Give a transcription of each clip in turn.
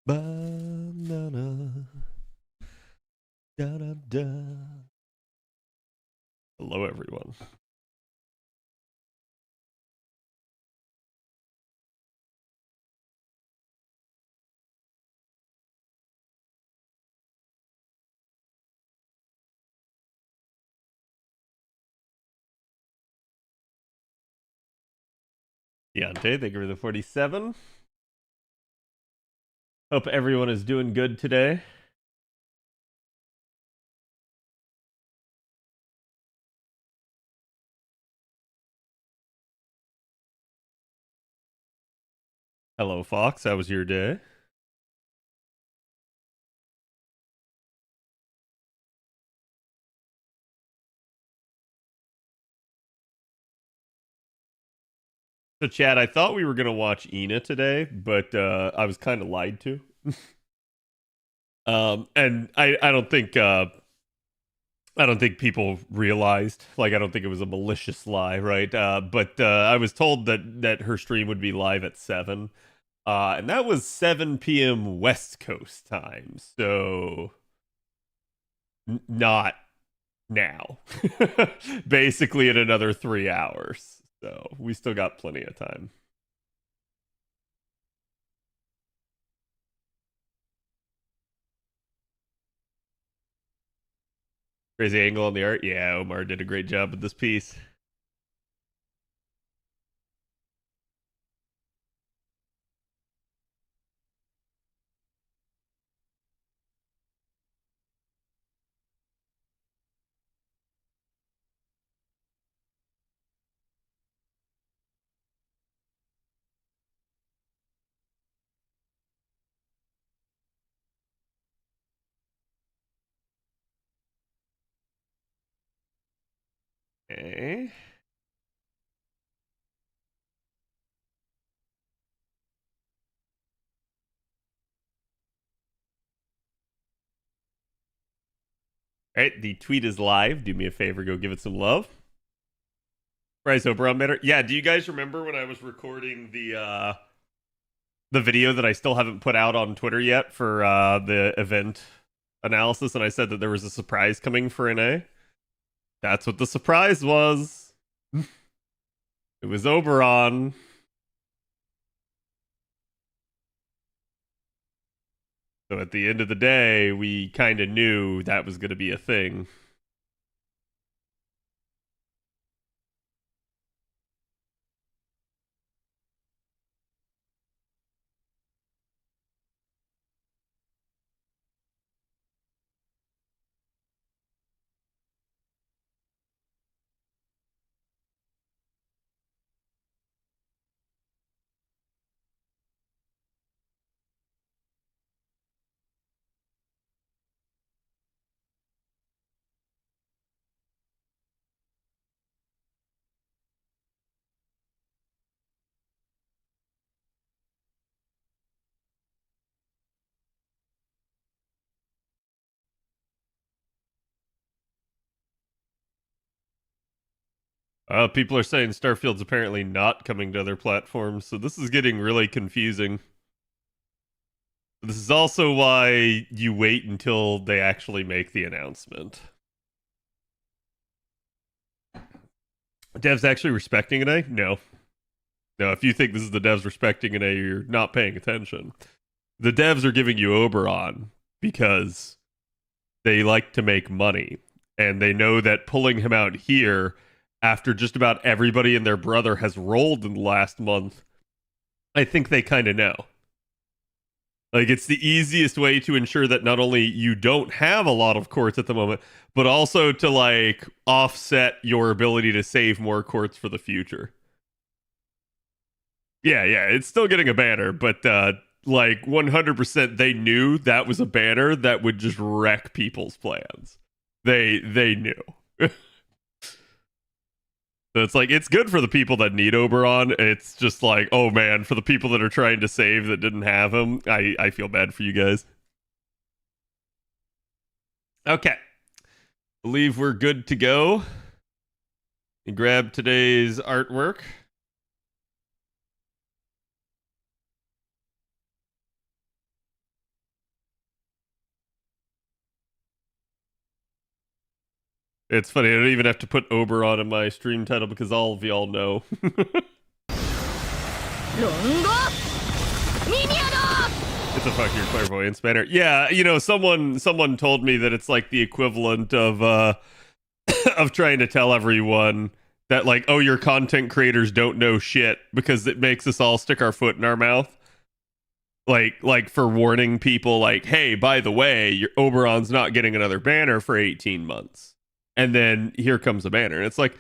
Banana. Da, da, da. Hello, everyone. Deontay, thank you for the 47. Hope everyone is doing good today. Hello, Fox. How was your day? So, Chad, I thought we were gonna watch Ina today, but I was kind of lied to. And I don't think people realized. Like, I don't think it was a malicious lie, right? But I was told that her stream would be live at 7. And that was 7 p.m. West Coast time. So not now. Basically in another 3 hours. So we still got plenty of time. Crazy angle on the art. Yeah, Omar did a great job with this piece. Okay. All right, the tweet is live. Do me a favor, go give it some love. Bryce Oberon better. Yeah, do you guys remember when I was recording the video that I still haven't put out on Twitter yet for the event analysis, and I said that there was a surprise coming for NA? That's what the surprise was. It was Oberon. So at the end of the day, we kind of knew that was going to be a thing. People are saying Starfield's apparently not coming to other platforms, so this is getting really confusing. This is also why you wait until they actually make the announcement. Devs actually respecting an A? No. No, if you think this is the devs respecting an A, you're not paying attention. The devs are giving you Oberon because they like to make money. And they know that pulling him out here after just about everybody and their brother has rolled in the last month, I think they kind of know. Like, it's the easiest way to ensure that not only you don't have a lot of courts at the moment, but also to, like, offset your ability to save more courts for the future. Yeah, it's still getting a banner, but, like, 100% they knew that was a banner that would just wreck people's plans. They knew. So it's like, it's good for the people that need Oberon. It's just like, oh man, for the people that are trying to save that didn't have him, I feel bad for you guys. Okay. Believe we're good to go. And grab today's artwork. It's funny, I don't even have to put Oberon in my stream title because all of y'all know. It's a fuck your clairvoyance banner. Yeah, you know, someone told me that it's like the equivalent of of trying to tell everyone that like, oh, your content creators don't know shit because it makes us all stick our foot in our mouth. Like for warning people like, hey, by the way, your Oberon's not getting another banner for 18 months. And then here comes a banner. And it's like,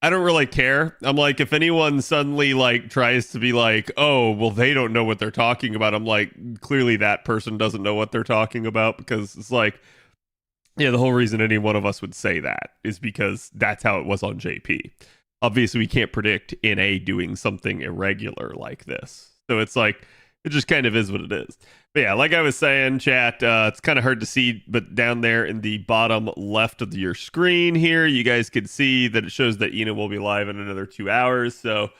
I don't really care. I'm like, if anyone suddenly like tries to be like, oh, well, they don't know what they're talking about. I'm like, clearly that person doesn't know what they're talking about, because it's like, yeah, the whole reason any one of us would say that is because that's how it was on JP. Obviously, we can't predict NA doing something irregular like this. So it's like, it just kind of is what it is. But yeah, like I was saying, chat, it's kind of hard to see, but down there in the bottom left of your screen here, you guys can see that it shows that Ina will be live in another 2 hours. So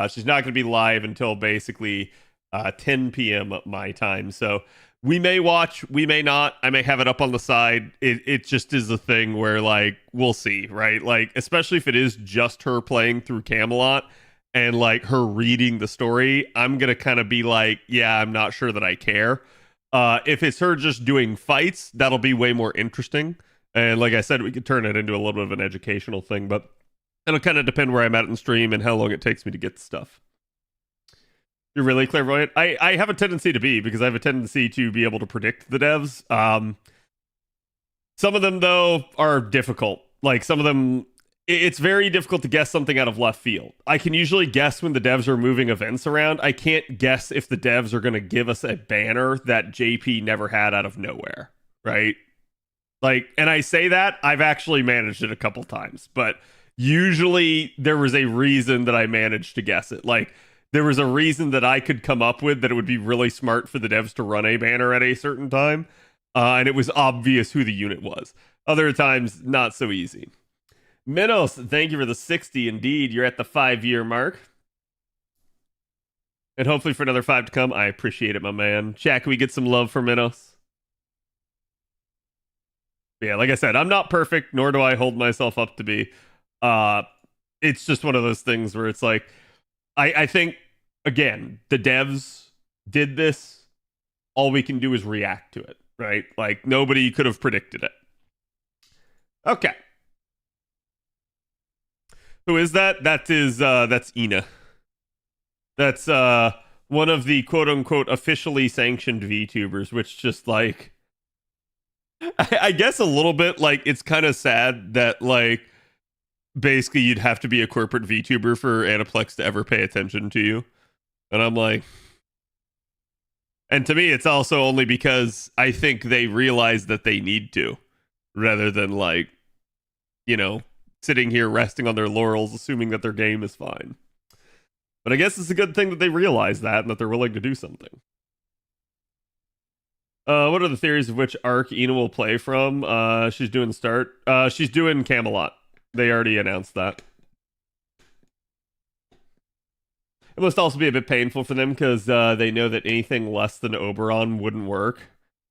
she's not going to be live until basically 10 p.m. my time. So we may watch, we may not. I may have it up on the side. It just is a thing where, like, we'll see, right? Like, especially if it is just her playing through Camelot and like her reading the story, I'm gonna kind of be like, yeah, I'm not sure that I care. If it's her just doing fights, that'll be way more interesting. And like I said, we could turn it into a little bit of an educational thing, but it'll kind of depend where I'm at in stream and how long it takes me to get the stuff. You're really clairvoyant? I have a tendency to be, because I have a tendency to be able to predict the devs. Some of them, though, are difficult. Like, some of them, it's very difficult to guess something out of left field. I can usually guess when the devs are moving events around. I can't guess if the devs are going to give us a banner that JP never had out of nowhere, right? Like, and I say that, I've actually managed it a couple times, but usually there was a reason that I managed to guess it. Like, there was a reason that I could come up with that it would be really smart for the devs to run a banner at a certain time, and it was obvious who the unit was. Other times, not so easy. Minos, thank you for the 60. Indeed, you're at the 5-year mark. And hopefully for another 5 to come. I appreciate it, my man. Chat, can we get some love for Minos? Yeah, like I said, I'm not perfect, nor do I hold myself up to be. It's just one of those things where it's like, I think, again, the devs did this. All we can do is react to it, right? Like, nobody could have predicted it. Okay. Who is that? That's Ina. That's one of the quote-unquote officially sanctioned VTubers, which just, like, I guess a little bit, like, it's kind of sad that, like, basically you'd have to be a corporate VTuber for Aniplex to ever pay attention to you. And I'm like, and to me, it's also only because I think they realize that they need to, rather than, like, you know, sitting here resting on their laurels, assuming that their game is fine. But I guess it's a good thing that they realize that and that they're willing to do something. What are the theories of which arc Ina will play from? She's doing start. She's doing Camelot. They already announced that. It must also be a bit painful for them because they know that anything less than Oberon wouldn't work.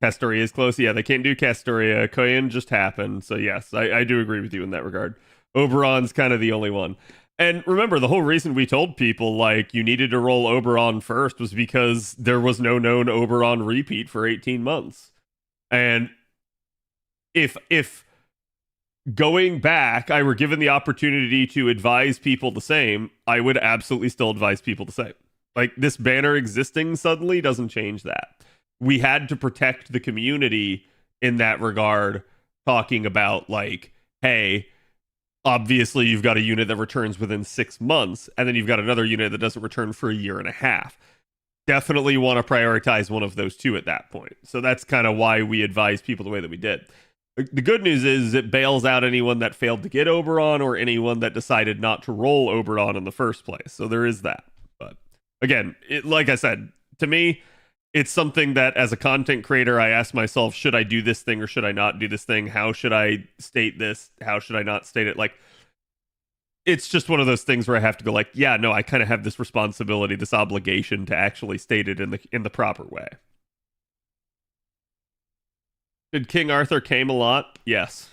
Castoria is close. Yeah, they can't do Castoria. Koyan just happened. So yes, I do agree with you in that regard. Oberon's kind of the only one. And remember, the whole reason we told people, like, you needed to roll Oberon first was because there was no known Oberon repeat for 18 months. And if going back, I were given the opportunity to advise people the same, I would absolutely still advise people the same. Like, this banner existing suddenly doesn't change that. We had to protect the community in that regard, talking about, like, hey, obviously you've got a unit that returns within 6 months, and then you've got another unit that doesn't return for a year and a half. Definitely want to prioritize one of those two at that point. So that's kind of why we advise people the way that we did. The good news is it bails out anyone that failed to get Oberon or anyone that decided not to roll Oberon in the first place. So there is that. But again, like I said, to me, it's something that as a content creator, I ask myself, should I do this thing or should I not do this thing? How should I state this? How should I not state it? Like, it's just one of those things where I have to go like, yeah, no, I kind of have this responsibility, this obligation to actually state it in the proper way. Did King Arthur came a lot? Yes.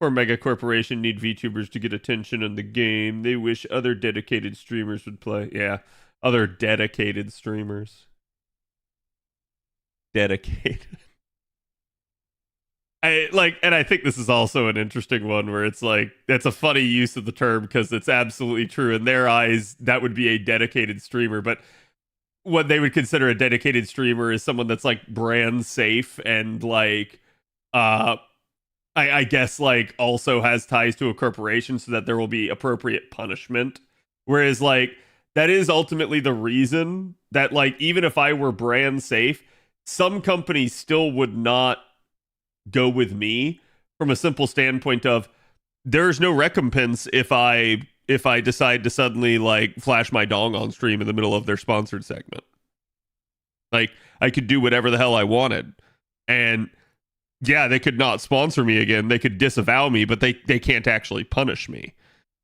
Or mega corporation need VTubers to get attention in the game. They wish other dedicated streamers would play. Yeah, other dedicated streamers. Dedicated. And I think this is also an interesting one where it's like that's a funny use of the term because it's absolutely true in their eyes. That would be a dedicated streamer, but what they would consider a dedicated streamer is someone that's like brand safe and like I guess like also has ties to a corporation so that there will be appropriate punishment. Whereas like that is ultimately the reason that like even if I were brand safe, some companies still would not go with me from a simple standpoint of there's no recompense if I decide to suddenly like flash my dong on stream in the middle of their sponsored segment. Like I could do whatever the hell I wanted. And yeah, they could not sponsor me again. They could disavow me, but they can't actually punish me.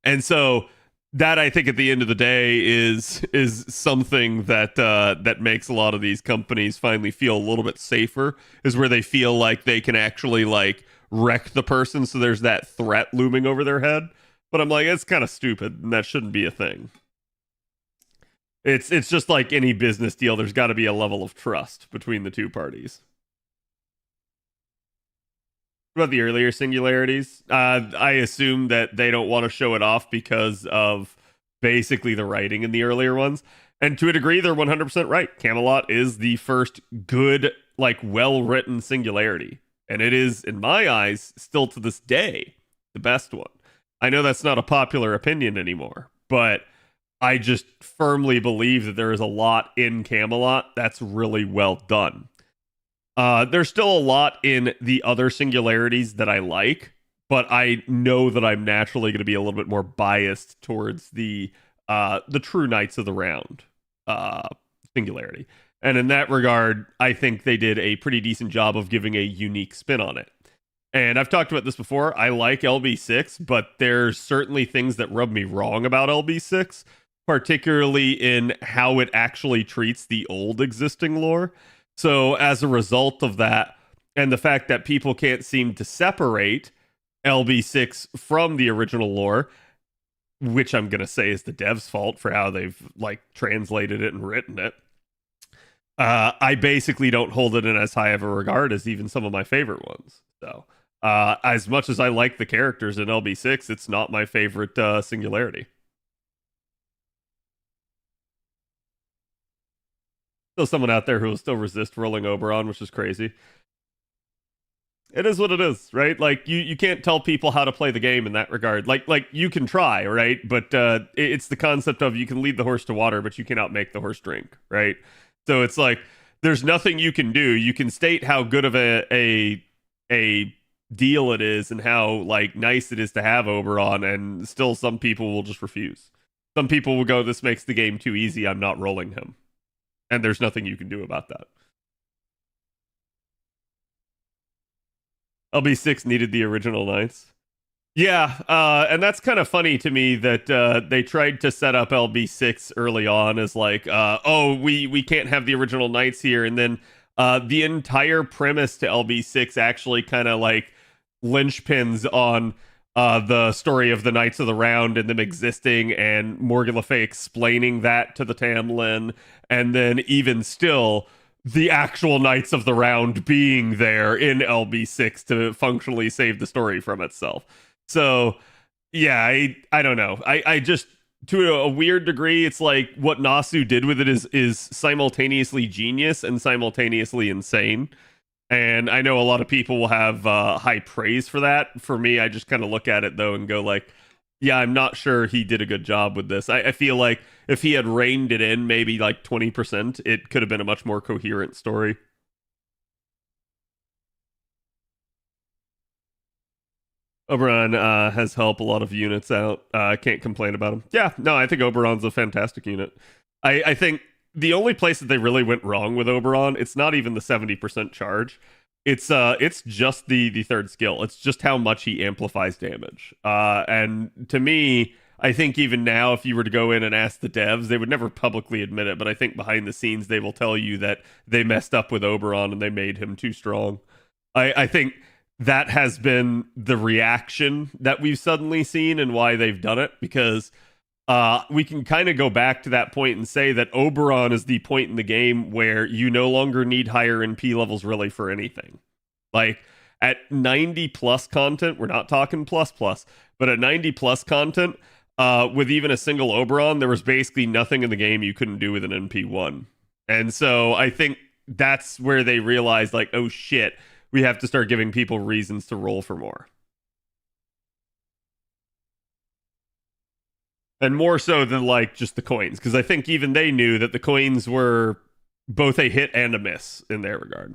And so that I think at the end of the day is something that that makes a lot of these companies finally feel a little bit safer, is where they feel like they can actually like wreck the person, so there's that threat looming over their head. But I'm like, it's kind of stupid, and that shouldn't be a thing. It's just like any business deal. There's got to be a level of trust between the two parties. What about the earlier singularities? I assume that they don't want to show it off because of basically the writing in the earlier ones. And to a degree, they're 100% right. Camelot is the first good, like, well-written singularity. And it is, in my eyes, still to this day, the best one. I know that's not a popular opinion anymore, but I just firmly believe that there is a lot in Camelot that's really well done. There's still a lot in the other singularities that I like, but I know that I'm naturally going to be a little bit more biased towards the true Knights of the Round singularity. And in that regard, I think they did a pretty decent job of giving a unique spin on it. And I've talked about this before. I like LB6, but there's certainly things that rub me wrong about LB6, particularly in how it actually treats the old existing lore. So as a result of that, and the fact that people can't seem to separate LB6 from the original lore, which I'm going to say is the devs' fault for how they've like translated it and written it, I basically don't hold it in as high of a regard as even some of my favorite ones. So as much as I like the characters in LB6, it's not my favorite singularity. Still someone out there who will still resist rolling Oberon, which is crazy. It is what it is, right? Like you can't tell people how to play the game in that regard. Like you can try, right? But it's the concept of you can lead the horse to water, but you cannot make the horse drink, right? So it's like there's nothing you can do. You can state how good of a deal it is and how like nice it is to have Oberon, and still some people will just refuse. Some people will go, "This makes the game too easy. I'm not rolling him." And there's nothing you can do about that. LB6 needed the original Knights. Yeah, and that's kind of funny to me that they tried to set up LB6 early on as like, oh, we can't have the original Knights here, and then the entire premise to LB6 actually kind of like linchpins on the story of the Knights of the Round and them existing, and Morgan Le Fay explaining that to the Tamlin, and then even still, the actual Knights of the Round being there in LB6 to functionally save the story from itself. So, yeah, I don't know. I just, to a weird degree, it's like what Nasu did with it is simultaneously genius and simultaneously insane. And I know a lot of people will have high praise for that. For me, I just kind of look at it, though, and go like, yeah, I'm not sure he did a good job with this. I feel like if he had reined it in maybe like 20%, it could have been a much more coherent story. Oberon has helped a lot of units out. I can't complain about him. Yeah, no, I think Oberon's a fantastic unit. I think the only place that they really went wrong with Oberon, it's not even the 70% charge. It's just the third skill. It's just how much he amplifies damage. And to me, I think even now, if you were to go in and ask the devs, they would never publicly admit it, but I think behind the scenes they will tell you that they messed up with Oberon and they made him too strong. I think that has been the reaction that we've suddenly seen and why they've done it, because we can kind of go back to that point and say that Oberon is the point in the game where you no longer need higher NP levels really for anything. Like at 90 plus content, we're not talking plus plus, but at 90 plus content, with even a single Oberon, there was basically nothing in the game you couldn't do with an NP1. And so I think that's where they realized, like, oh shit, we have to start giving people reasons to roll for more. And more so than like just the coins, because I think even they knew that the coins were both a hit and a miss in their regard.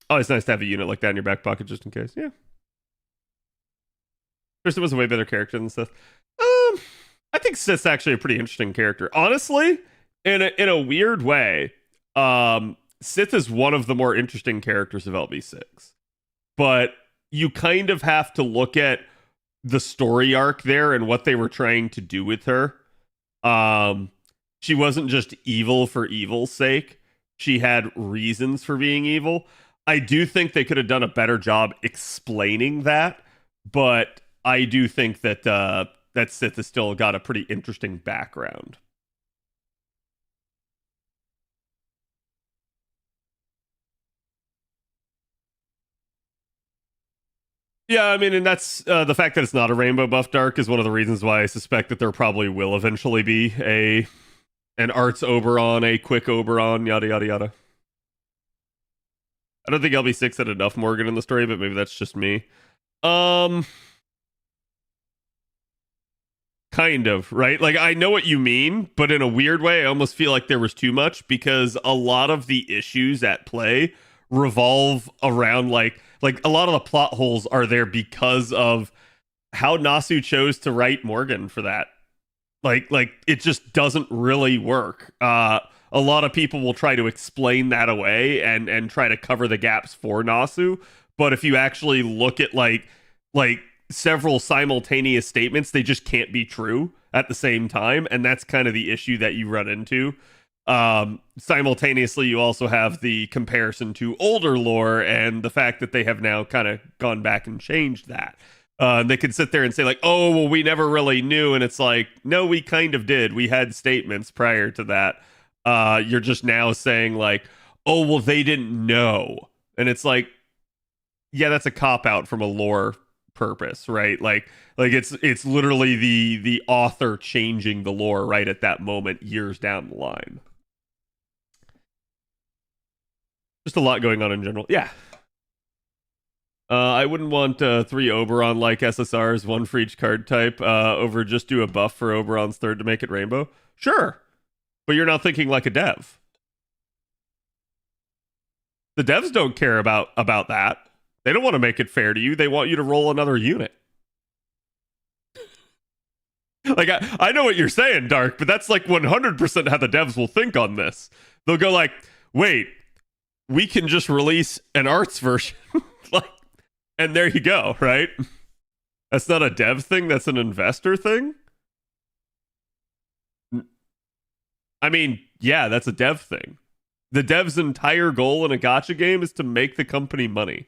Oh, it's nice to have a unit like that in your back pocket just in case. Yeah. Tristan was a way better character than Sith. I think Sith's actually a pretty interesting character. Honestly, in a weird way, Sith is one of the more interesting characters of LV6. But you kind of have to look at the story arc there and what they were trying to do with her. She wasn't just evil for evil's sake. She had reasons for being evil. I do think they could have done a better job explaining that, but I do think that that Sith has still got a pretty interesting background. Yeah, I mean, and that's the fact that it's not a rainbow buff dark is one of the reasons why I suspect that there probably will eventually be an arts Oberon, a quick Oberon, yada yada yada. I don't think LB6 had enough Morgan in the story, but maybe that's just me. Kind of, right? Like, I know what you mean, but in a weird way, I almost feel like there was too much, because a lot of the issues at play revolve around like a lot of the plot holes are there because of how Nasu chose to write Morgan for that. Like it just doesn't really work. A lot of people will try to explain that away and try to cover the gaps for Nasu, but if you actually look at like several simultaneous statements, they just can't be true at the same time, and that's kind of the issue that you run into. Simultaneously, you also have the comparison to older lore and the fact that they have now kind of gone back and changed that. They could sit there and say like, oh, well, we never really knew, and it's like, no, we kind of did. We had statements prior to that. You're just now saying like, oh, well, they didn't know, and it's like, yeah, that's a cop out from a lore purpose, right? Like it's literally the author changing the lore right at that moment years down the line. Just a lot going on in general. Yeah. I wouldn't want 3 Oberon like SSRs, 1 for each card type, over just do a buff for Oberon's third to make it rainbow. Sure. But you're not thinking like a dev. The devs don't care about that. They don't want to make it fair to you. They want you to roll another unit. Like, I know what you're saying, Dark, but that's like 100% how the devs will think on this. They'll go like, wait, we can just release an arts version. Like, and there you go, right? That's not a dev thing. That's an investor thing. I mean, yeah, that's a dev thing. The dev's entire goal in a gacha game is to make the company money.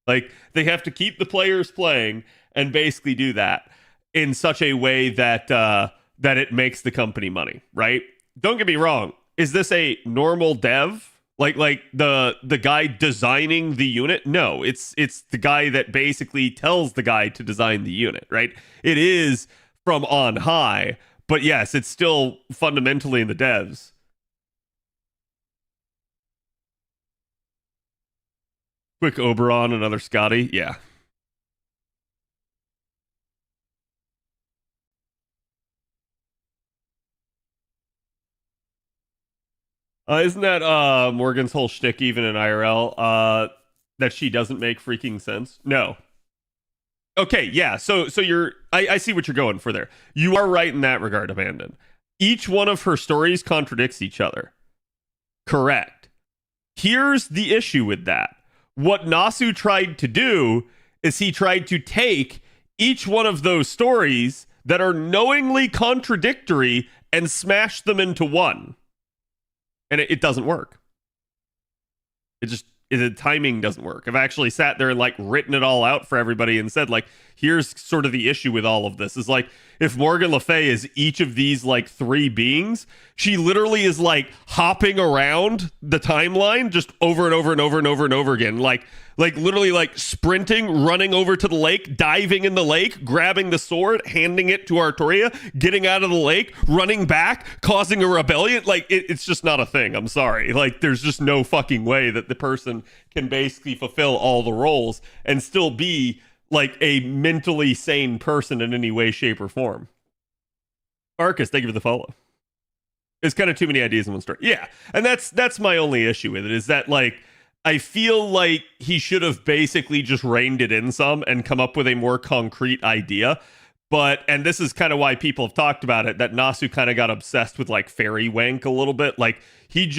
Like, they have to keep the players playing and basically do that in such a way that that it makes the company money, right? Don't get me wrong. Is this a normal dev? Like the guy designing the unit? No, it's the guy that basically tells the guy to design the unit, right? It is from on high, but yes, it's still fundamentally in the devs. Quick Oberon, another Scotty, yeah. Isn't that Morgan's whole shtick even in IRL? That she doesn't make freaking sense? No. Okay, yeah. So I see what you're going for there. You are right in that regard, Abandon. Each one of her stories contradicts each other. Correct. Here's the issue with that. What Nasu tried to do is he tried to take each one of those stories that are knowingly contradictory and smash them into one. And it doesn't work. the timing doesn't work. I've actually sat there and like written it all out for everybody and said like, here's sort of the issue with all of this is like, if Morgan Le Fay is each of these like three beings, she literally is like hopping around the timeline just over and over and over and over and over again. Like literally like sprinting, running over to the lake, diving in the lake, grabbing the sword, handing it to Artoria, getting out of the lake, running back, causing a rebellion. Like it's just not a thing. I'm sorry. Like there's just no fucking way that the person can basically fulfill all the roles and still be like a mentally sane person in any way, shape, or form. Arcus, thank you for the follow. It's kind of too many ideas in one story. Yeah, and that's my only issue with it is that like I feel like he should have basically just reined it in some and come up with a more concrete idea. But, and this is kind of why people have talked about it, that Nasu kind of got obsessed with like fairy wank a little bit. Like he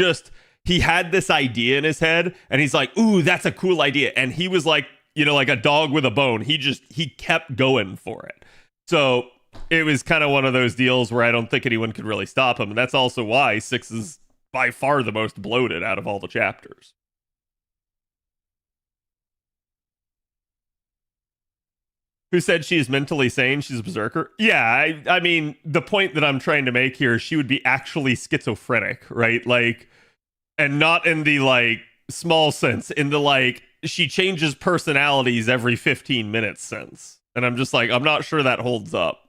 had this idea in his head and he's like, ooh, that's a cool idea. And he was like, you know, like a dog with a bone. He kept going for it. So it was kind of one of those deals where I don't think anyone could really stop him. And that's also why 6 is by far the most bloated out of all the chapters. Who said she is mentally sane? She's a berserker. Yeah, I mean, the point that I'm trying to make here is she would be actually schizophrenic, right? Like, and not in the like small sense, in the like, she changes personalities every 15 minutes sense. And I'm just like, I'm not sure that holds up.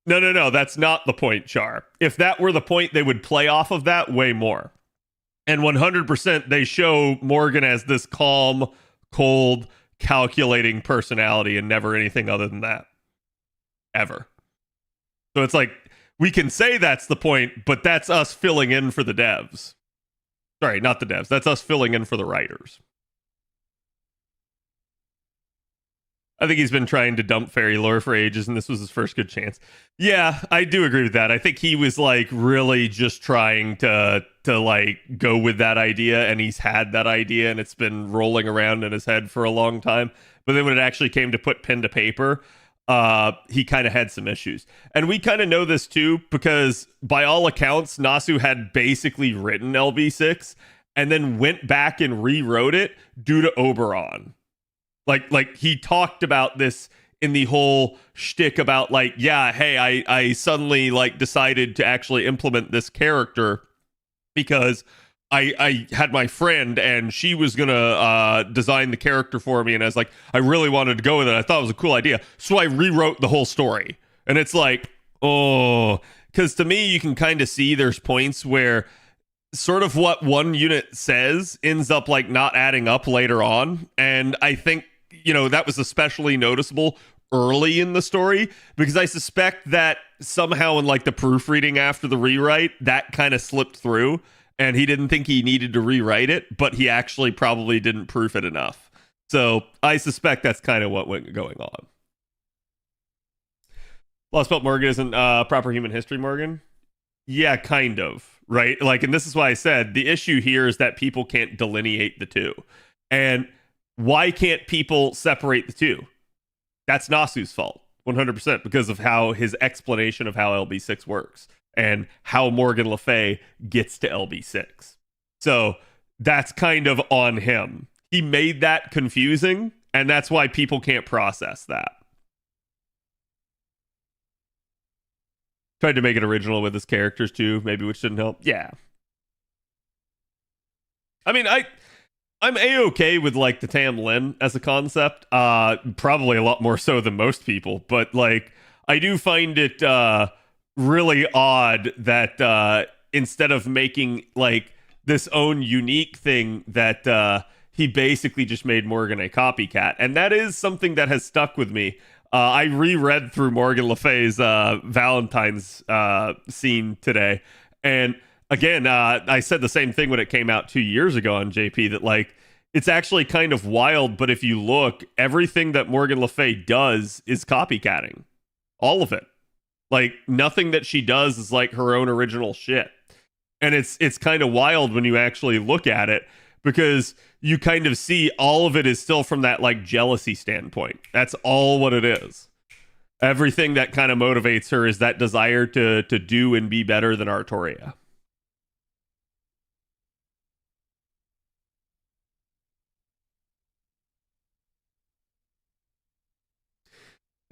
No, that's not the point, Char. If that were the point, they would play off of that way more. And 100% they show Morgan as this calm, cold, calculating personality and never anything other than that. Ever. So it's like, we can say that's the point, but that's us filling in for the devs. Sorry, not the devs. That's us filling in for the writers. I think he's been trying to dump fairy lore for ages, and this was his first good chance. Yeah, I do agree with that. I think he was like really just trying to like go with that idea, and he's had that idea, and it's been rolling around in his head for a long time. But then when it actually came to put pen to paper, he kind of had some issues. And we kind of know this too, because by all accounts, Nasu had basically written LB6 and then went back and rewrote it due to Oberon. Like he talked about this in the whole shtick about like, yeah, hey, I suddenly like decided to actually implement this character because I had my friend and she was gonna design the character for me, and I was like, I really wanted to go with it. I thought it was a cool idea, so I rewrote the whole story. And it's like, oh, because to me, you can kind of see there's points where sort of what one unit says ends up like not adding up later on, and I think, you know, that was especially noticeable early in the story, because I suspect that somehow in like the proofreading after the rewrite, that kind of slipped through and he didn't think he needed to rewrite it, but he actually probably didn't proof it enough. So I suspect that's kind of what went going on. Lostbelt Morgan isn't proper human history Morgan. Yeah, kind of, right? Like, and this is why I said the issue here is that people can't delineate the two. And why can't people separate the two? That's Nasu's fault, 100%, because of how his explanation of how LB6 works and how Morgan Le Fay gets to LB6. So that's kind of on him. He made that confusing, and that's why people can't process that. Tried to make it original with his characters too, maybe, which didn't help. Yeah. I mean, I'm A-okay with like the Tam Lin as a concept, probably a lot more so than most people, but like I do find it really odd that instead of making like this own unique thing, that he basically just made Morgan a copycat. And that is something that has stuck with me. I reread through Morgan Le Fay's Valentines scene today, and again, I said the same thing when it came out 2 years ago on JP, that like it's actually kind of wild, but if you look, everything that Morgan Le Fay does is copycatting. All of it. Like nothing that she does is like her own original shit. And it's kind of wild when you actually look at it, because you kind of see all of it is still from that like jealousy standpoint. That's all what it is. Everything that kind of motivates her is that desire to do and be better than Artoria.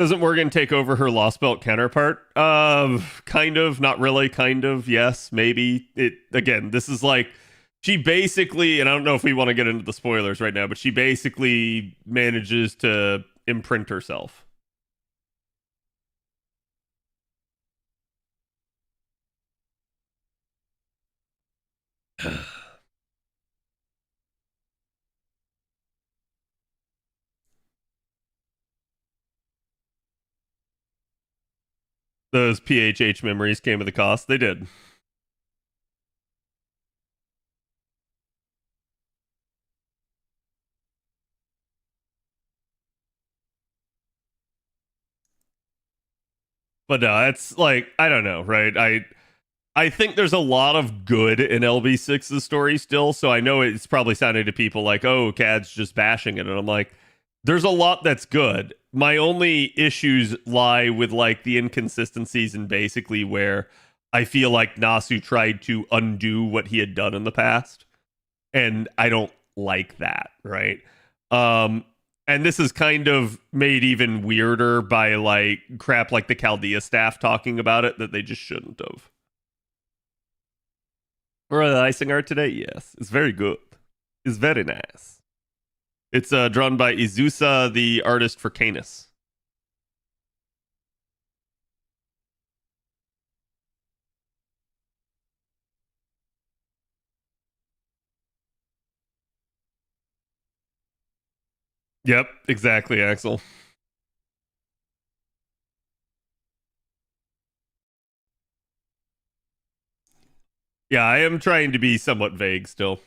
Doesn't Morgan take over her Lostbelt counterpart? Kind of, not really, kind of, yes, maybe. It again, this is like she basically, and I don't know if we want to get into the spoilers right now, but she basically manages to imprint herself. Those PHH memories came at the cost. They did. But no, it's like I don't know, right? I think there's a lot of good in LB6's story still, so I know it's probably sounding to people like, "Oh, Cad's just bashing it," and I'm like, there's a lot that's good. My only issues lie with like the inconsistencies and basically where I feel like Nasu tried to undo what he had done in the past, and I don't like that, right? And this is kind of made even weirder by like crap like the Chaldea staff talking about it that they just shouldn't have. Or the icing art today, yes, it's very good. It's very nice. It's drawn by Izusa, the artist for Canis. Yep, exactly, Axel. Yeah, I am trying to be somewhat vague still.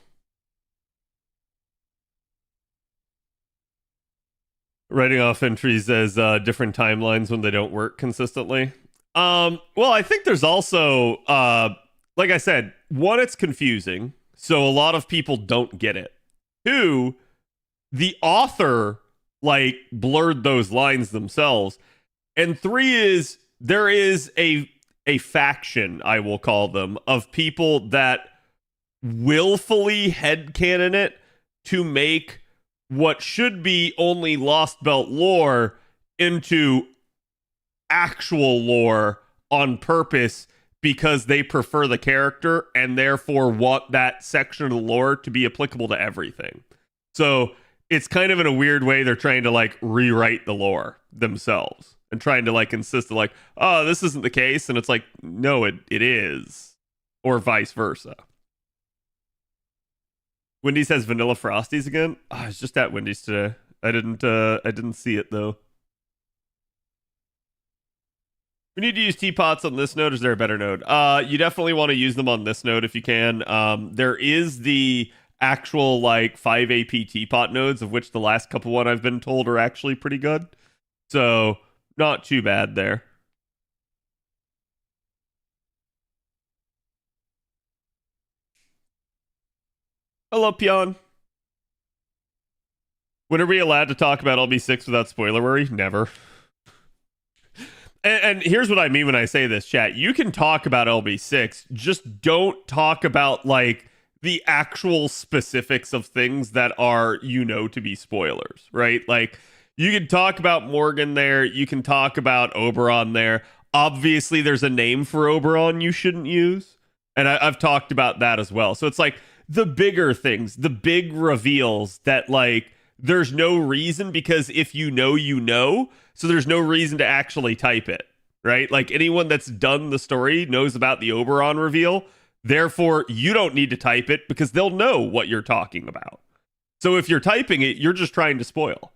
Writing off entries as different timelines when they don't work consistently. Well, I think there's also, like I said, one, it's confusing, so a lot of people don't get it. Two, the author like blurred those lines themselves. And three is there is a faction, I will call them, of people that willfully headcanon it to make what should be only Lost Belt lore into actual lore on purpose because they prefer the character and therefore want that section of the lore to be applicable to everything. So it's kind of in a weird way they're trying to like rewrite the lore themselves and trying to like insist that like, oh, this isn't the case, and it's like, no, it is, or vice versa. Wendy's has vanilla frosties again. Oh, I was just at Wendy's today. I didn't see it though. We need to use teapots on this node. Is there a better node? You definitely want to use them on this node if you can. There is the actual like 5 AP teapot nodes, of which the last couple one I've been told are actually pretty good. So not too bad there. Hello, Pion. When are we allowed to talk about LB6 without spoiler worry? Never. And here's what I mean when I say this, chat. You can talk about LB6, just don't talk about like the actual specifics of things that are, you know, to be spoilers, right? Like you can talk about Morgan there, you can talk about Oberon there. Obviously, there's a name for Oberon you shouldn't use, and I've talked about that as well. So it's like the bigger things, the big reveals that like there's no reason, because if you know, you know. So there's no reason to actually type it, right? Like anyone that's done the story knows about the Oberon reveal. Therefore, you don't need to type it because they'll know what you're talking about. So if you're typing it, you're just trying to spoil.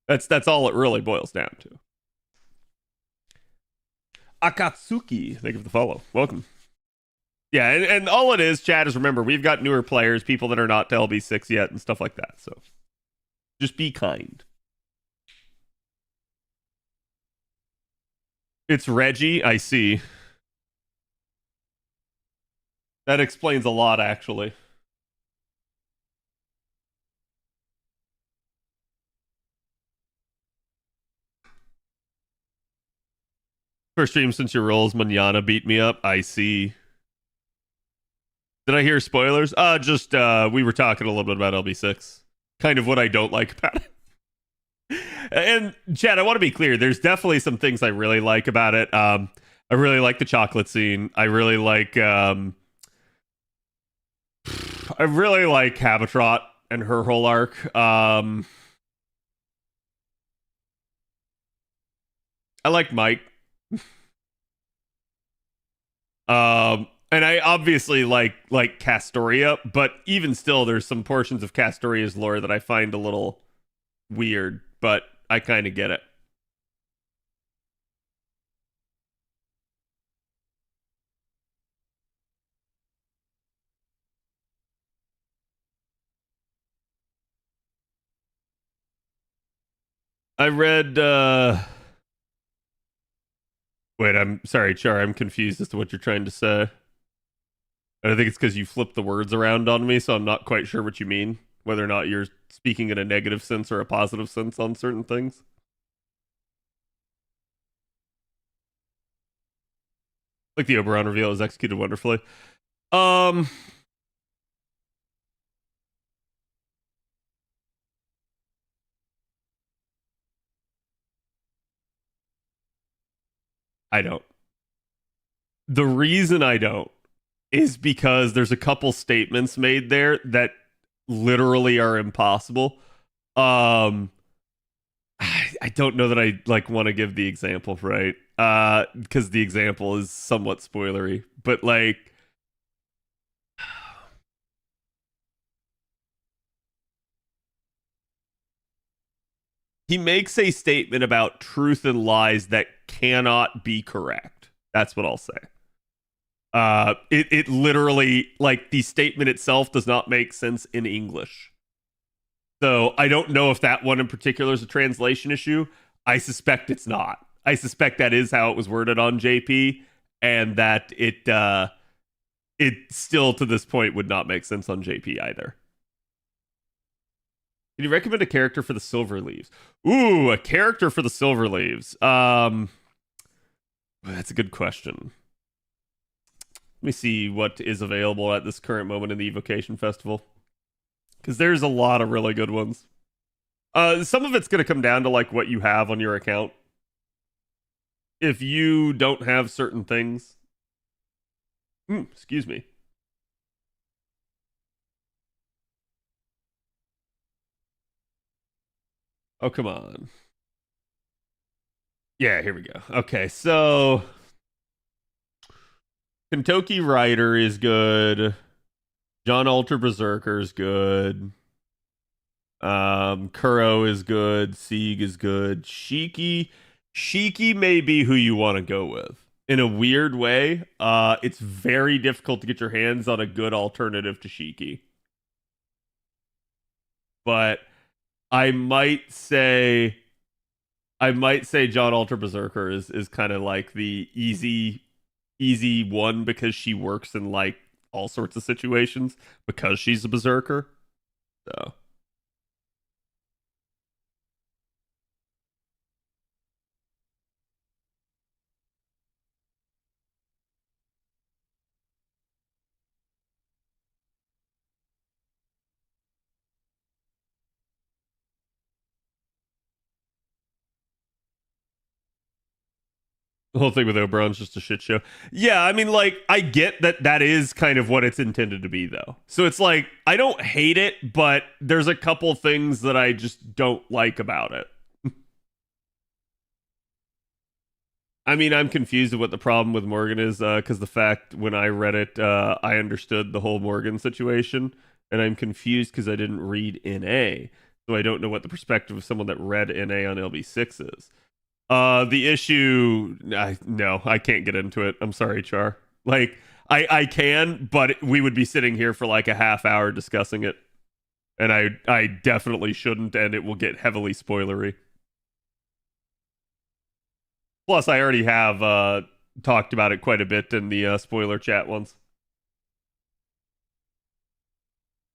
That's all it really boils down to. Akatsuki, thank you for the follow. Welcome. Yeah, and all it is, chat, is remember, we've got newer players, people that are not to LB6 yet, and stuff like that. So just be kind. It's Reggie, I see. That explains a lot, actually. First stream since your roles, Manana beat me up. I see. Did I hear spoilers? Just we were talking a little bit about LB6. Kind of what I don't like about it. And Chad, I want to be clear. There's definitely some things I really like about it. I really like the chocolate scene. I really like Habitrot and her whole arc. I like Mike. And I obviously like Castoria, but even still, there's some portions of Castoria's lore that I find a little weird, but I kind of get it. I read wait, I'm sorry, Char, I'm confused as to what you're trying to say. I think it's because you flipped the words around on me, so I'm not quite sure what you mean, whether or not you're speaking in a negative sense or a positive sense on certain things. Like the Oberon reveal is executed wonderfully. Um, I don't. The reason I don't is because there's a couple statements made there that literally are impossible. I don't know that I like want to give the example, right? Because the example is somewhat spoilery, but like he makes a statement about truth and lies that cannot be correct. That's what I'll say. It literally, like, the statement itself does not make sense in English. So I don't know if that one in particular is a translation issue. I suspect it's not. I suspect that is how it was worded on JP, and that it still to this point would not make sense on JP either. Can you recommend a character for the Silver Leaves? Ooh, a character for the Silver Leaves. That's a good question. Let me see what is available at this current moment in the Evocation Festival, because there's a lot of really good ones. Some of it's going to come down to like what you have on your account. If you don't have certain things, excuse me. Oh, come on. Yeah, here we go. Okay, so Kentucky Rider is good. John Alter Berserker is good. Kuro is good. Sieg is good. Shiki may be who you want to go with. In a weird way, it's very difficult to get your hands on a good alternative to Shiki. But I might say I might say John Alter Berserker is kind of like the easy one because she works in like all sorts of situations because she's a berserker. So the whole thing with Oberon's just a shit show. Yeah, I mean, like, I get that that is kind of what it's intended to be, though. So it's like, I don't hate it, but there's a couple things that I just don't like about it. I mean, I'm confused at what the problem with Morgan is, because the fact when I read it, I understood the whole Morgan situation, and I'm confused because I didn't read NA, so I don't know what the perspective of someone that read NA on LB6 is. The issue, no, I can't get into it. I'm sorry, Char. Like, I can, but we would be sitting here for like a half hour discussing it, and I definitely shouldn't, and it will get heavily spoilery. Plus, I already have talked about it quite a bit in the spoiler chat ones.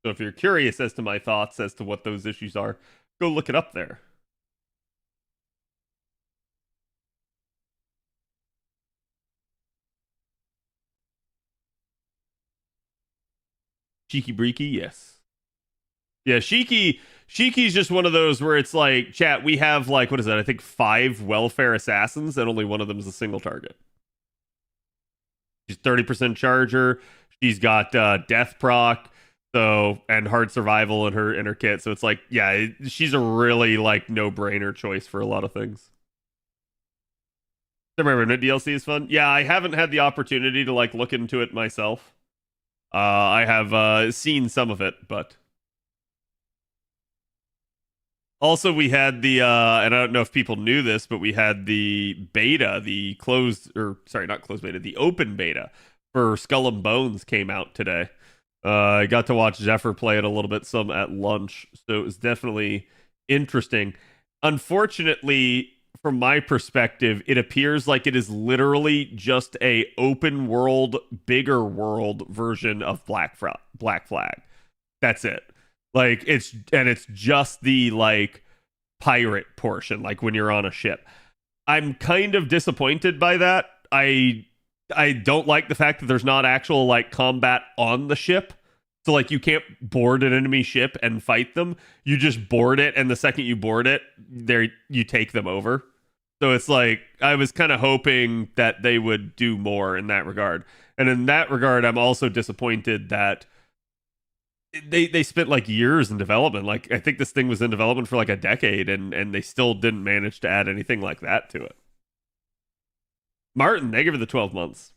So if you're curious as to my thoughts as to what those issues are, go look it up there. Cheeky Breaky, yes. Yeah, Shiki Shiki's just one of those where it's like, chat, we have like, what is that? I think 5 welfare assassins, and only one of them is a single target. She's 30% charger. She's got death proc, so and hard survival in her kit. So it's like, yeah, she's a really like no-brainer choice for a lot of things. Remember, DLC is fun. Yeah, I haven't had the opportunity to like look into it myself. I have seen some of it, but also we had the and I don't know if people knew this, but we had the beta, the closed or sorry, not closed beta, the open beta for Skull and Bones came out today. I got to watch Zephyr play it a little bit some at lunch, so it was definitely interesting. Unfortunately, from my perspective, it appears like it is literally just a open world, bigger world version of Black Flag. That's it. Like it's just the like pirate portion, like when you're on a ship. I'm kind of disappointed by that. I don't like the fact that there's not actual like combat on the ship. So like you can't board an enemy ship and fight them. You just board it, and the second you board it, there you take them over. So it's like I was kind of hoping that they would do more in that regard. And in that regard, I'm also disappointed that they spent like years in development. Like I think this thing was in development for like a decade, and they still didn't manage to add anything like that to it. Martin, thank you for the 12 months.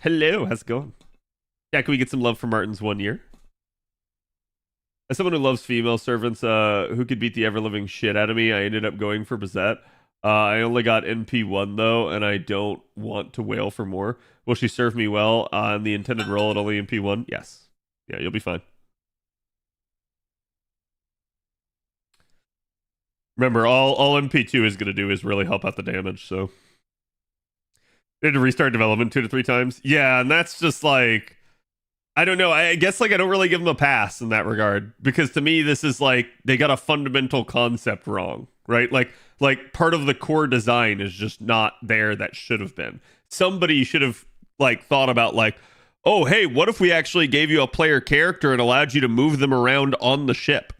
Hello, how's it going? Yeah, can we get some love for Martin's 1 year? As someone who loves female servants, who could beat the ever-living shit out of me, I ended up going for Bazette. I only got NP1 though, and I don't want to wail for more. Will she serve me well on the intended role at only NP1? Yes. Yeah, you'll be fine. Remember, all MP2 is going to do is really help out the damage, so. They had to restart development 2 to 3 times. Yeah, and that's just like, I don't know. I guess like I don't really give them a pass in that regard, because to me this is like they got a fundamental concept wrong, right? Like part of the core design is just not there that should have been. Somebody should have like thought about like, oh hey, what if we actually gave you a player character and allowed you to move them around on the ship?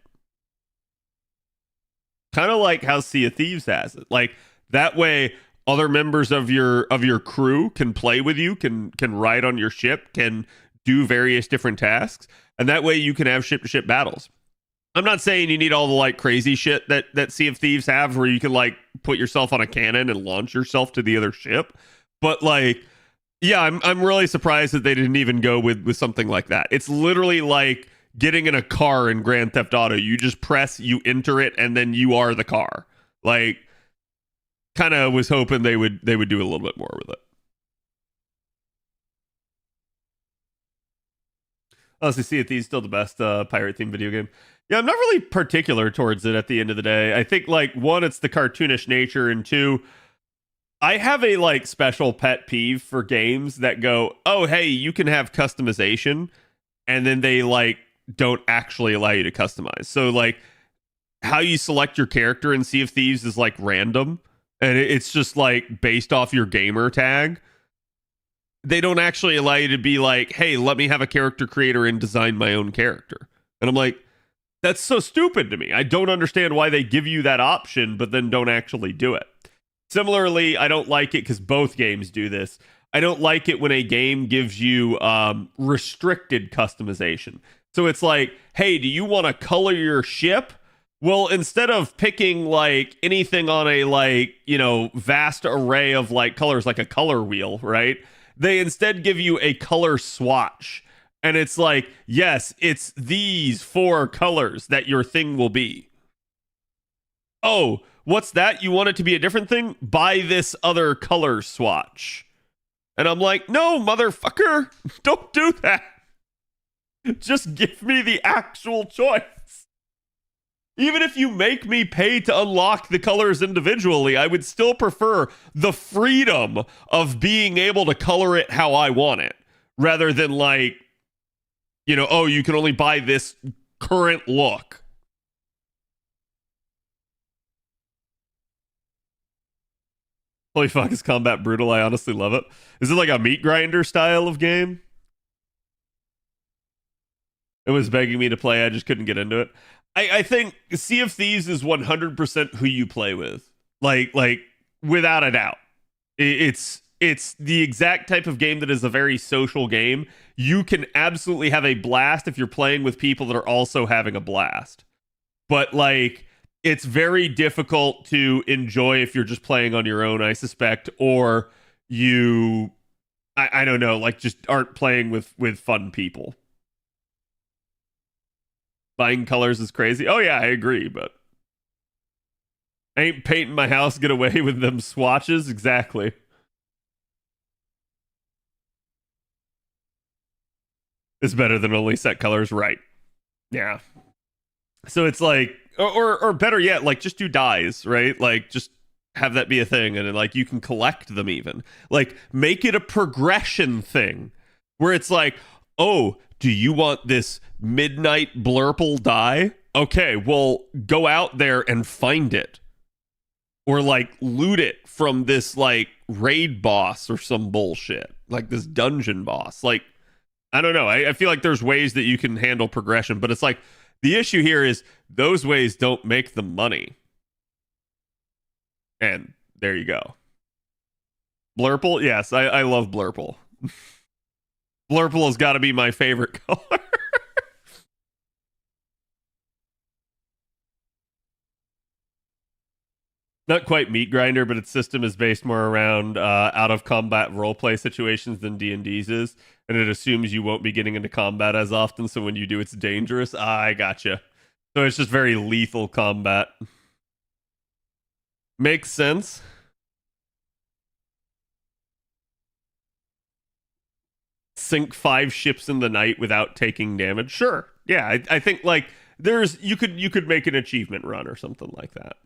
Kind of like how Sea of Thieves has it. Like that way other members of your crew can play with you, can ride on your ship, can do various different tasks, and that way you can have ship-to-ship battles. I'm not saying you need all the like crazy shit that Sea of Thieves have, where you can like put yourself on a cannon and launch yourself to the other ship, but like, yeah, I'm really surprised that they didn't even go with something like that. It's literally like getting in a car in Grand Theft Auto. You just press, you enter it, and then you are the car. Like, kind of was hoping they would do a little bit more with it. Honestly, Sea of Thieves still the best pirate themed video game. Yeah, I'm not really particular towards it at the end of the day. I think like 1, it's the cartoonish nature, and 2, I have a like special pet peeve for games that go, oh hey, you can have customization, and then they like don't actually allow you to customize. So like how you select your character in Sea of Thieves is like random, and it's just like based off your gamer tag. They don't actually allow you to be like, hey, let me have a character creator and design my own character. And I'm like, that's so stupid to me. I don't understand why they give you that option, but then don't actually do it. Similarly, I don't like it because both games do this. I don't like it when a game gives you restricted customization. So it's like, hey, do you want to color your ship? Well, instead of picking like anything on a like, you know, vast array of like colors, like a color wheel, right? They instead give you a color swatch. And it's like, yes, it's these 4 colors that your thing will be. Oh, what's that? You want it to be a different thing? Buy this other color swatch. And I'm like, no, motherfucker, don't do that. Just give me the actual choice. Even if you make me pay to unlock the colors individually, I would still prefer the freedom of being able to color it how I want it, rather than like, you know, oh, you can only buy this current look. Holy fuck, is combat brutal? I honestly love it. Is it like a meat grinder style of game? It was begging me to play, I just couldn't get into it. I think Sea of Thieves is 100% who you play with. Like without a doubt. It's the exact type of game that is a very social game. You can absolutely have a blast if you're playing with people that are also having a blast. But like it's very difficult to enjoy if you're just playing on your own, I suspect, or you I don't know, like just aren't playing with fun people. Buying colors is crazy. Oh yeah, I agree, but I ain't painting my house, get away with them swatches. Exactly. It's better than only set colors, right? Yeah. So it's like, or better yet, like just do dyes, right? Like just have that be a thing, and then, like you can collect them even. Like make it a progression thing, where it's like, oh, do you want this midnight blurple dye? Okay, well go out there and find it, or like loot it from this like raid boss or some bullshit, like this dungeon boss. Like I don't know. I feel like there's ways that you can handle progression, but it's like the issue here is those ways don't make the money. And there you go. Blurple? Yes, I love Blurple. Blurple has got to be my favorite color. Not quite meat grinder, but its system is based more around out of combat roleplay situations than D&D's is, and it assumes you won't be getting into combat as often, so when you do, it's dangerous. I gotcha. So it's just very lethal combat. Makes sense. Sink 5 ships in the night without taking damage. Sure. Yeah, I think like there's you could make an achievement run or something like that.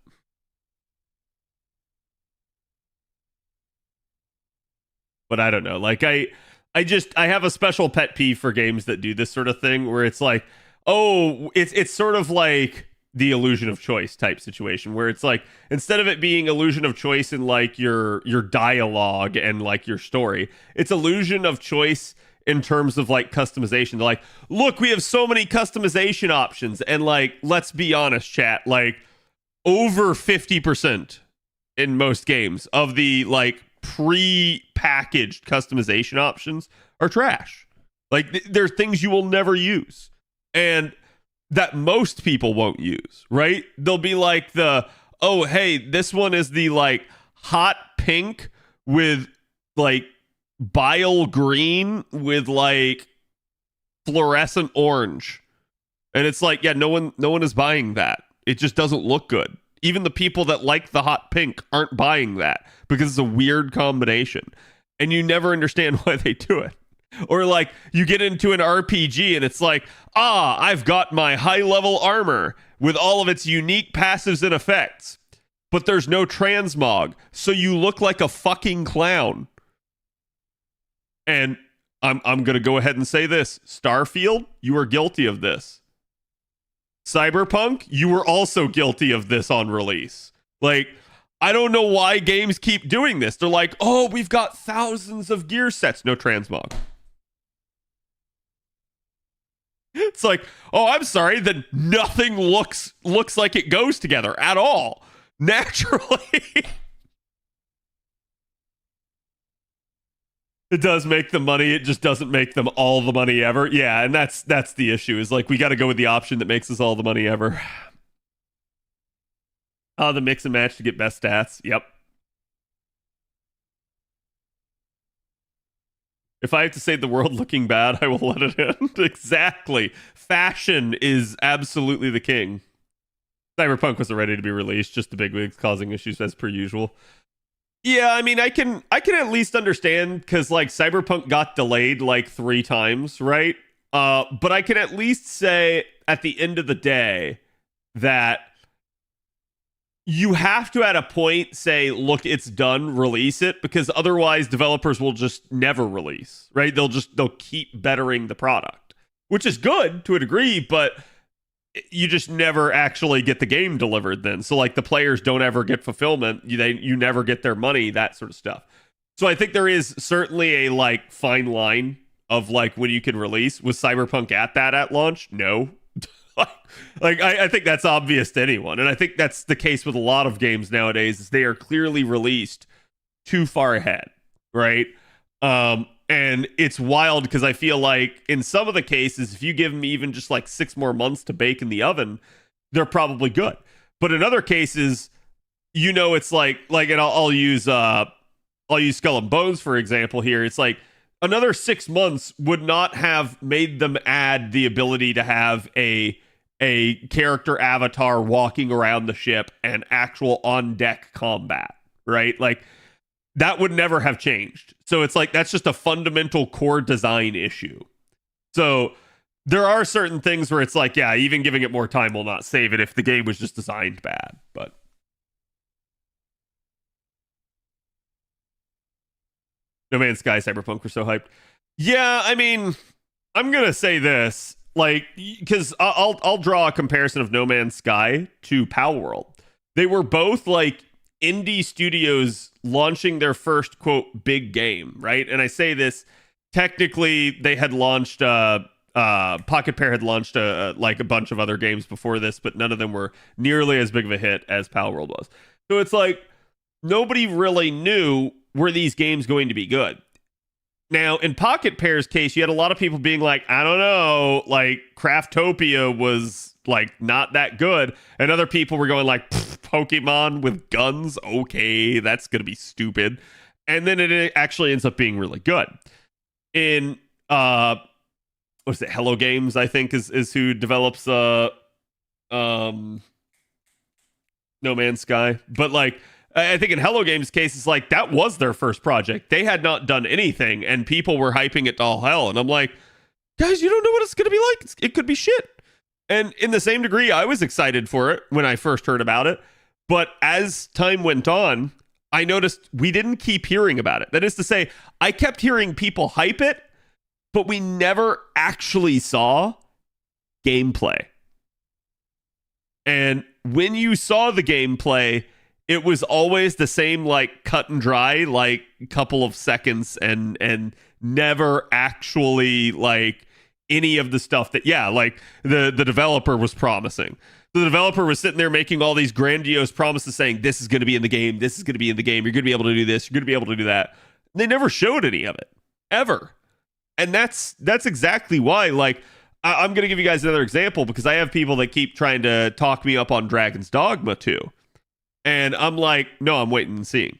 But I don't know. Like I have a special pet peeve for games that do this sort of thing where it's like, oh, it's sort of like the illusion of choice type situation where it's like instead of it being illusion of choice in like your dialogue and like your story, it's illusion of choice in terms of like customization. They're like, look, we have so many customization options, and like let's be honest, chat, like over 50% in most games of the like pre-packaged customization options are trash. Like there's things you will never use and that most people won't use, right? They'll be like oh hey, this one is the like hot pink with like bile green with like fluorescent orange. And it's like, yeah, no one is buying that. It just doesn't look good. Even the people that like the hot pink aren't buying that because it's a weird combination. And you never understand why they do it. Or like you get into an RPG and it's like, I've got my high level armor with all of its unique passives and effects, but there's no transmog. So you look like a fucking clown. And I'm going to go ahead and say this. Starfield, you are guilty of this. Cyberpunk, you were also guilty of this on release. Like, I don't know why games keep doing this. They're like, oh, we've got thousands of gear sets. No transmog. It's like, oh, I'm sorry, then nothing looks like it goes together at all. Naturally. It does make the money, it just doesn't make them all the money ever. Yeah, and that's the issue, is like we got to go with the option that makes us all the money ever. The mix and match to get best stats. Yep. If I have to save the world looking bad, I will let it end. Exactly. Fashion is absolutely the king. Cyberpunk wasn't ready to be released, just the bigwigs causing issues as per usual. Yeah, I mean, I can at least understand because like Cyberpunk got delayed like 3 times, right? But I can at least say at the end of the day that you have to at a point say, look, it's done, release it, because otherwise developers will just never release, right? They'll keep bettering the product, which is good to a degree, but you just never actually get the game delivered then. So like the players don't ever get fulfillment. You never get their money, that sort of stuff. So I think there is certainly a like fine line of like when you can release. Was Cyberpunk at launch? No. I think that's obvious to anyone, and I think that's the case with a lot of games nowadays. Is they are clearly released too far ahead, right? And it's wild because I feel like in some of the cases, if you give them even just like 6 more months to bake in the oven, they're probably good. But in other cases, it's and I'll use Skull and Bones for example here. It's like another 6 months would not have made them add the ability to have a character avatar walking around the ship and actual on deck combat, right? Like that would never have changed. So it's like that's just a fundamental core design issue. So there are certain things where it's like, yeah, even giving it more time will not save it if the game was just designed bad. But No Man's Sky, Cyberpunk were so hyped. Yeah, I mean, I'm gonna say this, like, because I'll draw a comparison of No Man's Sky to Palworld. They were both like indie studios launching their first quote big game, right? And I say this technically, they had launched Pocket Pair had launched like a bunch of other games before this, but none of them were nearly as big of a hit as Palworld was. So it's like nobody really knew were these games going to be good. Now, in Pocket Pair's case, you had a lot of people being like, I don't know, like Craftopia was like not that good. And other people were going like, Pokemon with guns, okay, that's going to be stupid. And then it actually ends up being really good. In, what's it, Hello Games, I think, is who develops No Man's Sky. But like, I think in Hello Games' case, it's like that was their first project. They had not done anything, and people were hyping it to all hell. And I'm like, guys, you don't know what it's going to be like. It could be shit. And in the same degree, I was excited for it when I first heard about it. But as time went on, I noticed we didn't keep hearing about it. That is to say, I kept hearing people hype it, but we never actually saw gameplay. And when you saw the gameplay, it was always the same, like, cut and dry, like, couple of seconds and never actually, like, any of the stuff that, yeah, like, the developer was promising. The developer was sitting there making all these grandiose promises saying, this is going to be in the game, this is going to be in the game, you're going to be able to do this, you're going to be able to do that. They never showed any of it, ever. And that's exactly why, like, I'm going to give you guys another example because I have people that keep trying to talk me up on Dragon's Dogma 2. And I'm like, no, I'm waiting and seeing.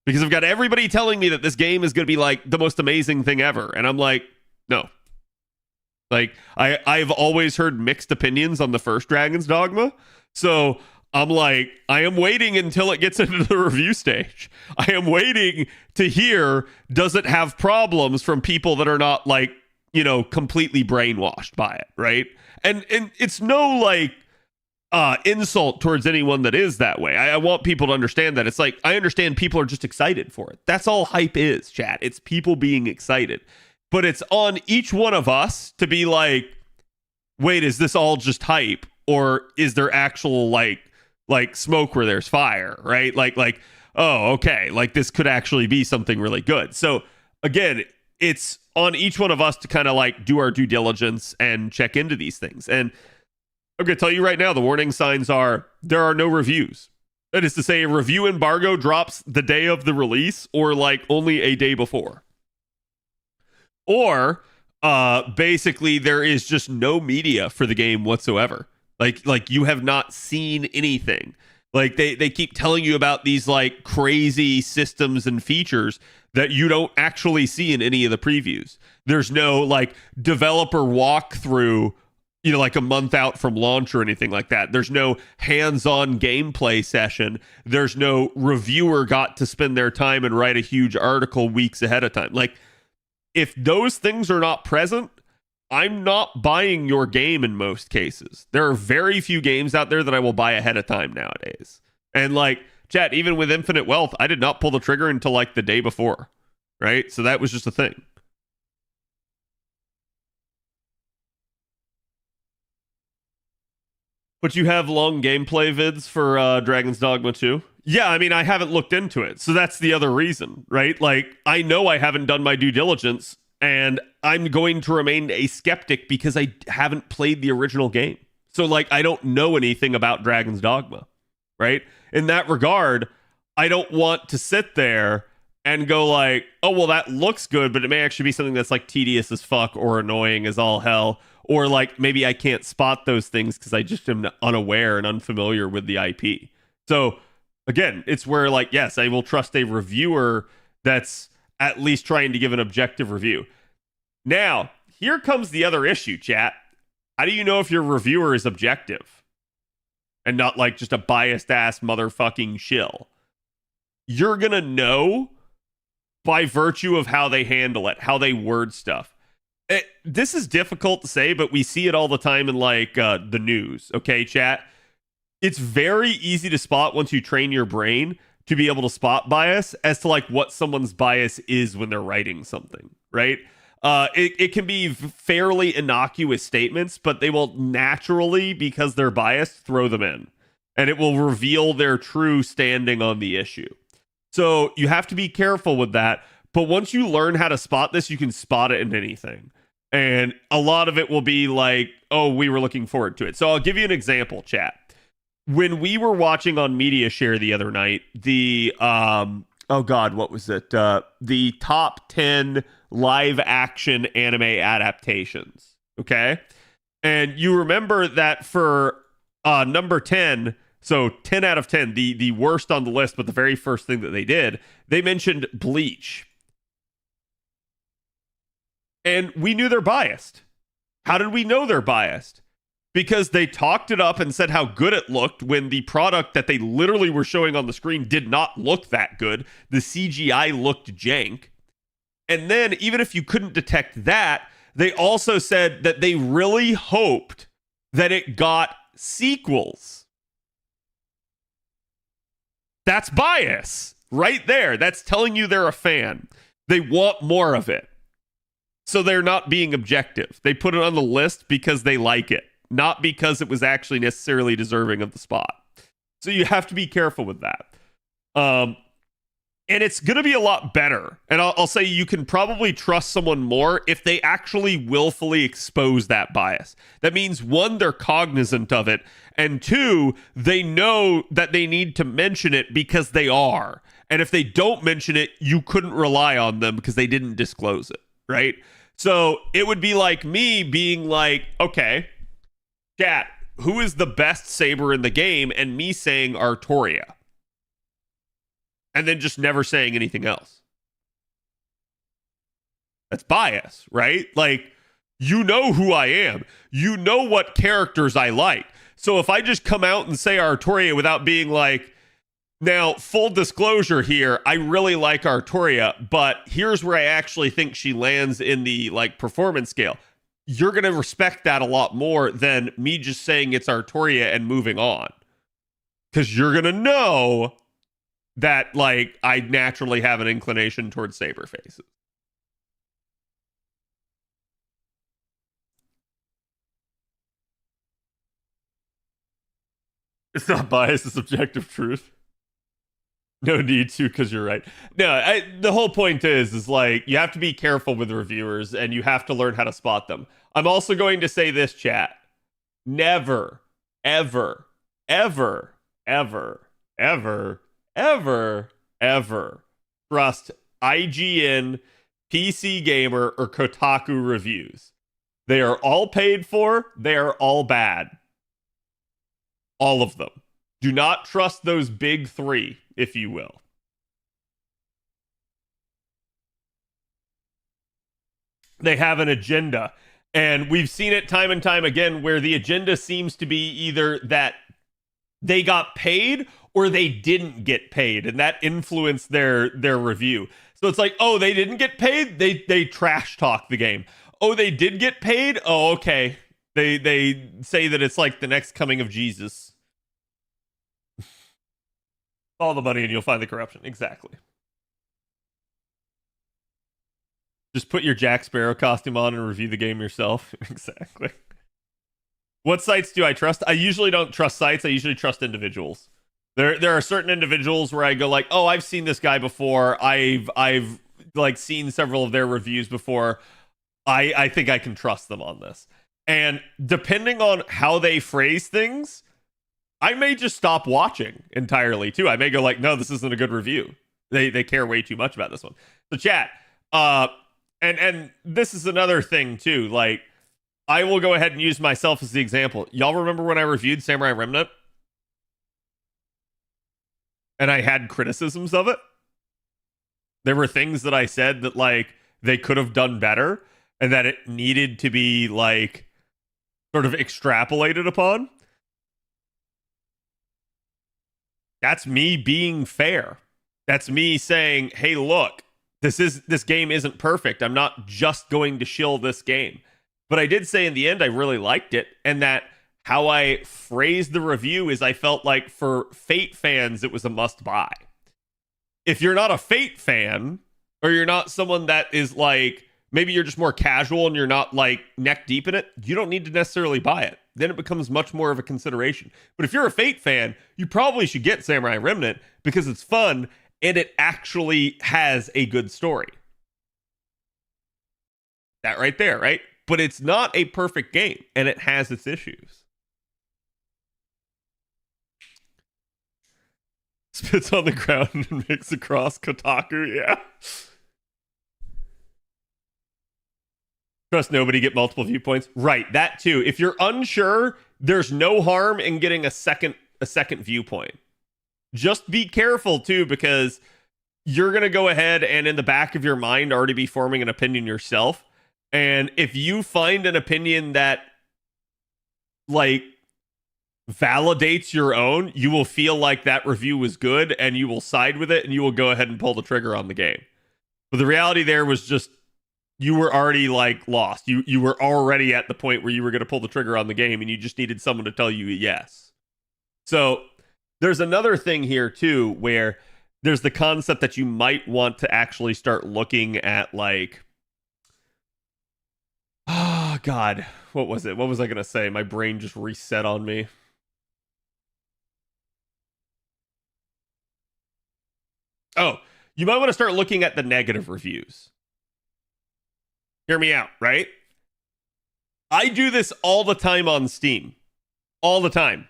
Because I've got everybody telling me that this game is going to be like the most amazing thing ever. And I'm like, no. Like, I've always heard mixed opinions on the first Dragon's Dogma. So I'm like, I am waiting until it gets into the review stage. I am waiting to hear, does it have problems from people that are not like, completely brainwashed by it, right? And it's no like, insult towards anyone that is that way. I want people to understand that. It's like, I understand people are just excited for it. That's all hype is, chat. It's people being excited. But it's on each one of us to be like, wait, is this all just hype? Or is there actual like smoke where there's fire, right? Like, oh, okay, like this could actually be something really good. So again, it's on each one of us to kind of like do our due diligence and check into these things. And I'm going to tell you right now, the warning signs are there are no reviews. That is to say, a review embargo drops the day of the release or like only a day before. Or basically there is just no media for the game whatsoever. Like you have not seen anything. Like they keep telling you about these like crazy systems and features that you don't actually see in any of the previews. There's no like developer walkthrough, like a month out from launch or anything like that. There's no hands-on gameplay session. There's no reviewer got to spend their time and write a huge article weeks ahead of time. Like, if those things are not present, I'm not buying your game in most cases. There are very few games out there that I will buy ahead of time nowadays. And like, chat, even with Infinite Wealth, I did not pull the trigger until like the day before, right? So that was just a thing. But you have long gameplay vids for Dragon's Dogma 2? Yeah, I mean, I haven't looked into it. So that's the other reason, right? Like, I know I haven't done my due diligence, and I'm going to remain a skeptic because I haven't played the original game. So like I don't know anything about Dragon's Dogma, right? In that regard, I don't want to sit there and go like, oh well, that looks good, but it may actually be something that's like tedious as fuck or annoying as all hell, or like maybe I can't spot those things because I just am unaware and unfamiliar with the IP. So again, it's where like, yes, I will trust a reviewer that's at least trying to give an objective review. Now, here comes the other issue, chat. How do you know if your reviewer is objective and not like just a biased ass motherfucking shill? You're gonna know by virtue of how they handle it, how they word stuff. This is difficult to say, but we see it all the time in like the news. Okay, chat? It's very easy to spot once you train your brain to be able to spot bias as to like what someone's bias is when they're writing something, right? It can be fairly innocuous statements, but they will naturally, because they're biased, throw them in. And it will reveal their true standing on the issue. So you have to be careful with that. But once you learn how to spot this, you can spot it in anything. And a lot of it will be like, oh, we were looking forward to it. So I'll give you an example, chat. When we were watching on Media Share the other night, the oh god, what was it? The top 10 live action anime adaptations. Okay? And you remember that for number 10, so 10 out of 10, the worst on the list, but the very first thing that they did, they mentioned Bleach. And we knew they're biased. How did we know they're biased? Because they talked it up and said how good it looked when the product that they literally were showing on the screen did not look that good. The CGI looked jank. And then, even if you couldn't detect that, they also said that they really hoped that it got sequels. That's bias right there. That's telling you they're a fan. They want more of it. So they're not being objective. They put it on the list because they like it, not because it was actually necessarily deserving of the spot. So you have to be careful with that. And it's going to be a lot better. And I'll say you can probably trust someone more if they actually willfully expose that bias. That means, one, they're cognizant of it. And two, they know that they need to mention it because they are. And if they don't mention it, you couldn't rely on them because they didn't disclose it, right? So it would be like me being like, okay, chat, who is the best saber in the game? And me saying Artoria. And then just never saying anything else. That's bias, right? Like, you know who I am. You know what characters I like. So if I just come out and say Artoria without being like, now, full disclosure here, I really like Artoria, but here's where I actually think she lands in the like performance scale. You're going to respect that a lot more than me just saying it's Artoria and moving on. Because you're going to know that like I naturally have an inclination towards saber faces. It's not bias, it's objective truth. No need to, because you're right. No, the whole point is like, you have to be careful with reviewers and you have to learn how to spot them. I'm also going to say this, chat. Never, ever, ever, ever, ever, ever, ever trust IGN, PC Gamer, or Kotaku reviews. They are all paid for. They are all bad. All of them. Do not trust those big three, if you will. They have an agenda. And we've seen it time and time again where the agenda seems to be either that they got paid or they didn't get paid. And that influenced their review. So it's like, oh, they didn't get paid? They trash talk the game. Oh, they did get paid? Oh, okay. They say that it's like the next coming of Jesus. All the money and you'll find the corruption. Exactly. Just put your Jack Sparrow costume on and review the game yourself. Exactly. What sites do I trust? I usually don't trust sites. I usually trust individuals. There are certain individuals where I go like, oh, I've seen this guy before. I've like seen several of their reviews before. I think I can trust them on this. And depending on how they phrase things, I may just stop watching entirely too. I may go like, no, this isn't a good review. They care way too much about this one. So chat, and this is another thing too. Like, I will go ahead and use myself as the example. Y'all remember when I reviewed Samurai Remnant? And I had criticisms of it? There were things that I said that, like, they could have done better and that it needed to be, like, sort of extrapolated upon. That's me being fair. That's me saying, hey, look, this game isn't perfect. I'm not just going to shill this game. But I did say in the end I really liked it, and that how I phrased the review is I felt like for Fate fans it was a must buy. If you're not a Fate fan, or you're not someone that is like, maybe you're just more casual and you're not like neck deep in it, you don't need to necessarily buy it. Then it becomes much more of a consideration. But if you're a Fate fan, you probably should get Samurai Remnant because it's fun and it actually has a good story. That right there, right? But it's not a perfect game and it has its issues. Spits on the ground and makes across Kotaku, yeah. Trust nobody, get multiple viewpoints. Right, that too. If you're unsure, there's no harm in getting a second viewpoint. Just be careful too, because you're going to go ahead and in the back of your mind already be forming an opinion yourself. And if you find an opinion that like validates your own, you will feel like that review was good and you will side with it and you will go ahead and pull the trigger on the game. But the reality there was just you were already like lost. You were already at the point where you were going to pull the trigger on the game and you just needed someone to tell you yes. So there's another thing here too where there's the concept that you might want to actually start looking at like, oh God, what was it? What was I going to say? My brain just reset on me. Oh, you might want to start looking at the negative reviews. Hear me out, right? I do this all the time on Steam. All the time.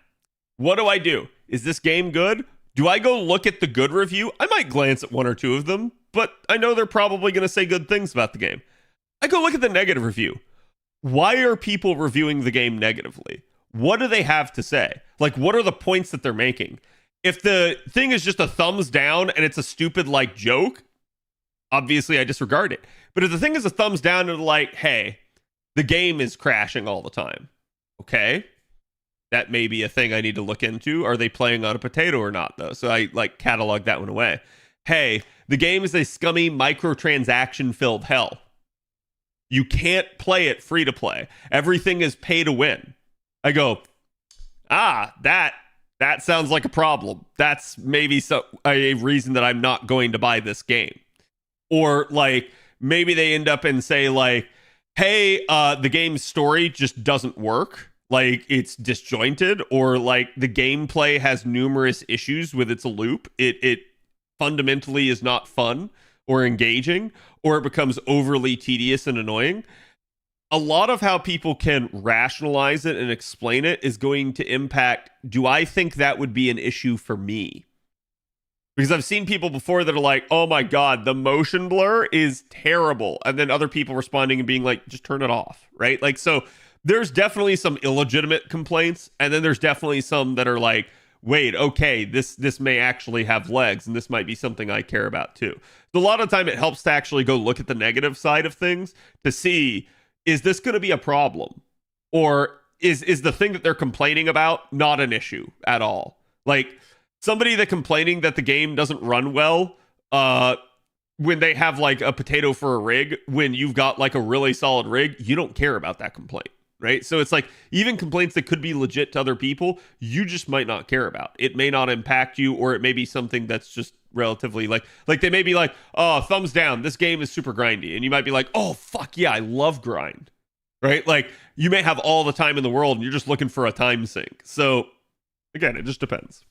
What do? Is this game good? Do I go look at the good review? I might glance at one or two of them, but I know they're probably going to say good things about the game. I go look at the negative review. Why are people reviewing the game negatively? What do they have to say? Like, what are the points that they're making? If the thing is just a thumbs down and it's a stupid, like, joke, obviously I disregard it. But if the thing is a thumbs down and like, hey, the game is crashing all the time. Okay. That may be a thing I need to look into. Are they playing on a potato or not, though? So I, like, catalog that one away. Hey, the game is a scummy microtransaction-filled hell. You can't play it free to play. Everything is pay to win. I go, that sounds like a problem. That's maybe a reason that I'm not going to buy this game. Or like maybe they end up and say like, hey, the game's story just doesn't work. Like it's disjointed, or like the gameplay has numerous issues with its loop. It fundamentally is not fun or engaging, or it becomes overly tedious and annoying. A lot of how people can rationalize it and explain it is going to impact, do I think that would be an issue for me? Because I've seen people before that are like, oh my God, the motion blur is terrible. And then other people responding and being like, just turn it off, right? Like, so there's definitely some illegitimate complaints. And then there's definitely some that are like, wait, okay, this may actually have legs and this might be something I care about too. So a lot of the time it helps to actually go look at the negative side of things to see, is this going to be a problem? Or is the thing that they're complaining about not an issue at all? Like somebody that complaining that the game doesn't run well when they have like a potato for a rig, when you've got like a really solid rig, you don't care about that complaint, right? So it's like even complaints that could be legit to other people, you just might not care about. It may not impact you, or it may be something that's just relatively like they may be like, oh, thumbs down, this game is super grindy, and you might be like, oh fuck yeah, I love grind, right? Like you may have all the time in the world and you're just looking for a time sink. So again, it just depends.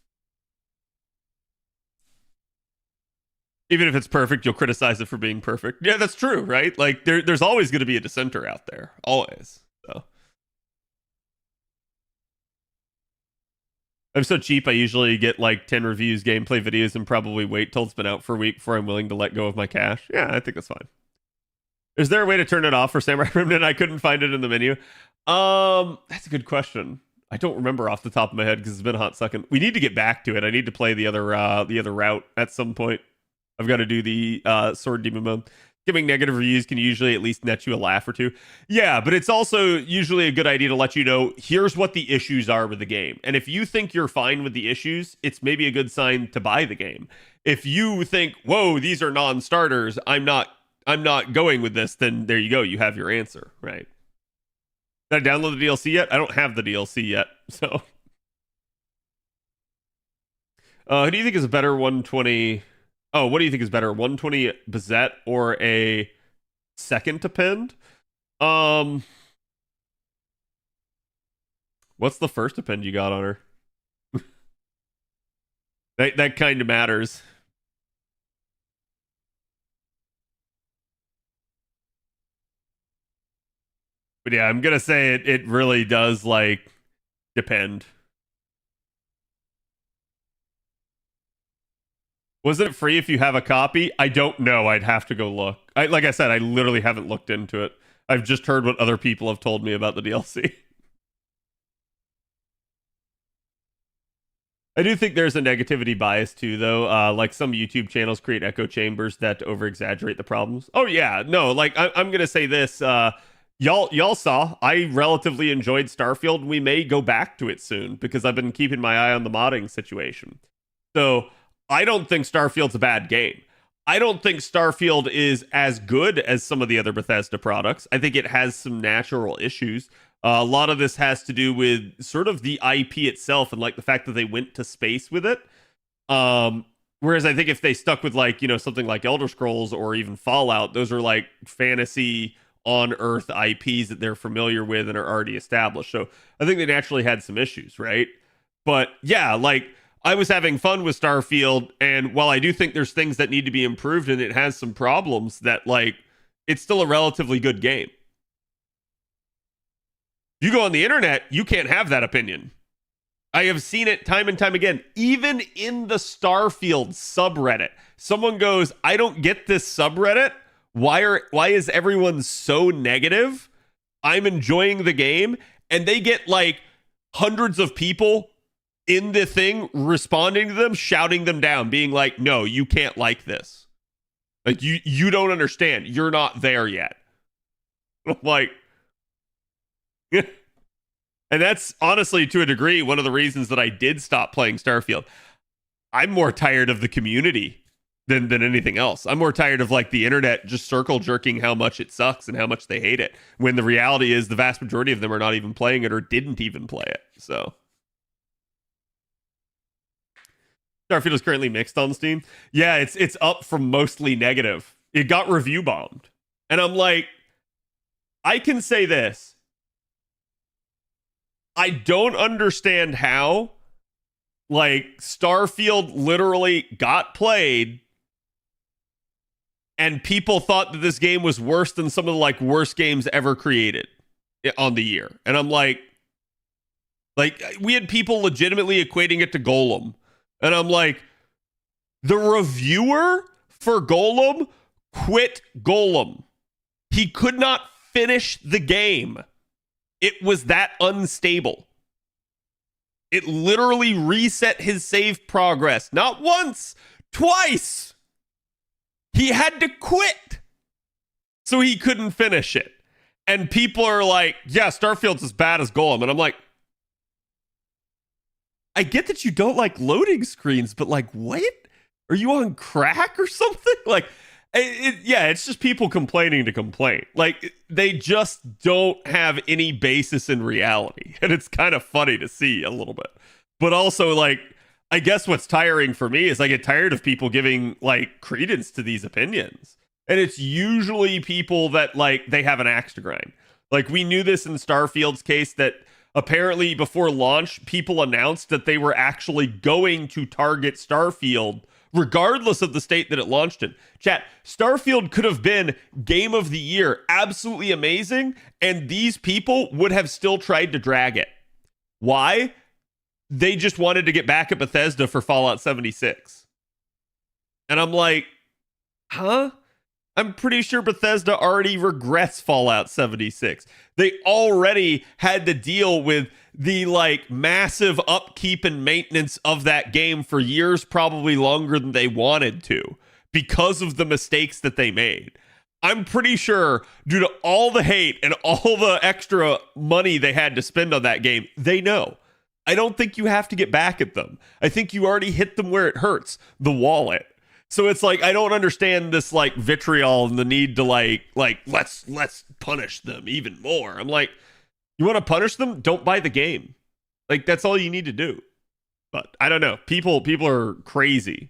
Even if it's perfect, you'll criticize it for being perfect. Yeah, that's true, right? Like there's always going to be a dissenter out there, always. So I'm so cheap, I usually get like 10 reviews, gameplay videos, and probably wait till it's been out for a week before I'm willing to let go of my cash. Yeah, I think that's fine. Is there a way to turn it off for Samurai Remnant? I couldn't find it in the menu. That's a good question. I don't remember off the top of my head because it's been a hot second. We need to get back to it. I need to play the other route at some point. I've got to do the Sword Demon mode. Giving negative reviews can usually at least net you a laugh or two. Yeah, but it's also usually a good idea to let you know, here's what the issues are with the game. And if you think you're fine with the issues, it's maybe a good sign to buy the game. If you think, whoa, these are non-starters, I'm not going with this, then there you go. You have your answer, right? Did I download the DLC yet? I don't have the DLC yet, so. Who do you think is a better 120... Oh, what do you think is better, 120 Bazette or a second append? What's the first append you got on her? that kind of matters. But yeah, I'm gonna say it really does like depend. Was it free if you have a copy? I don't know. I'd have to go look. Like I said, I literally haven't looked into it. I've just heard what other people have told me about the DLC. I do think there's a negativity bias too, though. Like some YouTube channels create echo chambers that over exaggerate the problems. Oh yeah, no. Like I'm gonna say this. Y'all saw I relatively enjoyed Starfield. We may go back to it soon because I've been keeping my eye on the modding situation. So I don't think Starfield's a bad game. I don't think Starfield is as good as some of the other Bethesda products. I think it has some natural issues. A lot of this has to do with sort of the IP itself and like the fact that they went to space with it. Whereas I think if they stuck with like, something like Elder Scrolls or even Fallout, those are like fantasy on Earth IPs that they're familiar with and are already established. So I think they naturally had some issues, right? But yeah, like I was having fun with Starfield, and while I do think there's things that need to be improved and it has some problems, that like it's still a relatively good game. You go on the internet, you can't have that opinion. I have seen it time and time again. Even in the Starfield subreddit, someone goes, I don't get this subreddit. Why is everyone so negative? I'm enjoying the game. And they get like hundreds of people in the thing responding to them, shouting them down, being like, no, you can't like this. Like you don't understand. You're not there yet. I'm like, and that's honestly, to a degree, one of the reasons that I did stop playing Starfield. I'm more tired of the community than anything else. I'm more tired of like the internet just circle jerking how much it sucks and how much they hate it, when the reality is the vast majority of them are not even playing it or didn't even play it. So Starfield is currently mixed on Steam. Yeah, it's up from mostly negative. It got review bombed. And I'm like, I can say this. I don't understand how, like, Starfield literally got played and people thought that this game was worse than some of the, like, worst games ever created on the year. And I'm like, we had people legitimately equating it to Golem. And I'm like, the reviewer for Golem quit Golem. He could not finish the game. It was that unstable. It literally reset his save progress. Not once, twice. He had to quit. So he couldn't finish it. And people are like, yeah, Starfield's as bad as Golem. And I'm like, I get that you don't like loading screens, but like, what? Are you on crack or something? Like, it's just people complaining to complain. Like, they just don't have any basis in reality. And it's kind of funny to see a little bit. But also, like, I guess what's tiring for me is I get tired of people giving, like, credence to these opinions. And it's usually people that, like, they have an axe to grind. Like, we knew this in Starfield's case that apparently before launch, people announced that they were actually going to target Starfield regardless of the state that it launched in. Chat, Starfield could have been game of the year, absolutely amazing, and these people would have still tried to drag it. Why? they just wanted to get back at Bethesda for Fallout 76. And I'm like, huh? I'm pretty sure Bethesda already regrets Fallout 76. They already had to deal with the like massive upkeep and maintenance of that game for years, probably longer than they wanted to, because of the mistakes that they made. I'm pretty sure due to all the hate and all the extra money they had to spend on that game, they know. I don't think you have to get back at them. I think you already hit them where it hurts, the wallet. So it's like, I don't understand this like vitriol and the need to like let's punish them even more. I'm like, you want to punish them? Don't buy the game. Like, that's all you need to do. But I don't know. People are crazy.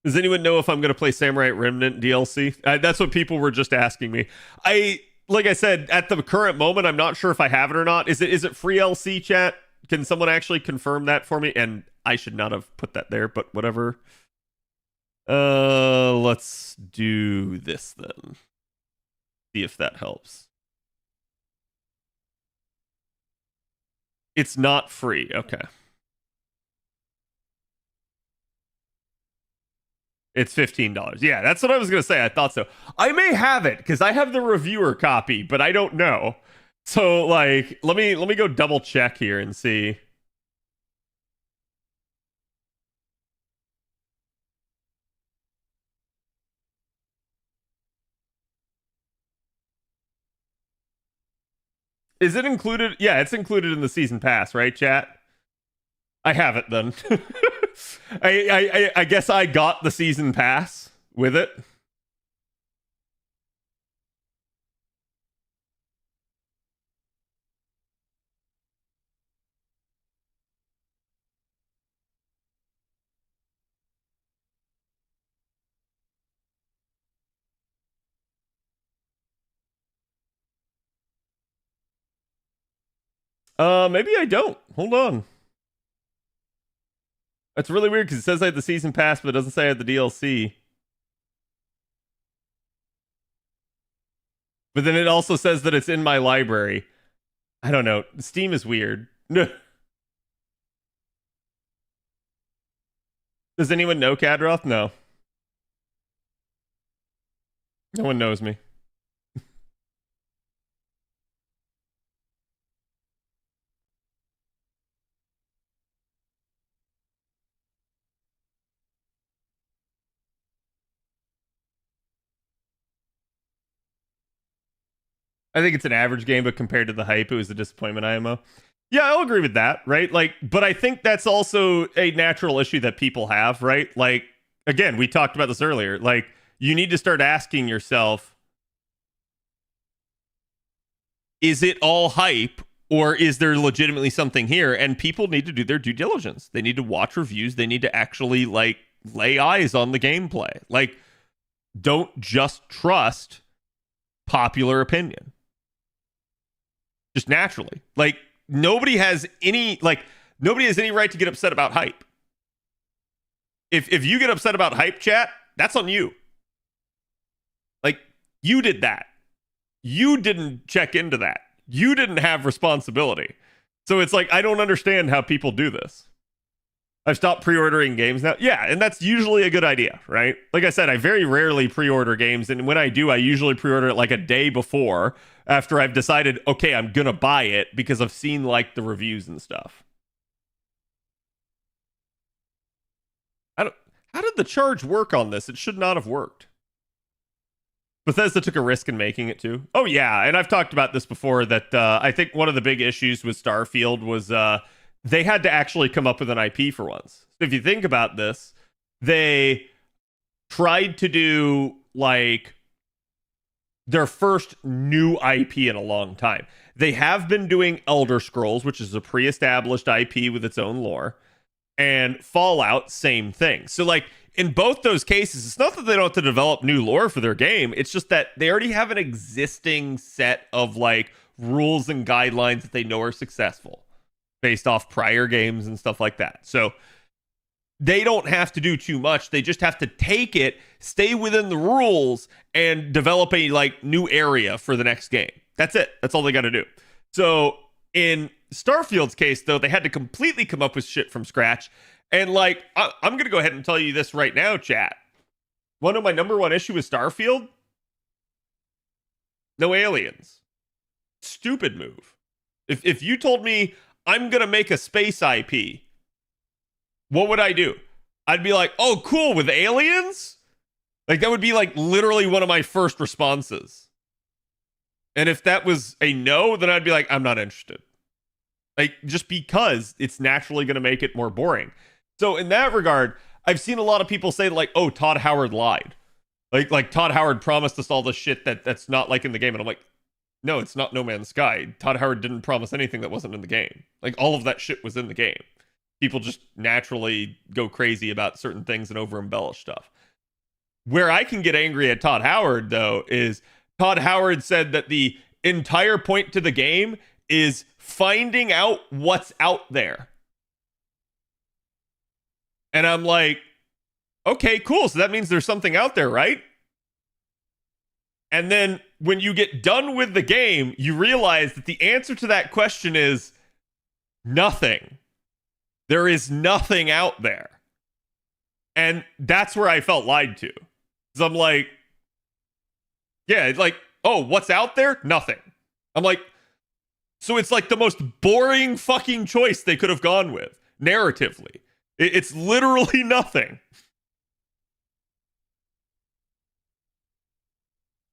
Does anyone know if I'm going to play Samurai Remnant DLC? That's what people were just asking me. Like I said, at the current moment, I'm not sure if I have it or not. Is it free LC, chat? Can someone actually confirm that for me? And I should not have put that there, but whatever. Let's do this then. See if that helps. It's not free. Okay. It's $15. Yeah, that's what I was going to say. I thought so. I may have it because I have the reviewer copy, but I don't know. So like, let me go double check here and see. Is it included? Yeah, it's included in the season pass, right, chat? I have it then. I guess I got the season pass with it. Maybe I don't. Hold on. That's really weird because it says I had the season pass, but it doesn't say I had the DLC. But then it also says that it's in my library. I don't know. Steam is weird. Does anyone know Khadroth? No. No one knows me. I think it's an average game, but compared to the hype, it was a disappointment IMO. Yeah, I'll agree with that, right? Like, but I think that's also a natural issue that people have, right? Like, again, we talked about this earlier. Like, you need to start asking yourself, is it all hype or is there legitimately something here? And people need to do their due diligence. They need to watch reviews. They need to actually like lay eyes on the gameplay. Like, don't just trust popular opinion. Just naturally. Like, nobody has any right to get upset about hype. If you get upset about hype, chat, that's on you. Like, you did that. You didn't check into that. You didn't have responsibility. So it's like, I don't understand how people do this. I've stopped pre-ordering games now. Yeah, and that's usually a good idea, right? Like I said, I very rarely pre-order games, and when I do, I usually pre-order it like a day before, after I've decided, okay, I'm gonna buy it because I've seen like the reviews and stuff. How did the charge work on this? It should not have worked. Bethesda took a risk in making it too. Oh yeah, and I've talked about this before, that I think one of the big issues with Starfield was they had to actually come up with an IP for once. So if you think about this, they tried to do like their first new IP in a long time. They have been doing Elder Scrolls, which is a pre-established IP with its own lore, and Fallout, same thing. So like in both those cases, it's not that they don't have to develop new lore for their game. It's just that they already have an existing set of like rules and guidelines that they know are successful based off prior games and stuff like that. So they don't have to do too much. They just have to take it, stay within the rules, and develop a like new area for the next game. That's it. That's all they got to do. So In Starfield's case, though, they had to completely come up with shit from scratch. And like, I'm going to go ahead and tell you this right now, chat. One of my number one issue with Starfield, no aliens. Stupid move. If you told me I'm going to make a space IP, what would I do? I'd be like, oh, cool, with aliens? Like, that would be like literally one of my first responses. And if that was a no, then I'd be like, I'm not interested. Like, just because it's naturally going to make it more boring. So in that regard, I've seen a lot of people say like, oh, Todd Howard lied. Like Todd Howard promised us all this shit that's not like in the game. And I'm like, no, it's not No Man's Sky. Todd Howard didn't promise anything that wasn't in the game. Like, all of that shit was in the game. People just naturally go crazy about certain things and over embellish stuff. Where I can get angry at Todd Howard, though, is Todd Howard said that the entire point to the game is finding out what's out there. And I'm like, okay, cool. So that means there's something out there, right? And then when you get done with the game, you realize that the answer to that question is nothing. There is nothing out there. And that's where I felt lied to. Because I'm like, yeah, it's like, oh, what's out there? Nothing. I'm like, so it's like the most boring fucking choice they could have gone with, narratively. It's literally nothing.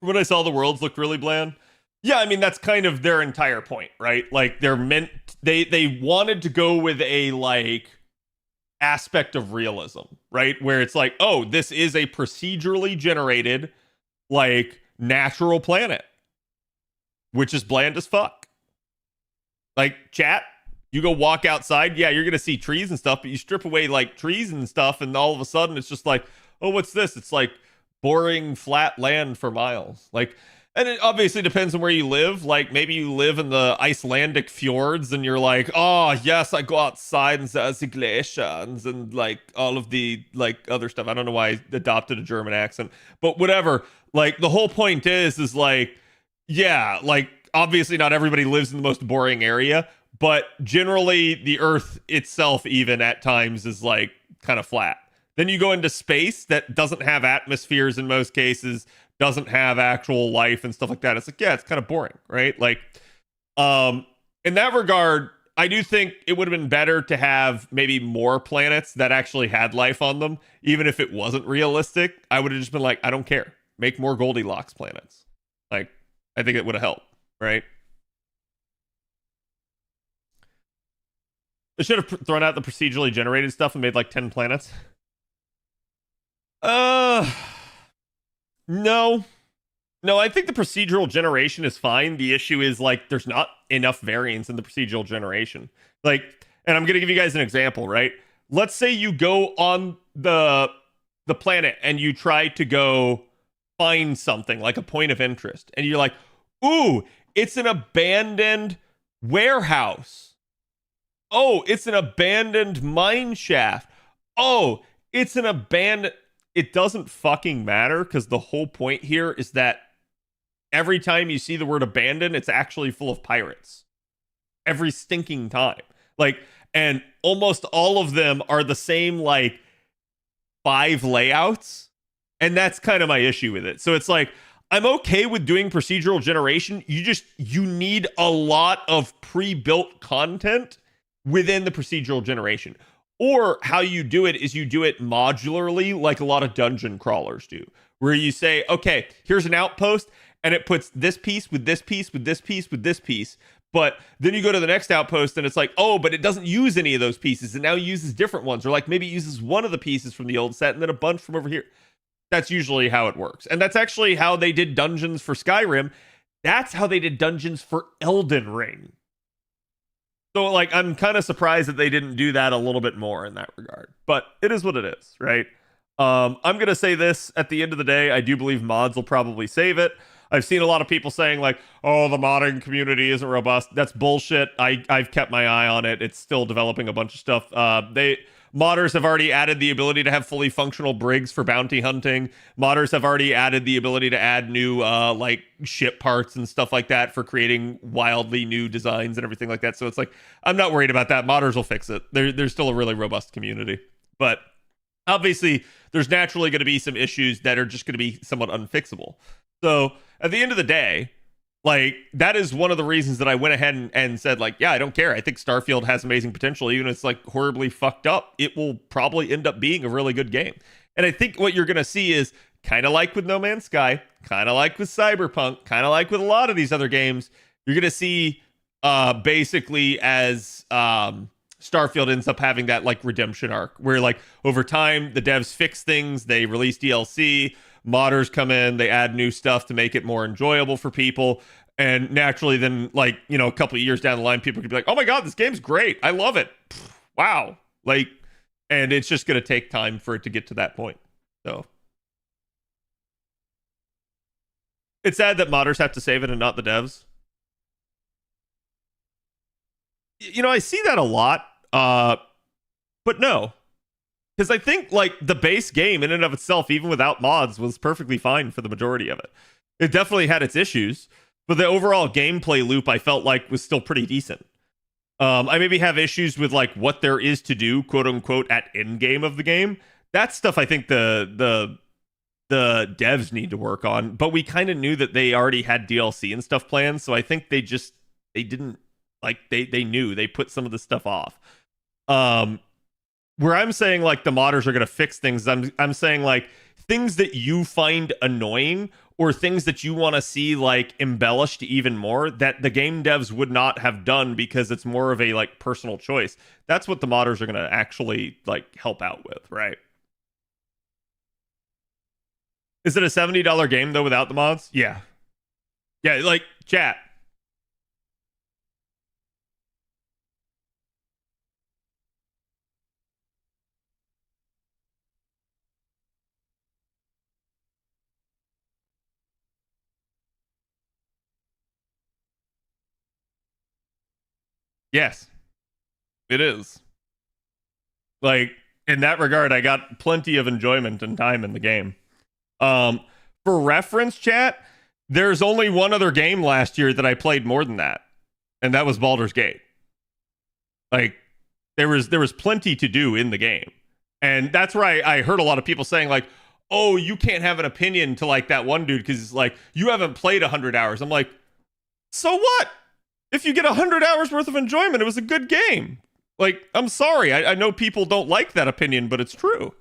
When I saw the worlds looked really bland. Yeah, I mean, that's kind of their entire point, right? Like, they wanted to go with a, like, aspect of realism, right? Where it's like, oh, this is a procedurally generated, like, natural planet, which is bland as fuck. Like, chat, you go walk outside, yeah, you're gonna see trees and stuff, but you strip away, like, trees and stuff, and all of a sudden it's just like, oh, what's this? It's like boring flat land for miles. Like, and it obviously depends on where you live. Like, maybe you live in the Icelandic fjords and you're like, oh yes, I go outside and see glaciers and like all of the like other stuff. I don't know why I adopted a German accent, but whatever. Like, the whole point is like, yeah, like, obviously not everybody lives in the most boring area, but generally the earth itself even at times is like kind of flat. Then you go into space that doesn't have atmospheres in most cases, doesn't have actual life and stuff like that. It's like, yeah, it's kind of boring, right? Like, in that regard, I do think it would have been better to have maybe more planets that actually had life on them, even if it wasn't realistic. I would have just been like, I don't care. Make more Goldilocks planets. Like, I think it would have helped, right? They should have thrown out the procedurally generated stuff and made like 10 planets. No. No, I think the procedural generation is fine. The issue is like there's not enough variance in the procedural generation. Like, and I'm gonna give you guys an example, right? Let's say you go on the planet and you try to go find something like a point of interest, and you're like, ooh, it's an abandoned warehouse. Oh, it's an abandoned mine shaft. Oh, it's an abandoned... It doesn't fucking matter, because the whole point here is that every time you see the word abandoned, it's actually full of pirates. Every stinking time. Like, and almost all of them are the same, like, 5 layouts. And that's kind of my issue with it. So it's like, I'm okay with doing procedural generation. You need a lot of pre-built content within the procedural generation. Or how you do it is you do it modularly, like a lot of dungeon crawlers do, where you say, okay, here's an outpost, and it puts this piece with this piece with this piece with this piece. But then you go to the next outpost, and it's like, oh, but it doesn't use any of those pieces. It now uses different ones. Or like maybe it uses one of the pieces from the old set and then a bunch from over here. That's usually how it works. And that's actually how they did dungeons for Skyrim. That's how they did dungeons for Elden Ring. So, like, I'm kind of surprised that they didn't do that a little bit more in that regard. But it is what it is, right? I'm going to say this, at the end of the day, I do believe mods will probably save it. I've seen a lot of people saying, like, oh, the modding community isn't robust. That's bullshit. I've kept my eye on it. It's still developing a bunch of stuff. Modders have already added the ability to have fully functional brigs for bounty hunting. Modders have already added the ability to add new like ship parts and stuff like that for creating wildly new designs and everything like that. So it's like, I'm not worried about that. Modders will fix it. There's still a really robust community. But obviously, there's naturally going to be some issues that are just going to be somewhat unfixable. So at the end of the day, like, that is one of the reasons that I went ahead and said, like, yeah, I don't care. I think Starfield has amazing potential. Even if it's like horribly fucked up, it will probably end up being a really good game. And I think what you're going to see is kind of like with No Man's Sky, kind of like with Cyberpunk, kind of like with a lot of these other games, you're going to see basically as Starfield ends up having that like redemption arc where like over time the devs fix things, they release DLC, modders come in, they add new stuff to make it more enjoyable for people, and naturally then like, you know, a couple of years down the line people could be like, oh my god, this game's great, I love it, wow, like, and it's just going to take time for it to get to that point. So it's sad that modders have to save it and not the devs. You know, I see that a lot, but no, because I think like the base game in and of itself, even without mods, was perfectly fine for the majority of it. It definitely had its issues, but the overall gameplay loop I felt like was still pretty decent. I maybe have issues with like what there is to do, quote unquote, at end game of the game. That stuff I think the devs need to work on, but we kind of knew that they already had DLC and stuff planned, so I think they didn't like they knew they put some of the stuff off. Where I'm saying like the modders are going to fix things, I'm saying like things that you find annoying or things that you want to see like embellished even more that the game devs would not have done because it's more of a like personal choice. That's what the modders are going to actually like help out with, right? Is it a $70 game though without the mods? Yeah. Yeah, like chat. Yes, it is. Like, in that regard, I got plenty of enjoyment and time in the game. For reference, chat, there's only one other game last year that I played more than that, and that was Baldur's Gate. Like, there was plenty to do in the game. And that's where I heard a lot of people saying, like, oh, you can't have an opinion to like that one dude because like you haven't played 100 hours. I'm like, so what? If you get 100 hours worth of enjoyment, it was a good game. Like, I'm sorry. I know people don't like that opinion, but it's true.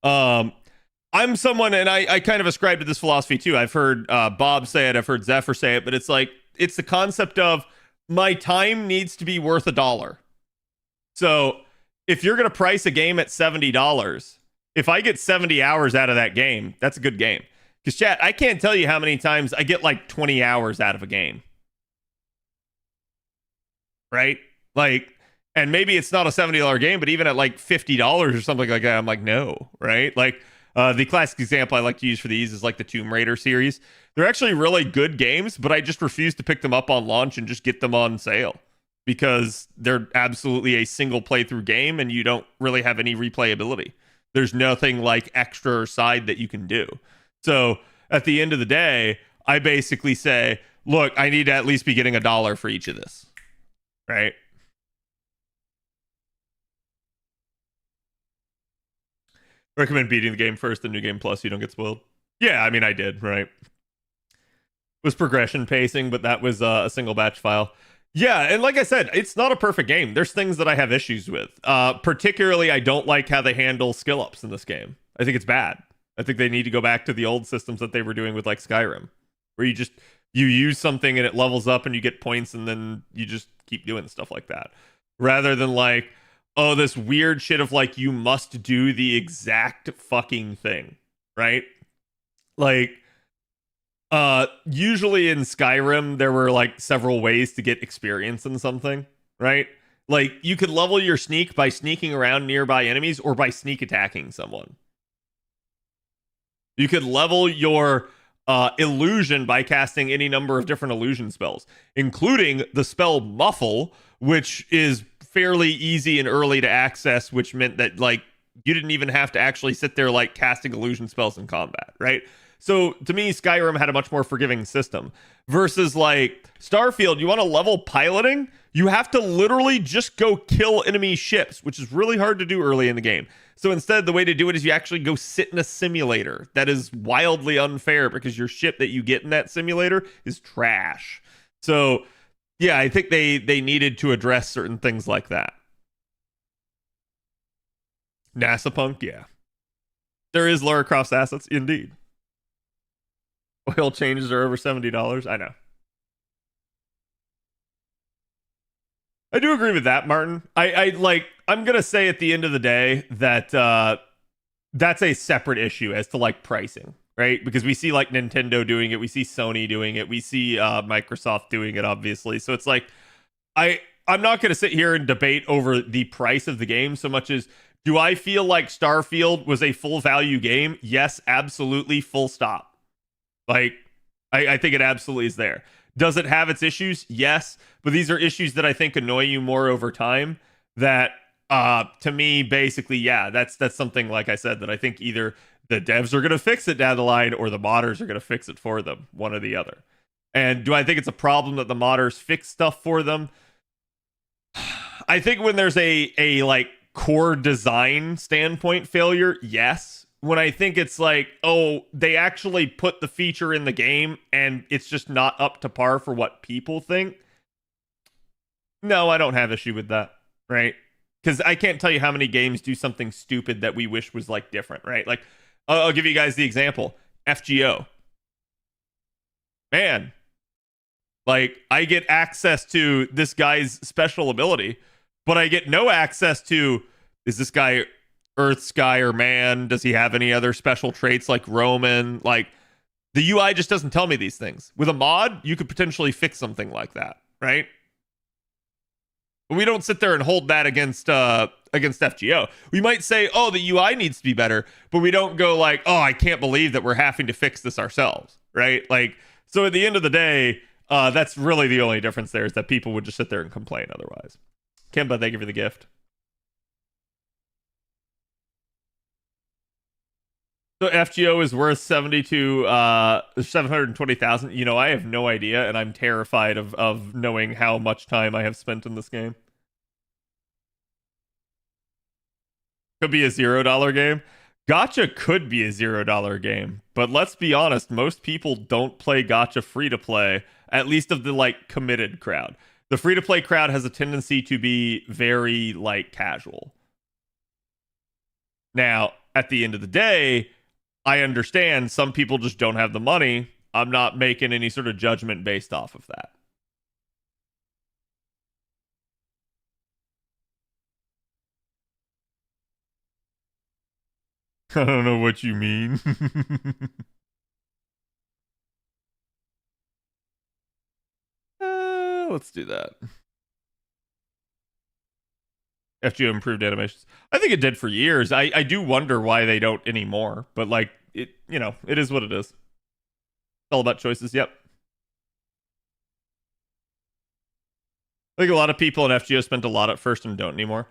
I'm someone, and I kind of ascribe to this philosophy too. I've heard Bob say it. I've heard Zephyr say it, but it's like, it's the concept of my time needs to be worth $1. So if you're going to price a game at $70, if I get 70 hours out of that game, that's a good game. Because chat, I can't tell you how many times I get like 20 hours out of a game. Right? Like, and maybe it's not a $70 game, but even at like $50 or something like that, I'm like, no, right? Like, the classic example I like to use for these is like the Tomb Raider series. They're actually really good games, but I just refuse to pick them up on launch and just get them on sale because they're absolutely a single playthrough game and you don't really have any replayability. There's nothing like extra or side that you can do. So at the end of the day, I basically say, look, I need to at least be getting $1 for each of this. Right? Recommend beating the game first, then New Game Plus, so you don't get spoiled. Yeah, I mean, I did, right? It was progression pacing, but that was a single batch file. Yeah, and like I said, it's not a perfect game. There's things that I have issues with. Particularly, I don't like how they handle skill ups in this game. I think it's bad. I think they need to go back to the old systems that they were doing with like Skyrim, where you use something and it levels up and you get points and then you just keep doing stuff like that. Rather than like, oh, this weird shit of like, you must do the exact fucking thing, right? Like, usually in Skyrim, there were like several ways to get experience in something, right? Like, you could level your sneak by sneaking around nearby enemies or by sneak attacking someone. You could level your illusion by casting any number of different illusion spells, including the spell Muffle, which is fairly easy and early to access, which meant that like you didn't even have to actually sit there like casting illusion spells in combat, right? So to me, Skyrim had a much more forgiving system versus like Starfield. You want to level piloting, you have to literally just go kill enemy ships, which is really hard to do early in the game. So instead, the way to do it is you actually go sit in a simulator. That is wildly unfair because your ship that you get in that simulator is trash. So yeah, I think they needed to address certain things like that. NASA Punk, yeah. There is Lara Croft's assets, indeed. Oil changes are over $70. I know. I do agree with that, Martin. I like. I'm gonna say at the end of the day that that's a separate issue as to like pricing, right? Because we see like Nintendo doing it, we see Sony doing it, we see Microsoft doing it, obviously. So it's like I'm not gonna sit here and debate over the price of the game so much as do I feel like Starfield was a full value game? Yes, absolutely, full stop. Like, I think it absolutely is there. Does it have its issues? Yes, but these are issues that I think annoy you more over time. That, to me, basically, yeah, that's something like I said that I think either the devs are going to fix it down the line or the modders are going to fix it for them, one or the other. And do I think it's a problem that the modders fix stuff for them? I think when there's a like core design standpoint failure, yes. When I think it's like, oh, they actually put the feature in the game and it's just not up to par for what people think. No, I don't have issue with that, right? Because I can't tell you how many games do something stupid that we wish was like different, right? Like, I'll give you guys the example. FGO. Man, like I get access to this guy's special ability, but I get no access to, is this guy Earth, Sky, or Man? Does he have any other special traits like Roman? Like, the UI just doesn't tell me these things. With a mod, you could potentially fix something like that, right? But we don't sit there and hold that against FGO. We might say, oh, the UI needs to be better, but we don't go like, oh, I can't believe that we're having to fix this ourselves, right? Like, so at the end of the day, that's really the only difference there is that people would just sit there and complain otherwise. Kimba, thank you for the gift. So FGO is worth 720,000. You know, I have no idea, and I'm terrified of knowing how much time I have spent in this game. Could be a $0 game. Gacha could be a $0 game, but let's be honest, most people don't play Gacha free to play, at least of the like committed crowd. The free to play crowd has a tendency to be very like casual. Now, at the end of the day, I understand some people just don't have the money. I'm not making any sort of judgment based off of that. I don't know what you mean. Let's do that. FGO improved animations. I think it did for years. I do wonder why they don't anymore. But like it, you know, it is what it is. It's all about choices. Yep. I think a lot of people in FGO spent a lot at first and don't anymore.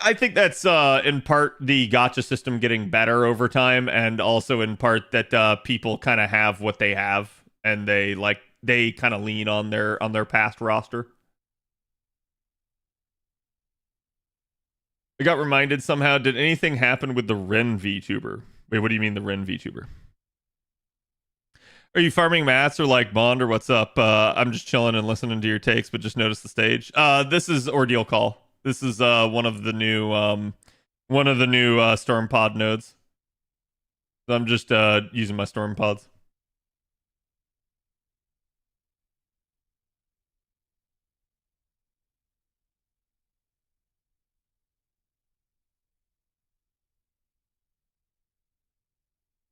I think that's in part the gacha system getting better over time, and also in part that people kind of have what they have, and they kind of lean on their past roster. I got reminded somehow. Did anything happen with the Ren VTuber? Wait, what do you mean the Ren VTuber? Are you farming mats or like Bond or what's up? I'm just chilling and listening to your takes, but just notice the stage. This is Ordeal Call. This is one of the new Storm Pod nodes. So I'm just using my Storm Pods.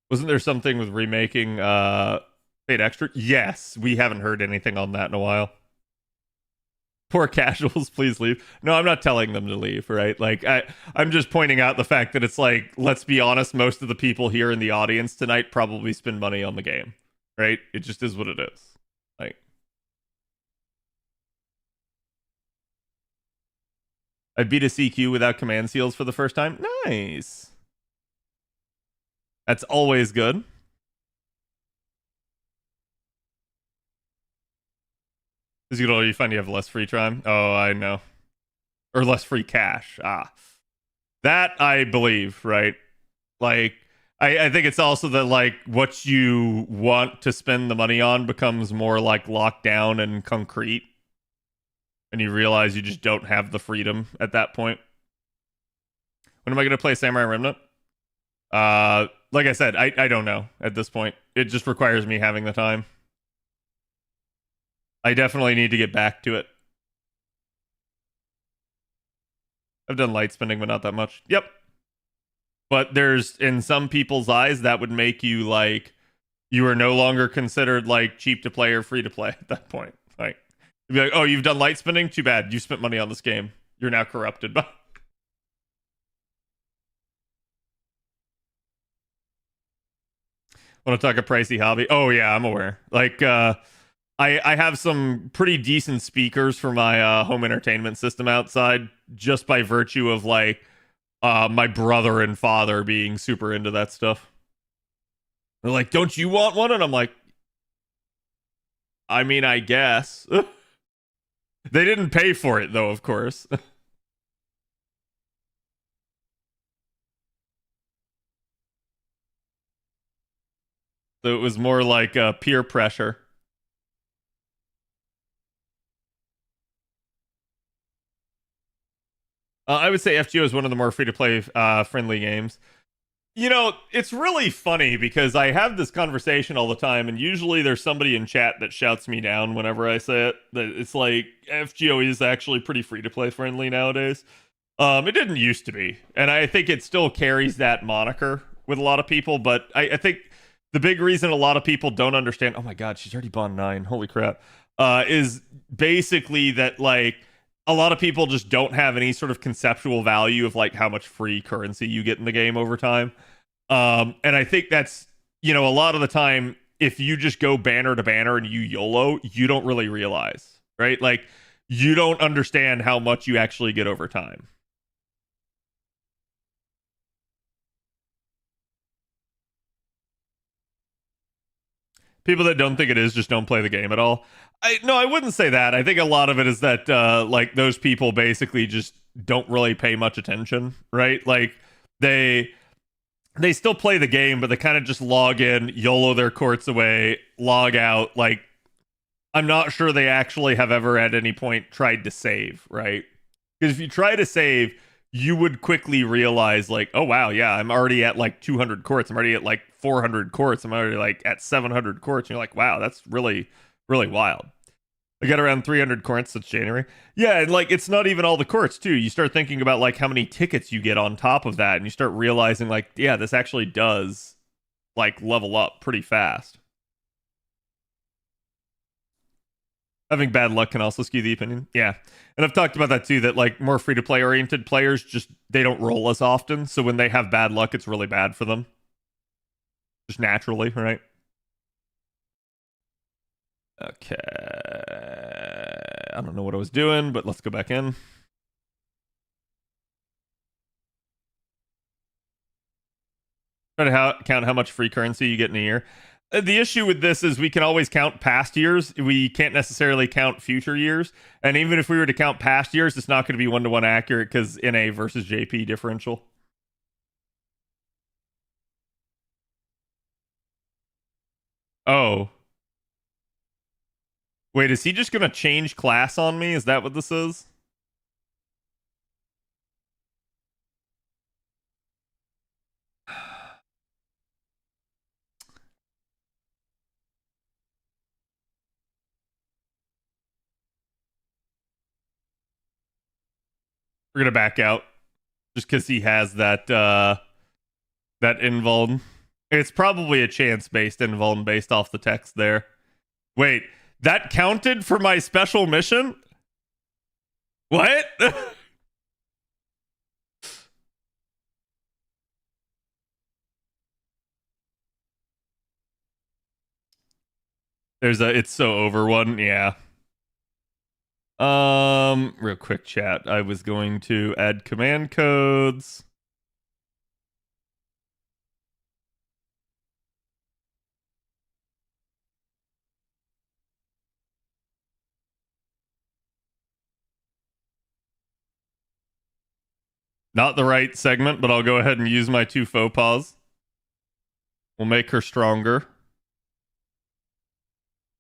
Wasn't there something with remaking Fate Extra? Yes, we haven't heard anything on that in a while. Poor casuals, please leave. No, I'm not telling them to leave, right? Like I'm just pointing out the fact that it's like, let's be honest, most of the people here in the audience tonight probably spend money on the game, right? It just is what it is. Like I beat a CQ without command seals for the first time. Nice. That's always good. Is it you find you have less free time? Oh, I know. Or less free cash. Ah. That I believe, right? Like, I think it's also that, like, what you want to spend the money on becomes more, like, locked down and concrete. And you realize you just don't have the freedom at that point. When am I going to play Samurai Remnant? Like I said, I don't know at this point. It just requires me having the time. I definitely need to get back to it. I've done light spinning, but not that much. Yep. But there's, in some people's eyes, that would make you, like, you are no longer considered, like, cheap to play or free to play at that point. Like, you'd be like, oh, you've done light spinning? Too bad. You spent money on this game. You're now corrupted. Want to talk a pricey hobby? Oh, yeah, I'm aware. Like, I have some pretty decent speakers for my home entertainment system outside, just by virtue of, like, my brother and father being super into that stuff. They're like, don't you want one? And I'm like, I mean, I guess. They didn't pay for it, though, of course. So it was more like peer pressure. I would say FGO is one of the more free-to-play friendly games. You know, it's really funny because I have this conversation all the time, and usually there's somebody in chat that shouts me down whenever I say it. That it's like FGO is actually pretty free-to-play friendly nowadays. It didn't used to be, and I think it still carries that moniker with a lot of people. But I think the big reason a lot of people don't understand, oh my god, she's already bond 9, holy crap, is basically that, like, a lot of people just don't have any sort of conceptual value of, like, how much free currency you get in the game over time. And I think that's, you know, a lot of the time, if you just go banner to banner and you YOLO, you don't really realize, right? Like, you don't understand how much you actually get over time. People that don't think it is just don't play the game at all. I wouldn't say that. I think a lot of it is that like, those people basically just don't really pay much attention, right? Like, they still play the game, but they kind of just log in, YOLO their courts away, log out. Like, I'm not sure they actually have ever at any point tried to save, right? Because if you try to save, you would quickly realize, like, oh wow, yeah, I'm already at like 200 courts. I'm already at like 400 courts. I'm already like at 700 courts. And you're like, wow, that's really, really wild. I got around 300 courts since January. Yeah, and like, it's not even all the courts too. You start thinking about, like, how many tickets you get on top of that, and you start realizing, like, yeah, this actually does, like, level up pretty fast. Having bad luck can also skew the opinion. Yeah. And I've talked about that too, that, like, more free to play oriented players just, they don't roll as often. So when they have bad luck, it's really bad for them. Just naturally, right? Okay. I don't know what I was doing, but let's go back in. Try to count how much free currency you get in a year. The issue with this is we can always count past years. We can't necessarily count future years. And even if we were to count past years, it's not going to be one-to-one accurate because NA versus JP differential. Oh. Wait, is he just going to change class on me? Is that what this is? We're going to back out just because he has that that invuln. It's probably a chance-based invuln based off the text there. Wait, that counted for my special mission? What? There's a it's so over one, yeah. Real quick chat. I was going to add command codes. Not the right segment, but I'll go ahead and use my two faux pas. We'll make her stronger.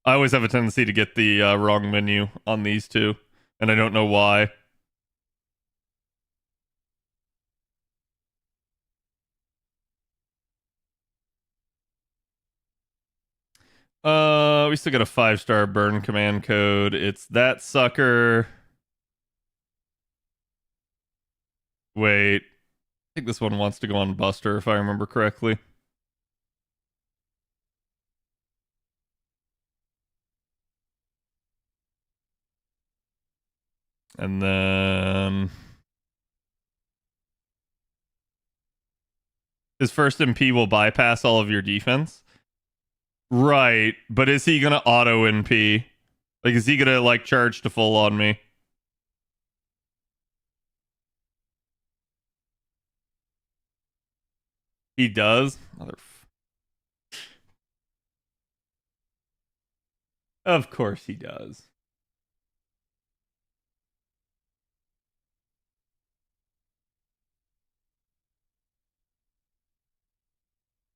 I always have a tendency to get the wrong menu on these two, and I don't know why. We still got a 5-star burn command code. It's that sucker. Wait. I think this one wants to go on Buster, if I remember correctly. And then his first MP will bypass all of your defense. Right, but is he gonna auto NP? Like, is he gonna like charge to full on me? He does. Of course he does.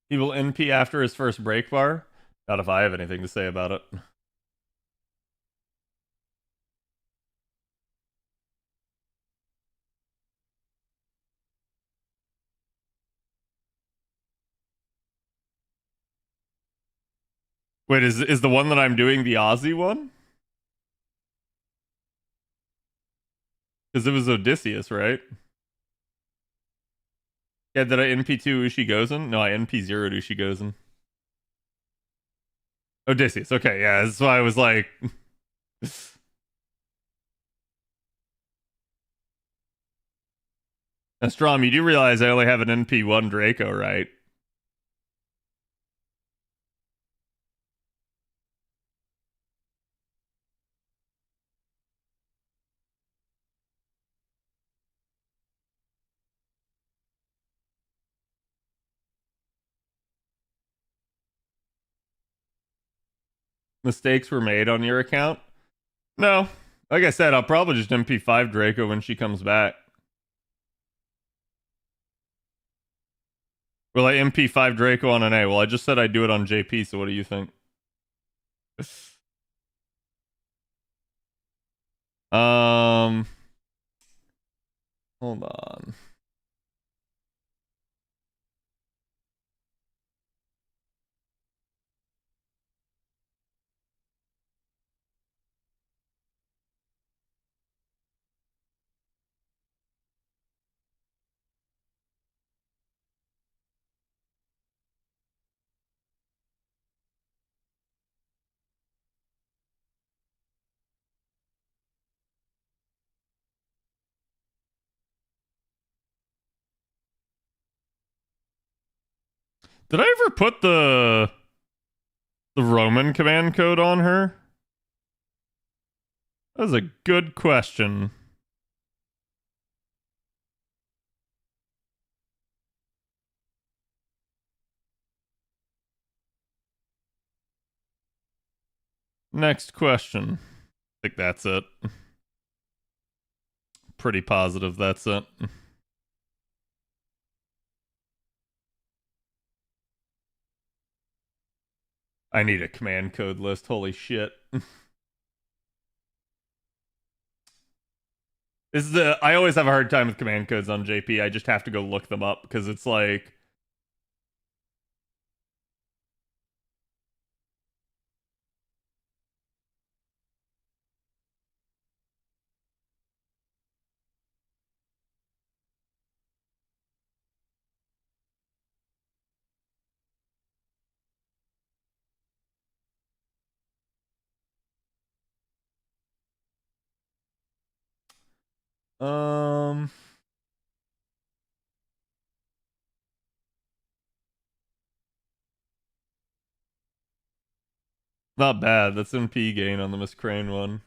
He will NP after his first break bar. Not if I have anything to say about it. Wait, is the one that I'm doing the Aussie one? Because it was Odysseus, right? Yeah, did I NP2 Ushigozen? No, I NP0 Ushigozen. Odysseus, okay, yeah, that's why I was like... Now, Strom, you do realize I only have an NP1 Draco, right? Mistakes were made on your account? No. Like I said, I'll probably just MP5 Draco when she comes back. Will I MP5 Draco on an A? Well, I just said I'd do it on JP, so what do you think? Um, hold on. Did I ever put the Roman command code on her? That was a good question. Next question. I think that's it. Pretty positive that's it. I need a command code list. Holy shit. I always have a hard time with command codes on JP. I just have to go look them up because it's like um not bad. That's MP gain on the Miss Crane one.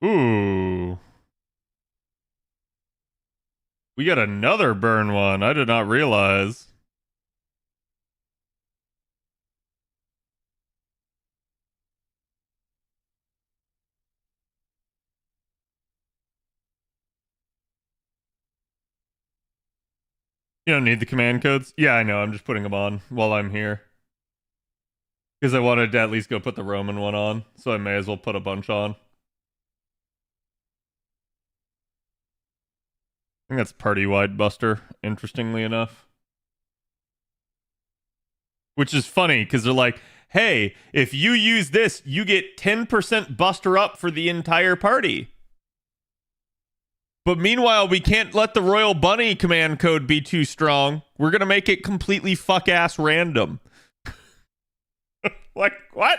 Ooh. We got another burn one. I did not realize. You don't need the command codes? Yeah, I know. I'm just putting them on while I'm here. Because I wanted to at least go put the Roman one on. So I may as well put a bunch on. I think that's party-wide Buster, interestingly enough. Which is funny, because they're like, hey, if you use this, you get 10% Buster up for the entire party. But meanwhile, we can't let the Royal Bunny command code be too strong. We're going to make it completely fuck-ass random. Like, what?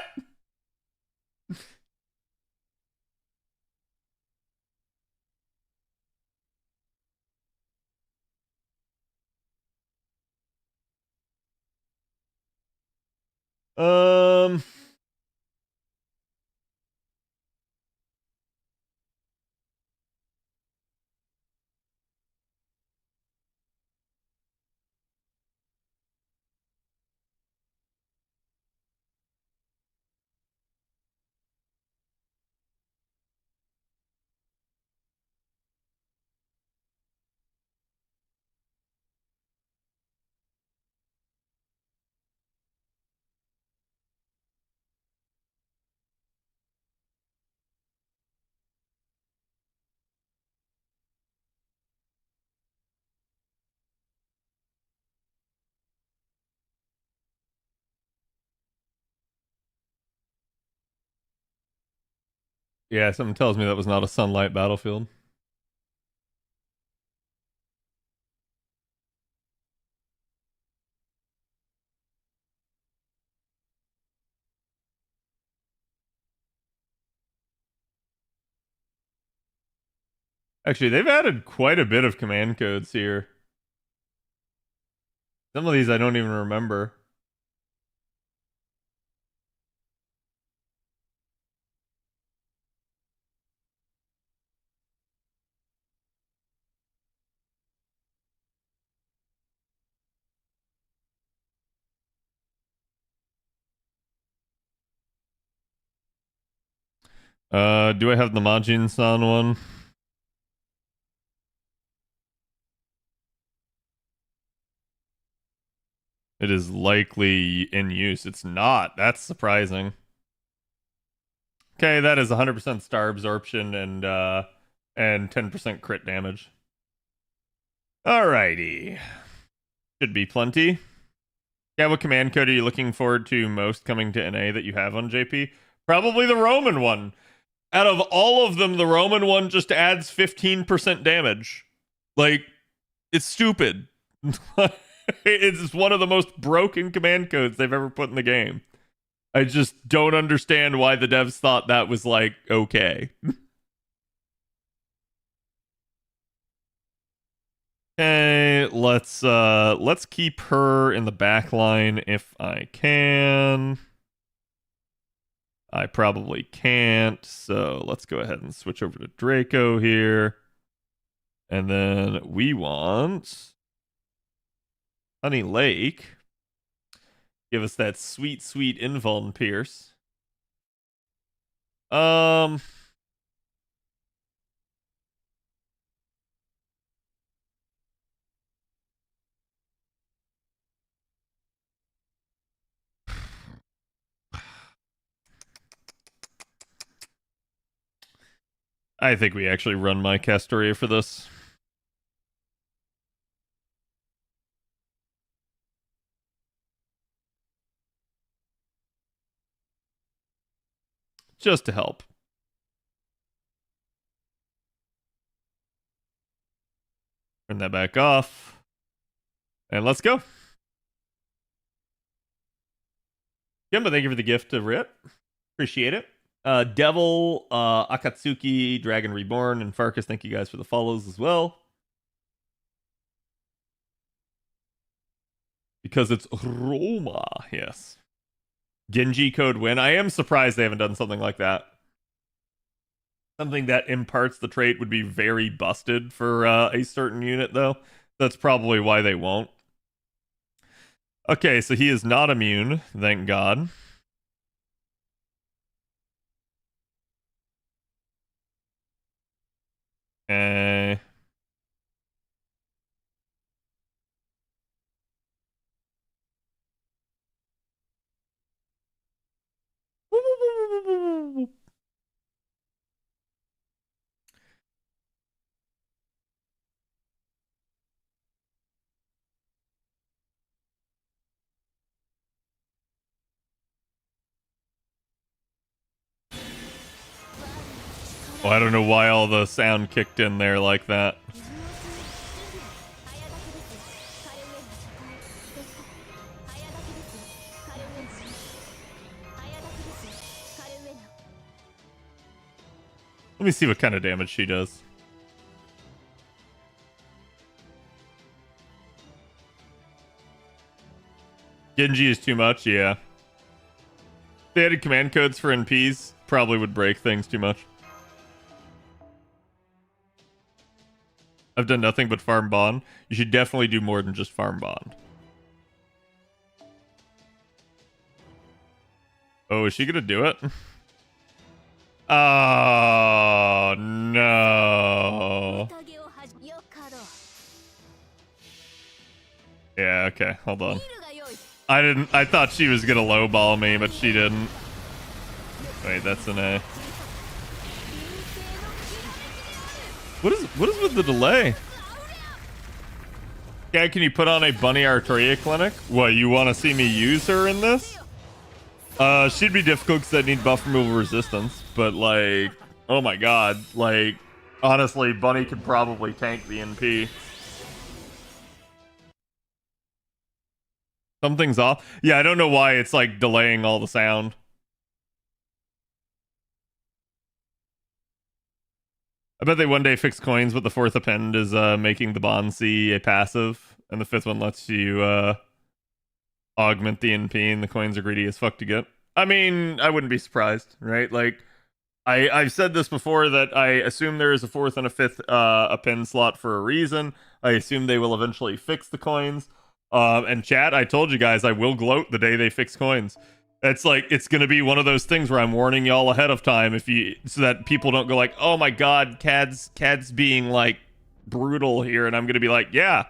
Um... Yeah, something tells me that was not a sunlight battlefield. Actually, they've added quite a bit of command codes here. Some of these I don't even remember. Do I have the Majin-san one? It is likely in use. It's not. That's surprising. Okay, that is 100% star absorption and 10% crit damage. Alrighty. Should be plenty. Yeah, what command code are you looking forward to most coming to NA that you have on JP? Probably the Roman one. Out of all of them, the Roman one just adds 15% damage. Like, it's stupid. It's one of the most broken command codes they've ever put in the game. I just don't understand why the devs thought that was like okay. Okay, let's keep her in the back line if I can. I probably can't, so let's go ahead and switch over to Draco here. And then we want Honey Lake. Give us that sweet, sweet Invuln Pierce. I think we actually run my Castoria for this. Just to help. Turn that back off. And let's go. Kimba, thank you for the gift to Rit. Appreciate it. Devil, Akatsuki, Dragon Reborn, and Farkas, thank you guys for the follows as well. Because it's Roma, yes. Genji code win. I am surprised they haven't done something like that. Something that imparts the trait would be very busted for a certain unit, though. That's probably why they won't. Okay, so he is not immune, thank God. Okay. Oh, I don't know why all the sound kicked in there like that. Let me see what kind of damage she does. Genji is too much, yeah. If they added command codes for NPs, probably would break things too much. I've done nothing but farm bond. You should definitely do more than just farm bond. Oh, is she gonna do it? Oh, no. Yeah, okay, hold on. I thought she was gonna lowball me, but she didn't. Wait, that's an A. What is with the delay? Yeah, can you put on a Bunny Arteria clinic? What, you want to see me use her in this? She'd be difficult because I need buff removal resistance, but like, oh my god, like, honestly, Bunny could probably tank the NP. Something's off. Yeah, I don't know why it's like delaying all the sound. I bet they one day fix coins, but the fourth append is making the Bond C a passive, and the fifth one lets you augment the NP, and the coins are greedy as fuck to get. I mean, I wouldn't be surprised, right? Like, I've said this before that I assume there is a fourth and a fifth append slot for a reason. I assume they will eventually fix the coins. And chat, I told you guys I will gloat the day they fix coins. It's like it's gonna be one of those things where I'm warning y'all ahead of time if you so that people don't go like, oh my god, Cad's being like brutal here, and I'm gonna be like, yeah,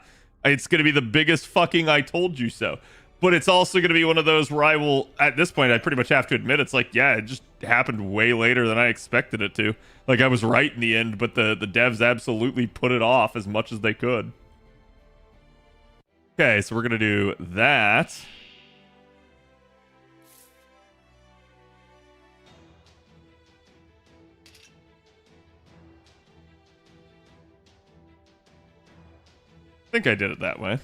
it's gonna be the biggest fucking I told you so. But it's also gonna be one of those where I will at this point I pretty much have to admit it's like, yeah, it just happened way later than I expected it to. Like I was right in the end, but the devs absolutely put it off as much as they could. Okay, so we're gonna do that. I think I did it that way.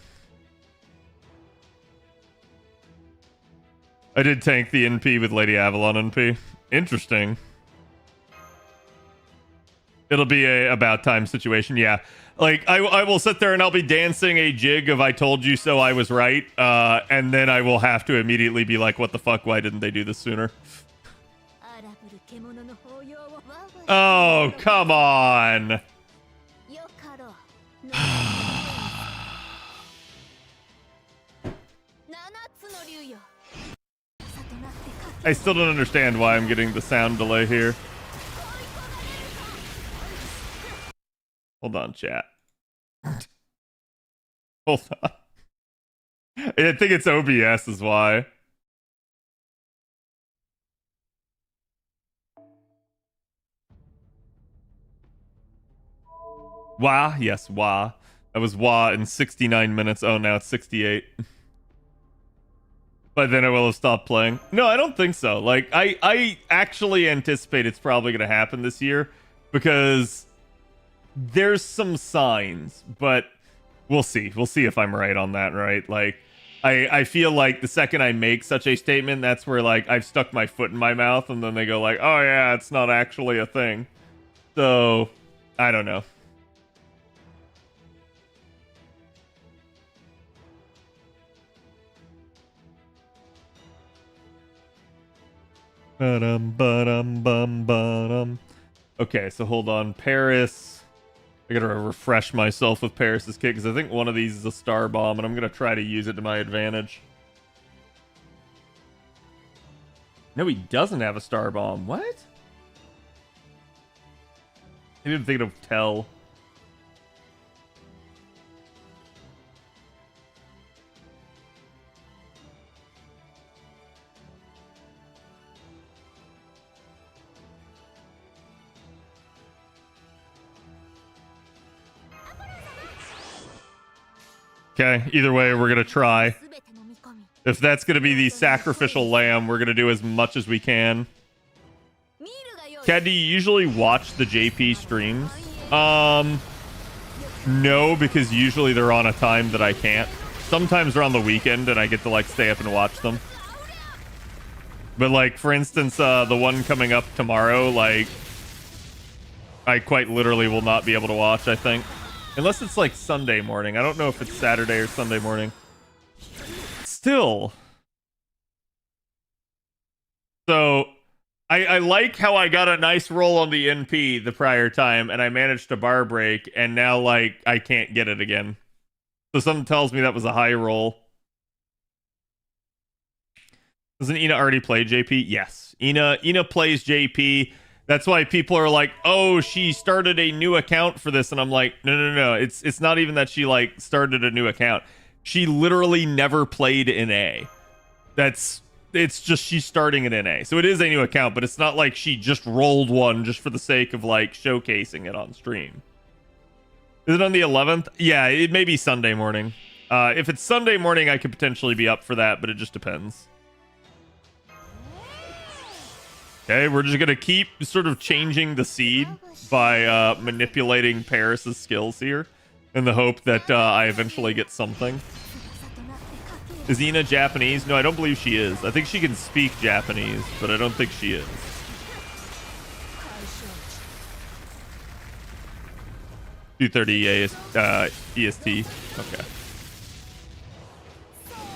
I did tank the NP with Lady Avalon NP. Interesting. It'll be a about time situation, yeah. Like, I will sit there and I'll be dancing a jig of I told you so, I was right. And then I will have to immediately be like, what the fuck, why didn't they do this sooner? Oh, come on. I still don't understand why I'm getting the sound delay here. Hold on, chat. Hold on. I think it's OBS is why. Wah, yes, wah. That was wah in 69 minutes. Oh, now it's 68. But then I will have stopped playing. No, I don't think so. Like, I actually anticipate it's probably going to happen this year because there's some signs, but we'll see. We'll see if I'm right on that, right? Like, I feel like the second I make such a statement, that's where, like, I've stuck my foot in my mouth, and then they go like, oh, yeah, it's not actually a thing. So, I don't know. Ba-dum, ba-dum, bum, ba-dum. Okay, so hold on. Paris. I gotta refresh myself with Paris's kit because I think one of these is a star bomb, and I'm gonna try to use it to my advantage. No, he doesn't have a star bomb. What? I didn't think of Tell. Okay, either way, we're gonna try. If that's gonna be the sacrificial lamb, we're gonna do as much as we can. Kat, do you usually watch the JP streams? No, because usually they're on a time that I can't. Sometimes they're on the weekend and I get to like stay up and watch them. But like, for instance, the one coming up tomorrow, like, I quite literally will not be able to watch, I think. Unless it's like Sunday morning. I don't know if it's Saturday or Sunday morning. Still. So, I like how I got a nice roll on the NP the prior time, and I managed to bar break, and now, like, I can't get it again. So something tells me that was a high roll. Doesn't Ina already play JP? Yes. Ina plays JP. That's why people are like, oh, she started a new account for this. And I'm like, no. It's not even that she like started a new account. She literally never played in A. It's just she's starting an NA. So it is a new account, but it's not like she just rolled one just for the sake of like showcasing it on stream. Is it on the 11th? Yeah, it may be Sunday morning. If it's Sunday morning, I could potentially be up for that, but it just depends. Okay, we're just gonna keep sort of changing the seed by manipulating Paris's skills here in the hope that I eventually get something. Is Ina Japanese? No, I don't believe she is. I think she can speak Japanese, but I don't think she is. $2:30 EST. Okay.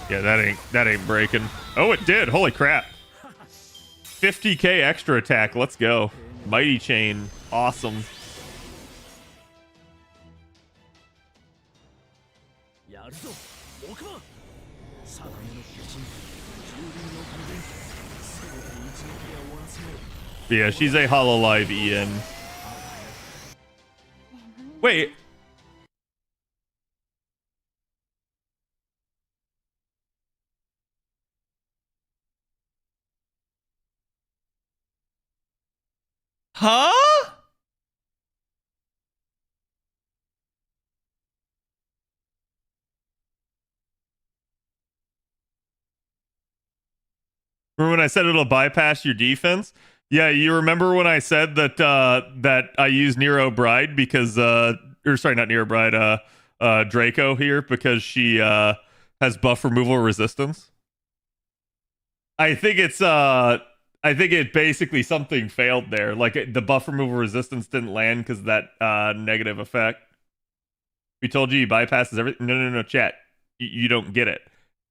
Yeah, that ain't breaking. Oh, it did. Holy crap. 50k extra attack. Let's go. Mighty Chain. Awesome. Yeah, she's a Hololive EN. Wait. Huh? Remember when I said it'll bypass your defense? Yeah, you remember when I said that that I use Nero Bride because or sorry, not Nero Bride, Draco here because she has buff removal resistance? I think it's I think it basically something failed there. Like the buff removal resistance didn't land because of that negative effect. We told you he bypasses everything. No, chat. You don't get it.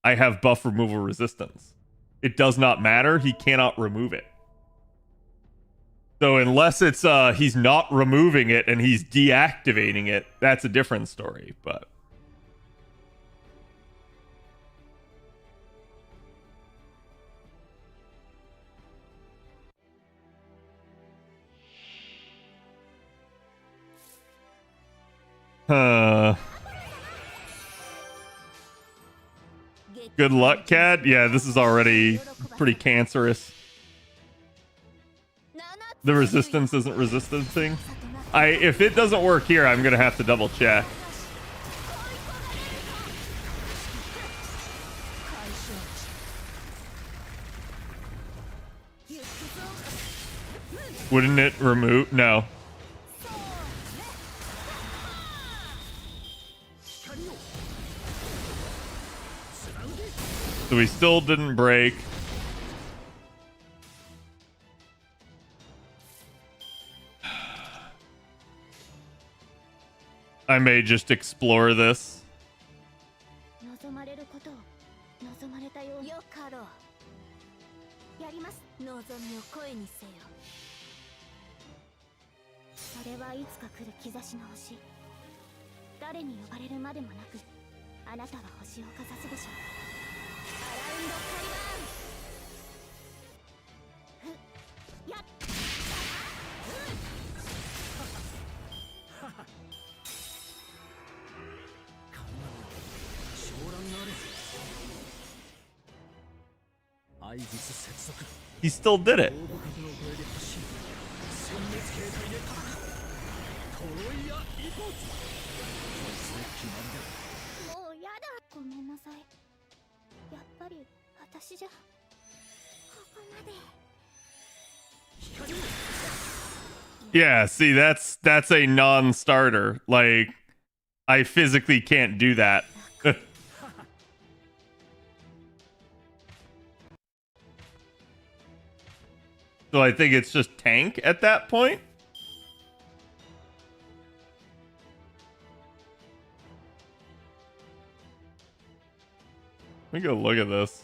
I have buff removal resistance. It does not matter. He cannot remove it. So unless it's he's not removing it and he's deactivating it, that's a different story. But good luck, Cat. Yeah, this is already pretty cancerous. The resistance isn't resistancing. If it doesn't work here, I'm gonna have to double check. Wouldn't it remove? No. So we still didn't break. I may just explore this. それはいつか来る兆しの星。誰に呼ばれるまでもなく、あなたは星をかざすでしょう。アラウンドカリバーン。やっHe still did it. もうやだ。ごめんなさい。やっぱり私じゃここまで。 Yeah, see, that's a non-starter. Like, I physically can't do that. So I think it's just tank at that point. Let me go look at this.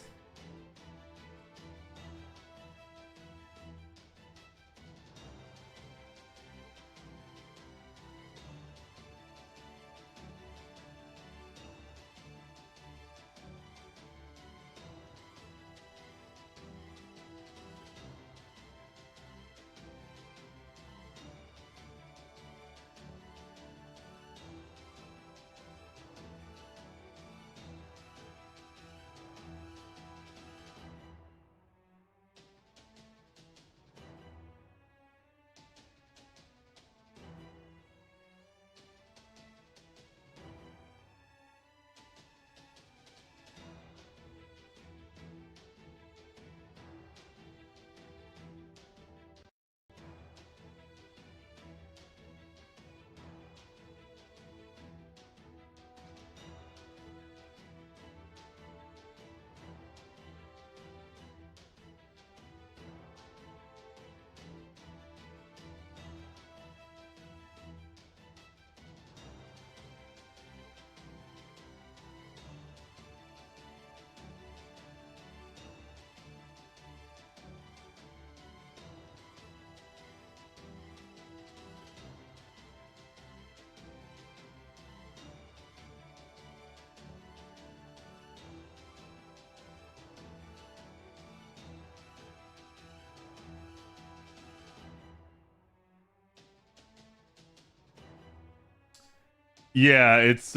Yeah, it's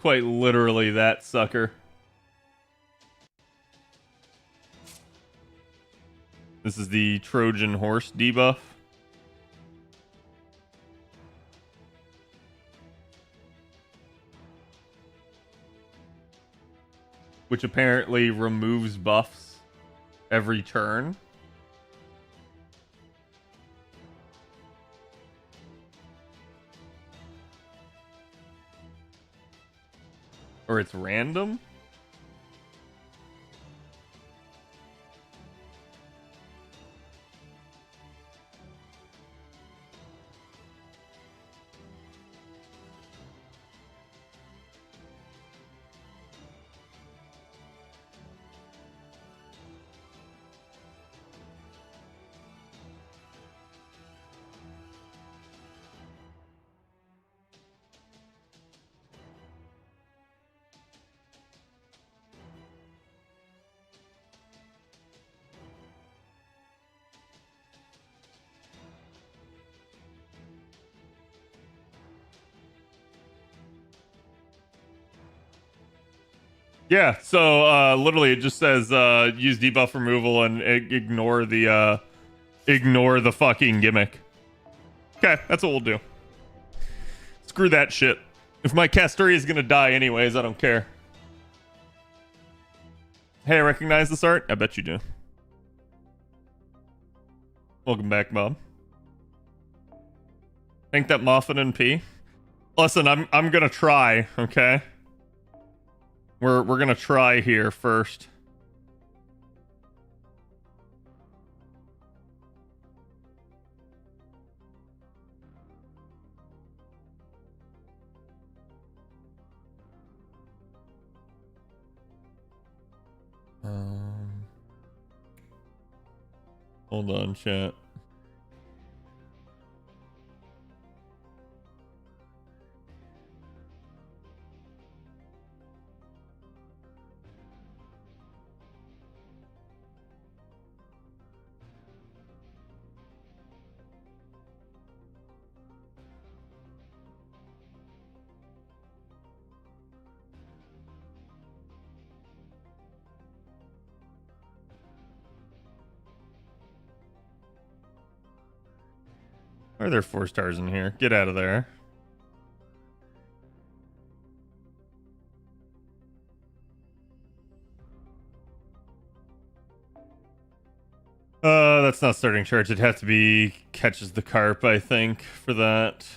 quite literally that sucker. This is the Trojan horse debuff. Which apparently removes buffs every turn. Or it's random. Yeah, so literally it just says use debuff removal and ignore the fucking gimmick. Okay, that's what we'll do. Screw that shit. If my Castoria is gonna die anyways, I don't care. Hey, I recognize this art? I bet you do. Welcome back, Bob. Think that Muffin and P. Listen, I'm gonna try, okay? We're gonna try here first. Hold on, chat. Are there 4 stars in here? Get out of there. That's not starting charge. It'd have to be catches the carp, I think, for that.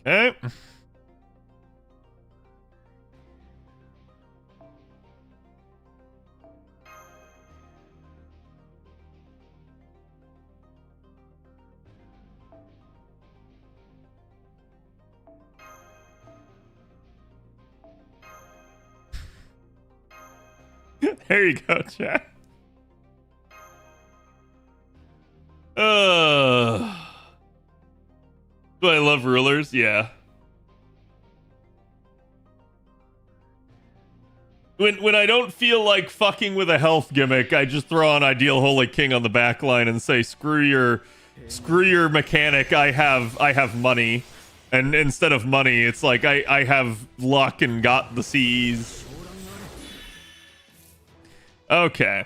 Okay. There you go, chat. Do I love rulers? Yeah. When I don't feel like fucking with a health gimmick, I just throw on Ideal Holy King on the back line and say, screw your mechanic, I have money. And instead of money, it's like I have luck and got the C's. Okay.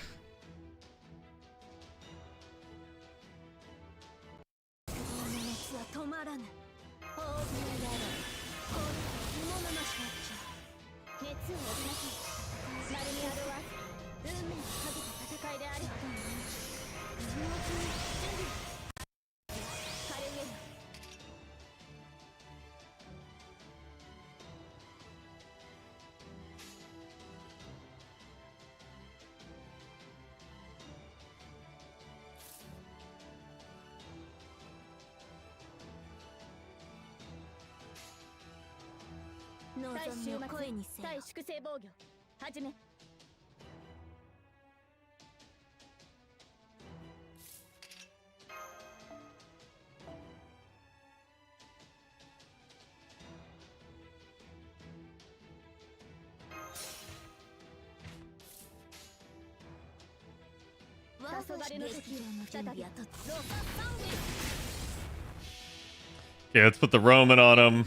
Okay, let's put the Roman on him.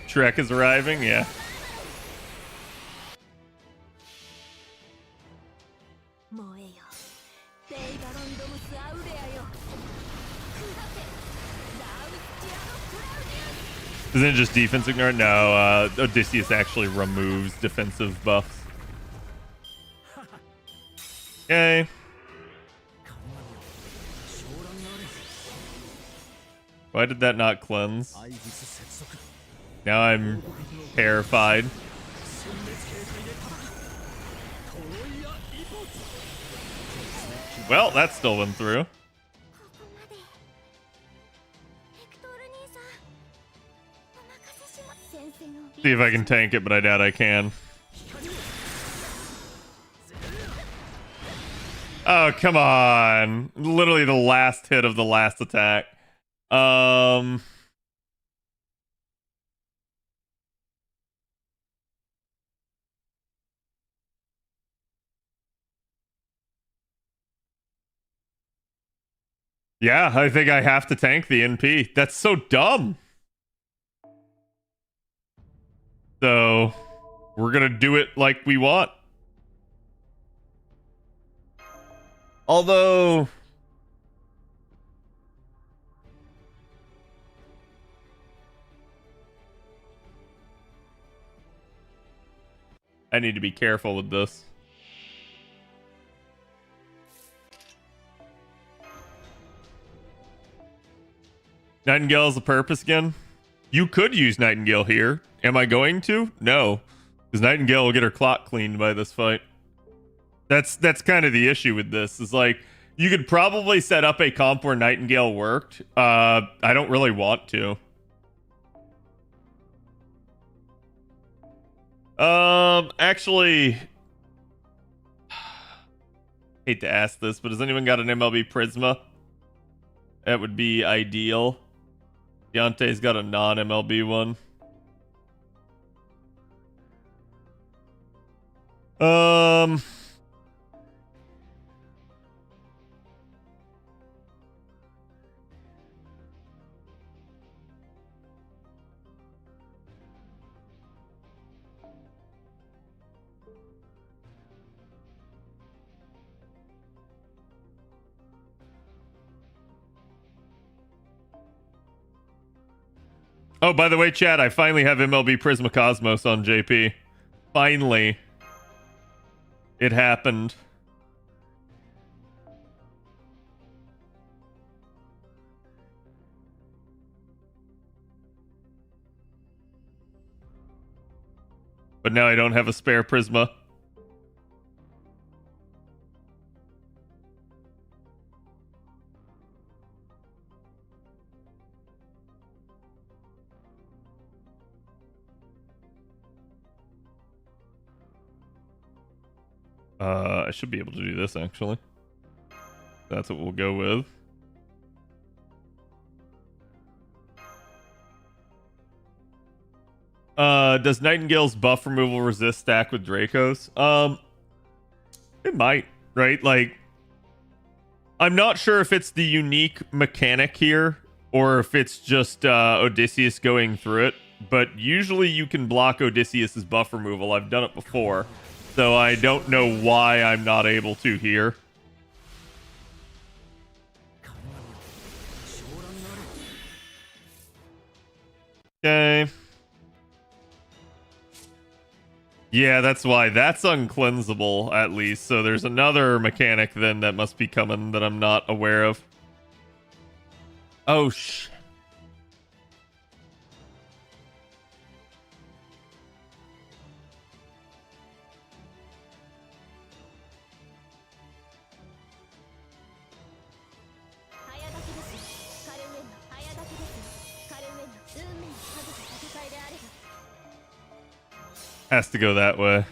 Shrek is arriving, yeah. Isn't it just defense ignored? No, Odysseus actually removes defensive buffs. Okay. Why did that not cleanse? Now I'm terrified. Well, that still went through. See if I can tank it, but I doubt I can. Oh, come on. Literally the last hit of the last attack. Yeah, I think I have to tank the NP. That's so dumb. So, we're gonna do it like we want. Although... I need to be careful with this. Nightingale is the purpose again? You could use Nightingale here. Am I going to? No. Because Nightingale will get her clock cleaned by this fight. That's kind of the issue with this. Is like, you could probably set up a comp where Nightingale worked. I don't really want to. Actually... hate to ask this, but has anyone got an MLB Prisma? That would be ideal. Deontay's got a non-MLB one. Oh, by the way, chat, I finally have MLB Prisma Cosmos on JP. Finally. It happened. But now I don't have a spare Prisma. I should be able to do this, actually. That's what we'll go with. Does Nightingale's buff removal resist stack with Dracos? It might, right? Like, I'm not sure if it's the unique mechanic here or if it's just Odysseus going through it, but usually you can block Odysseus's buff removal. I've done it before. So I don't know why I'm not able to here. Okay. Yeah, that's why. That's uncleansable, at least. So there's another mechanic then that must be coming that I'm not aware of. Oh, shh. Has to go that way.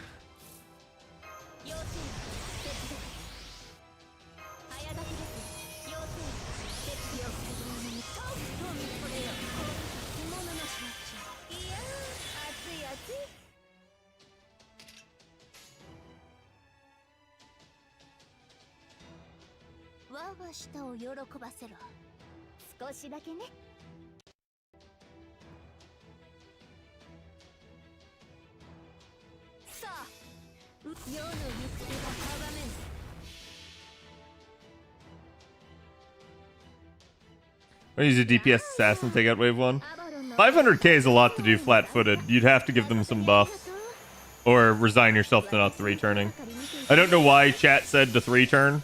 I'll use a DPS assassin, take out wave 1. 500k is a lot to do flat-footed. You'd have to give them some buffs. Or resign yourself to not 3-turning. I don't know why chat said to 3-turn.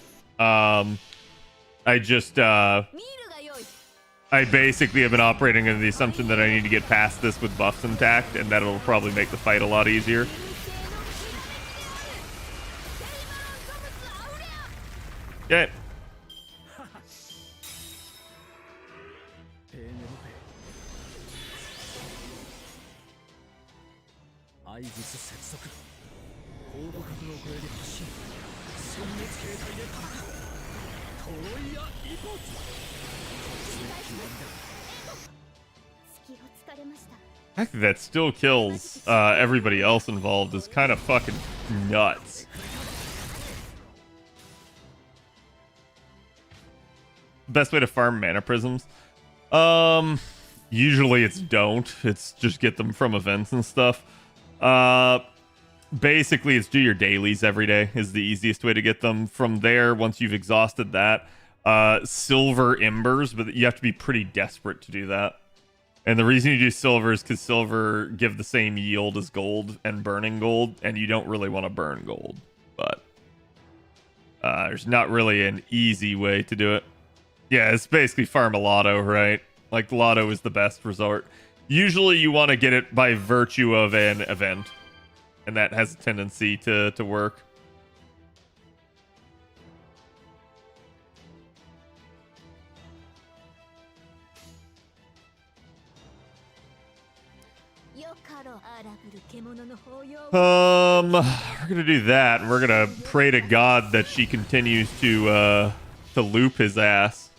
I basically have been operating under the assumption that I need to get past this with buffs intact, and that'll probably make the fight a lot easier. Okay. I think that still kills everybody else involved is kind of fucking nuts. Best way to farm mana prisms? Usually it's don't. It's just get them from events and stuff. Basically it's do your dailies every day is the easiest way to get them. From there, once you've exhausted that, silver embers, but you have to be pretty desperate to do that. And the reason you do silver is because silver give the same yield as gold and burning gold, and you don't really want to burn gold. But there's not really an easy way to do it. Yeah, it's basically farm a lotto, right? Like, lotto is the best resort. Usually you want to get it by virtue of an event, and that has a tendency to work. We're gonna do that. We're gonna pray to God that she continues to loop his ass.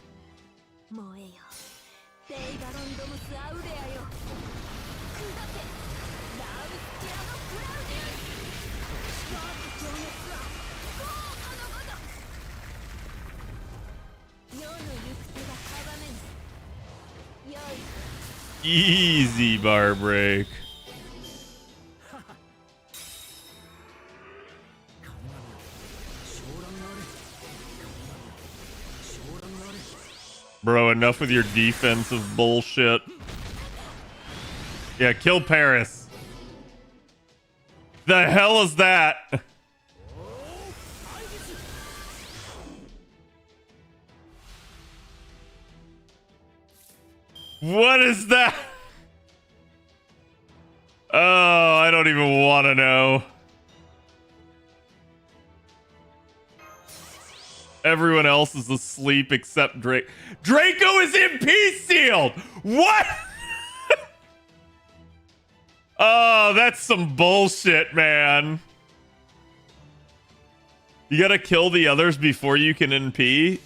Easy bar break. Bro, enough with your defensive bullshit. Yeah, kill Paris. The hell is that? What is that? Oh, I don't even want to know. Everyone else is asleep except Drake. Draco is MP sealed! What? Oh, that's some bullshit, man. You gotta kill the others before you can NP?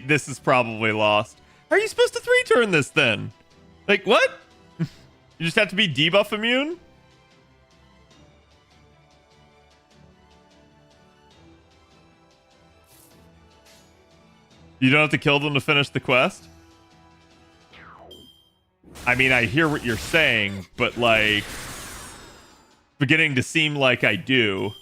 This is probably lost. How are you supposed to 3-turn this then? Like, what? You just have to be debuff immune? You don't have to kill them to finish the quest? I mean, I hear what you're saying, but like, beginning to seem like I do.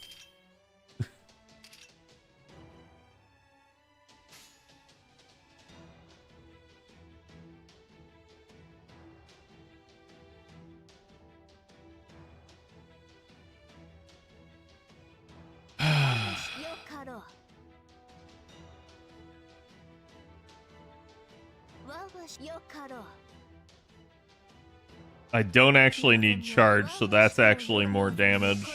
I don't actually need charge, so that's actually more damage.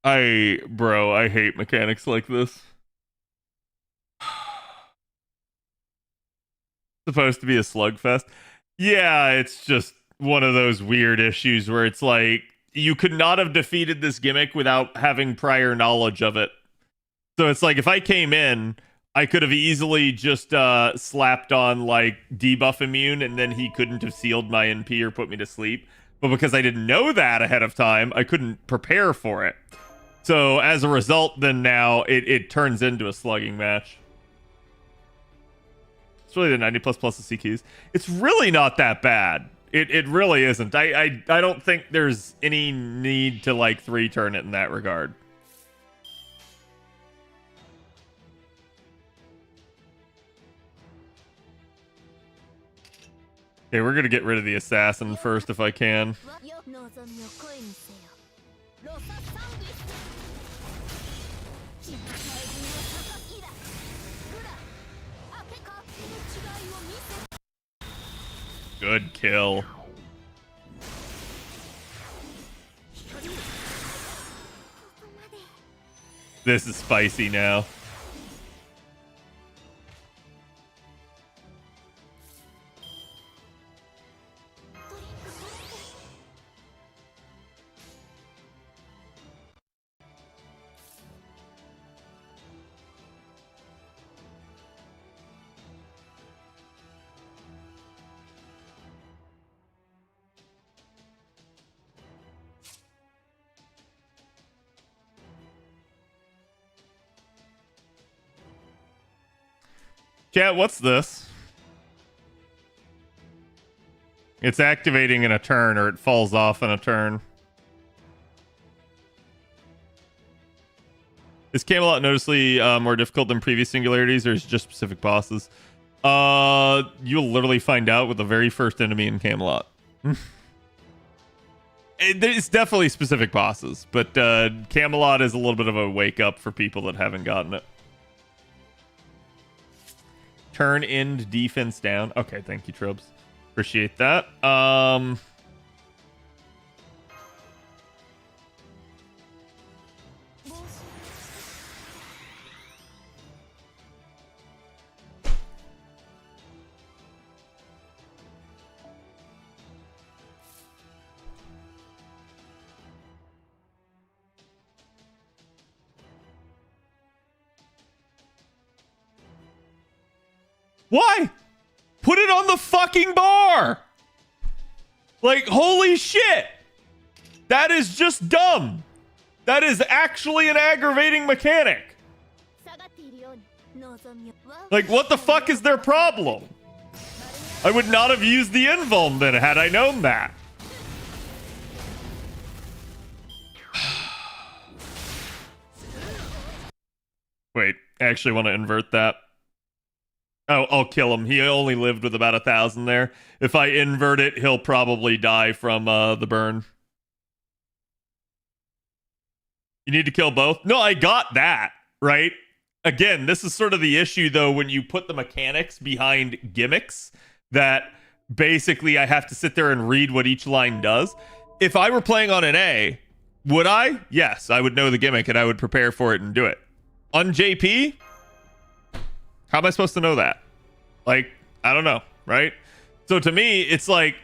Bro, I hate mechanics like this. Supposed to be a slugfest. Yeah, it's just one of those weird issues where it's like, you could not have defeated this gimmick without having prior knowledge of it. So it's like, if I came in, I could have easily just slapped on like debuff immune, and then he couldn't have sealed my NP or put me to sleep. But because I didn't know that ahead of time, I couldn't prepare for it. So as a result, then now it turns into a slugging match. It's really the 90 plus plus the CQs. It's really not that bad. It really isn't. I don't think there's any need to like 3-turn it in that regard. Okay, we're gonna get rid of the assassin first if I can. Good kill. This is spicy now. Chat, what's this? It's activating in a turn, or it falls off in a turn. Is Camelot noticeably more difficult than previous singularities, or is it just specific bosses? You'll literally find out with the very first enemy in Camelot. It's definitely specific bosses, but Camelot is a little bit of a wake up for people that haven't gotten it. Turn end defense down. Okay, thank you, Trubs. Appreciate that. Why? Put it on the fucking bar! Like, holy shit! That is just dumb. That is actually an aggravating mechanic. Like, what the fuck is their problem? I would not have used the invuln then had I known that. Wait, I actually want to invert that. Oh, I'll kill him. He only lived with about 1,000 there. If I invert it, he'll probably die from the burn. You need to kill both? No, I got that, right? Again, this is sort of the issue, though, when you put the mechanics behind gimmicks, that basically I have to sit there and read what each line does. If I were playing on an A, would I? Yes, I would know the gimmick and I would prepare for it and do it. On JP, how am I supposed to know that? Like, I don't know, right? So to me, it's like,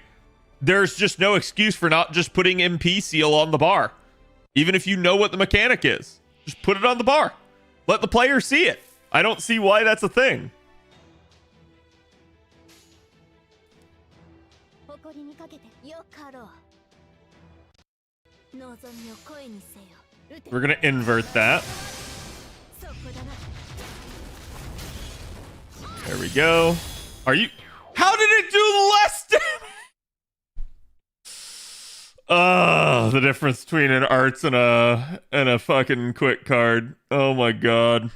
there's just no excuse for not just putting MP seal on the bar. Even if you know what the mechanic is, just put it on the bar. Let the player see it. I don't see why that's a thing. We're gonna invert that. There we go. Are you... How did it do less damage? The difference between an arts and a fucking quick card. Oh my god.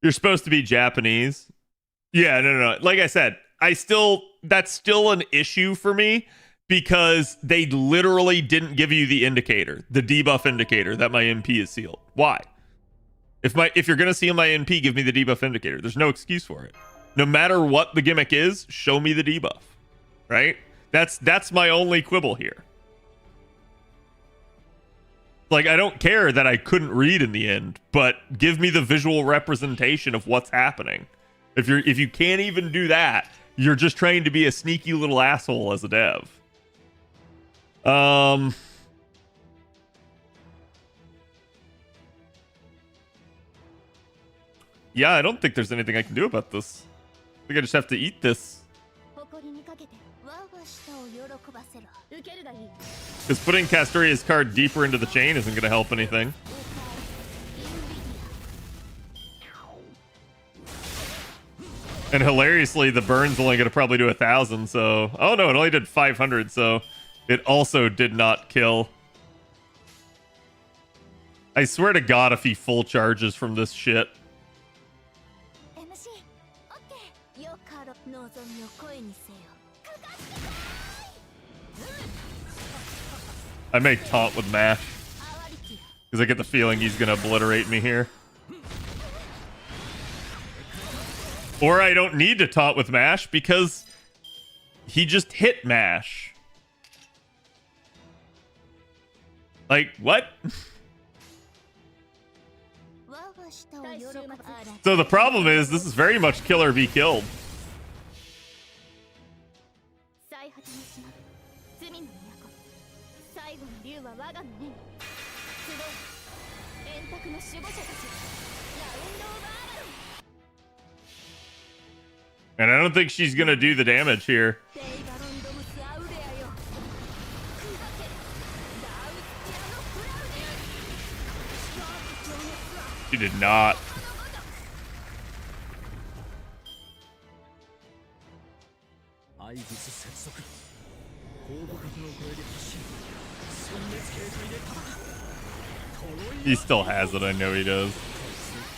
You're supposed to be Japanese. Yeah, no. Like I said, that's still an issue for me because they literally didn't give you the indicator, the debuff indicator that my MP is sealed. Why? If you're gonna seal my NP, give me the debuff indicator. There's no excuse for it. No matter what the gimmick is, show me the debuff. Right? That's my only quibble here. Like, I don't care that I couldn't read in the end, but give me the visual representation of what's happening. If you can't even do that, you're just trying to be a sneaky little asshole as a dev. Yeah, I don't think there's anything I can do about this. I think I just have to eat this. Because putting Castoria's card deeper into the chain isn't going to help anything. And hilariously, the burn's only going to probably do 1,000, so... Oh no, it only did 500, so it also did not kill. I swear to God, if he full charges from this shit. I may taunt with Mash. Because I get the feeling he's going to obliterate me here. Or I don't need to taunt with Mash because he just hit Mash. Like, what? So the problem is, this is very much kill or be killed. And I don't think she's gonna do the damage here. She did not. He still has it, I know he does.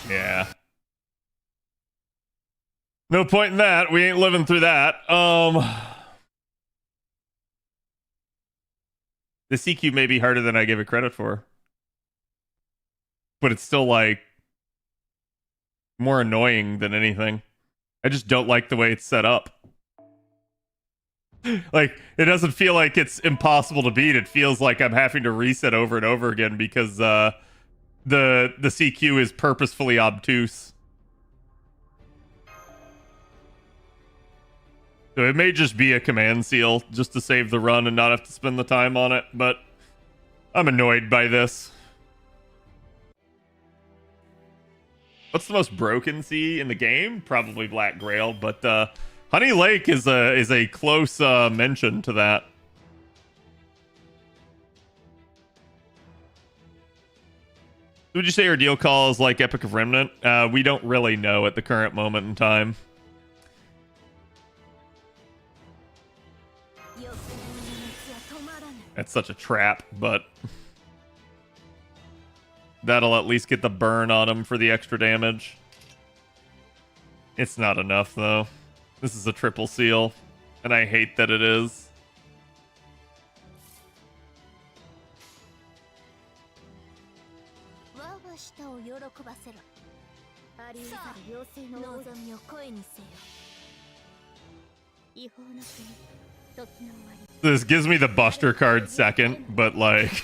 Yeah. No point in that. We ain't living through that. The CQ may be harder than I give it credit for. But it's still, like, more annoying than anything. I just don't like the way it's set up. Like, it doesn't feel like it's impossible to beat. It feels like I'm having to reset over and over again because the CQ is purposefully obtuse. So it may just be a command seal just to save the run and not have to spend the time on it, but I'm annoyed by this. What's the most broken sea in the game? Probably Black Grail, but Honey Lake is a close mention to that. Would you say your deal call is like Epic of Remnant? We don't really know at the current moment in time. That's such a trap, but that'll at least get the burn on him for the extra damage. It's not enough, though. This is a triple seal, and I hate that it is. This gives me the Buster card second, but like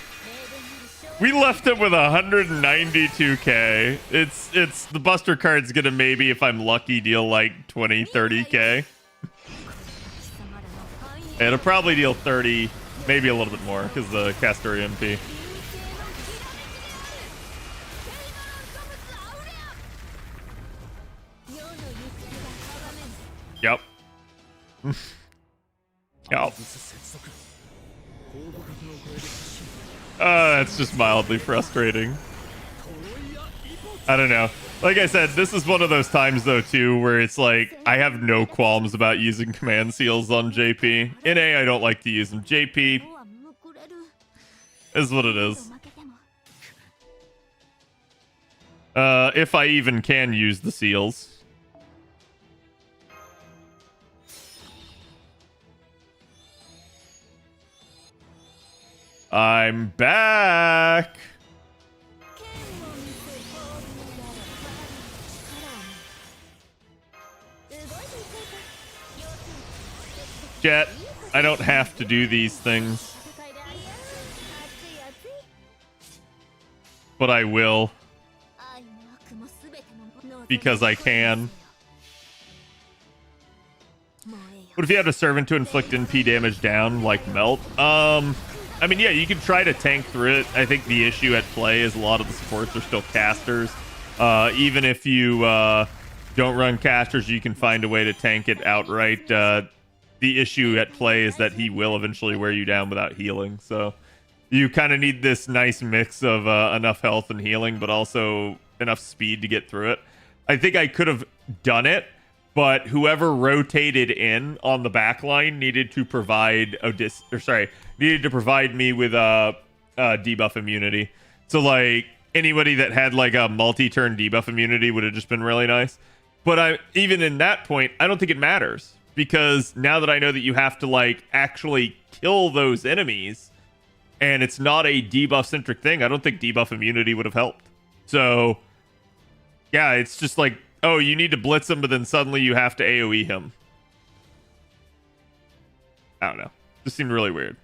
we left him with 192k. It's the Buster card's gonna maybe, if I'm lucky, deal like 20, 30k. It'll probably deal 30, maybe a little bit more because the caster MP. Yep. Oh. That's just mildly frustrating. I don't know. Like I said, this is one of those times, though, too, where it's like, I have no qualms about using command seals on JP. In A, I don't like to use them. JP is what it is. If I even can use the seals. I'm back. Jet, I don't have to do these things, but I will because I can. What if you had a servant to inflict NP damage down like Melt? I mean, yeah, you can try to tank through it. I think the issue at play is a lot of the supports are still casters. Even if you don't run casters, you can find a way to tank it outright. The issue at play is that he will eventually wear you down without healing. So you kind of need this nice mix of enough health and healing, but also enough speed to get through it. I think I could have done it, but whoever rotated in on the back line needed to provide needed to provide me with debuff immunity. So like anybody that had like a multi-turn debuff immunity would have just been really nice. But even in that point, I don't think it matters, because now that I know that you have to like actually kill those enemies and it's not a debuff centric thing, I don't think debuff immunity would have helped. So yeah, it's just like, oh, you need to blitz him, but then suddenly you have to AoE him. I don't know. Just seemed really weird.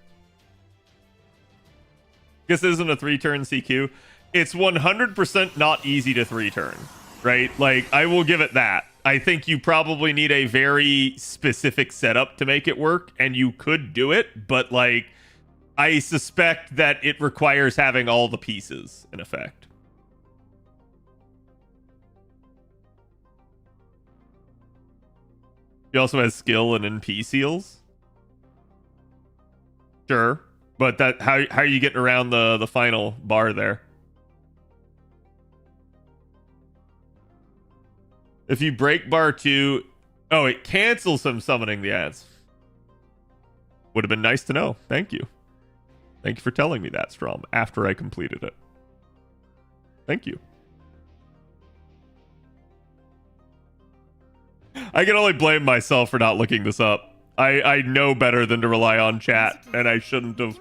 Guess it isn't a 3-turn CQ. It's 100% not easy to 3-turn, right? Like, I will give it that. I think you probably need a very specific setup to make it work, and you could do it, but like, I suspect that it requires having all the pieces in effect. He also has skill and NP seals. Sure, but that how are you getting around the final bar there? If you break bar 2, oh, it cancels him summoning the ads. Would have been nice to know. Thank you. Thank you for telling me that, Strom, after I completed it. Thank you. I can only blame myself for not looking this up. I know better than to rely on chat, and I shouldn't have.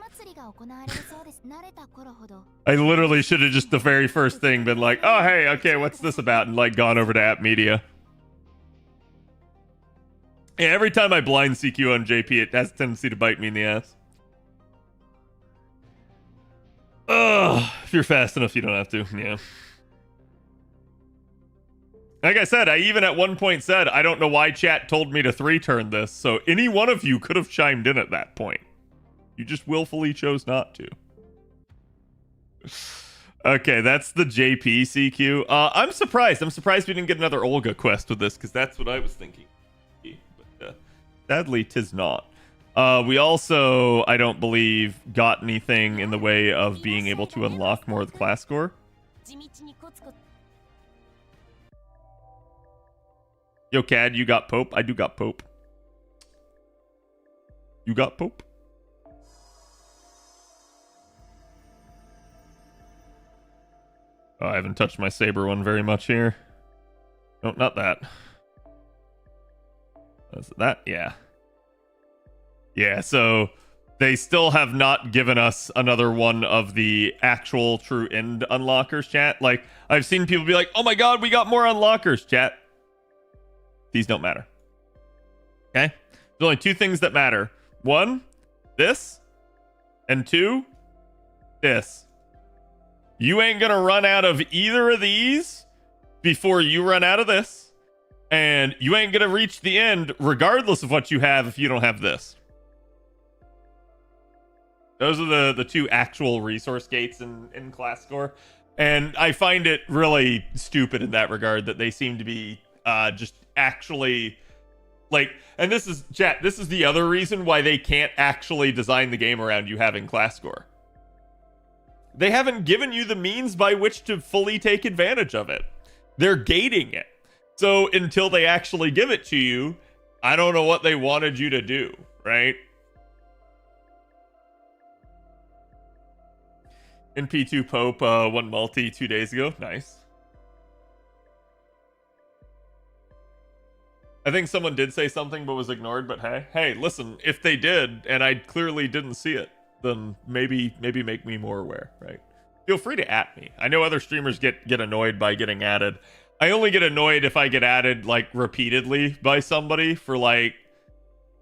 I literally should have just the very first thing been like, oh, hey, okay, what's this about? And like gone over to app media. Yeah, every time I blind CQ on JP, it has a tendency to bite me in the ass. Ugh, if you're fast enough, you don't have to. Yeah. Like I said, I even at one point said, I don't know why chat told me to 3-turn this, so any one of you could have chimed in at that point. You just willfully chose not to. Okay, that's the JP CQ. I'm surprised. I'm surprised we didn't get another Olga quest with this, because that's what I was thinking. But sadly, 'tis not. We also, I don't believe, got anything in the way of being able to unlock more of the class score. Yo, Cad, you got Pope? I do got Pope. You got Pope? Oh, I haven't touched my Saber one very much here. No, not that. Is it that? Yeah. Yeah, so they still have not given us another one of the actual true end unlockers, chat. Like, I've seen people be like, oh my god, we got more unlockers, chat. These don't matter. Okay? There's only two things that matter. One, this. And two, this. You ain't gonna run out of either of these before you run out of this. And you ain't gonna reach the end regardless of what you have if you don't have this. Those are the two actual resource gates in class score. And I find it really stupid in that regard that they seem to be just actually like, and this is chat, this is the other reason why they can't actually design the game around you having class score. They haven't given you the means by which to fully take advantage of it. They're gating it. So until they actually give it to you, I don't know what they wanted you to do, right? In P2 Pope won multi 2 days ago. Nice. I think someone did say something but was ignored, but hey, listen, if they did and I clearly didn't see it, then maybe make me more aware, right? Feel free to at me. I know other streamers get annoyed by getting added. I only get annoyed if I get added like repeatedly by somebody for like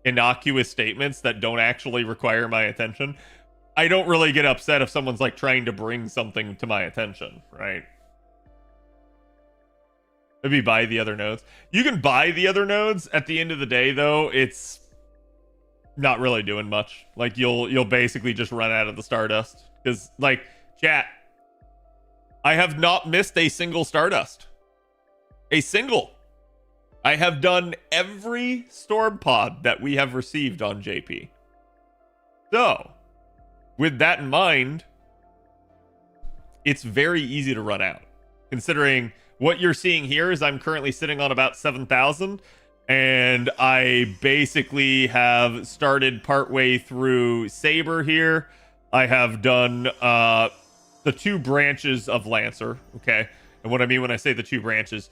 innocuous statements that don't actually require my attention. I don't really get upset if someone's like trying to bring something to my attention, right? Maybe buy the other nodes. You can buy the other nodes. At the end of the day, though, it's not really doing much. Like you'll basically just run out of the Stardust. Because, like, chat, I have not missed a single Stardust. A single. I have done every Storm Pod that we have received on JP. So, with that in mind, it's very easy to run out. Considering what you're seeing here is I'm currently sitting on about 7,000, and I basically have started partway through Saber here. I have done the two branches of Lancer, okay? And what I mean when I say the two branches,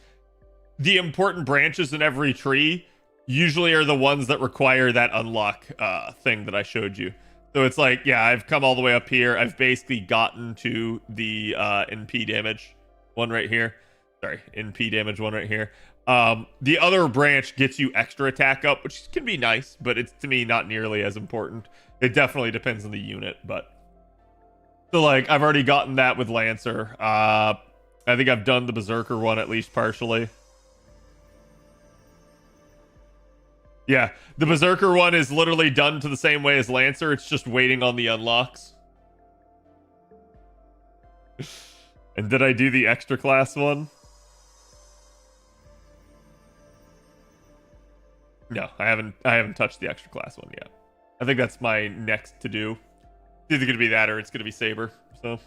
the important branches in every tree usually are the ones that require that unlock thing that I showed you. So it's like, yeah, I've come all the way up here. I've basically gotten to the NP damage one right here. Sorry, NP damage one right here. The other branch gets you extra attack up, which can be nice, but it's, to me, not nearly as important. It definitely depends on the unit, but... So, like, I've already gotten that with Lancer. I think I've done the Berserker one, at least partially. Yeah, the Berserker one is literally done to the same way as Lancer. It's just waiting on the unlocks. And did I do the extra class one? No, I haven't touched the extra class one yet. I think that's my next to do. It's either gonna be that or it's gonna be Saber. So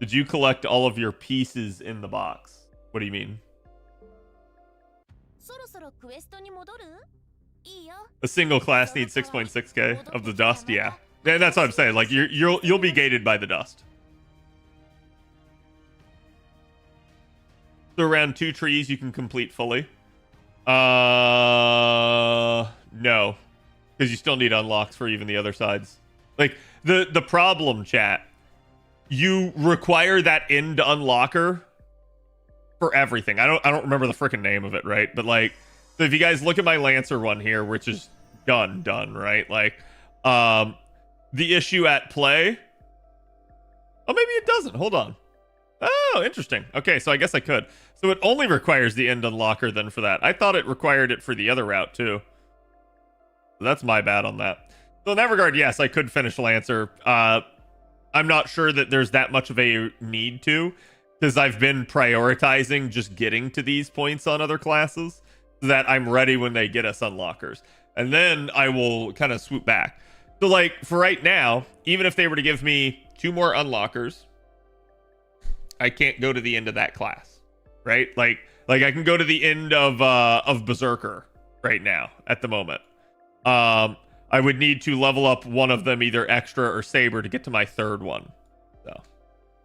did you collect all of your pieces in the box? What do you mean? A single class needs 6.6k of the dust, yeah. Yeah, that's what I'm saying. Like you'll be gated by the dust. So around 2 trees you can complete fully. No, because you still need unlocks for even the other sides. Like the problem, chat, you require that end unlocker for everything. I don't remember the freaking name of it, right? But like, so if you guys look at my Lancer one here, which is done, right? Like, the issue at play. Oh, maybe it doesn't. Hold on. Oh, interesting. Okay, so I guess I could. So it only requires the end unlocker then for that. I thought it required it for the other route too. So that's my bad on that. So in that regard, yes, I could finish Lancer. I'm not sure that there's that much of a need to, because I've been prioritizing just getting to these points on other classes so that I'm ready when they get us unlockers. And then I will kind of swoop back. So like for right now, even if they were to give me 2 more unlockers, I can't go to the end of that class, right? Like I can go to the end of Berserker right now at the moment. I would need to level up one of them, either extra or saber, to get to my 3rd one. So,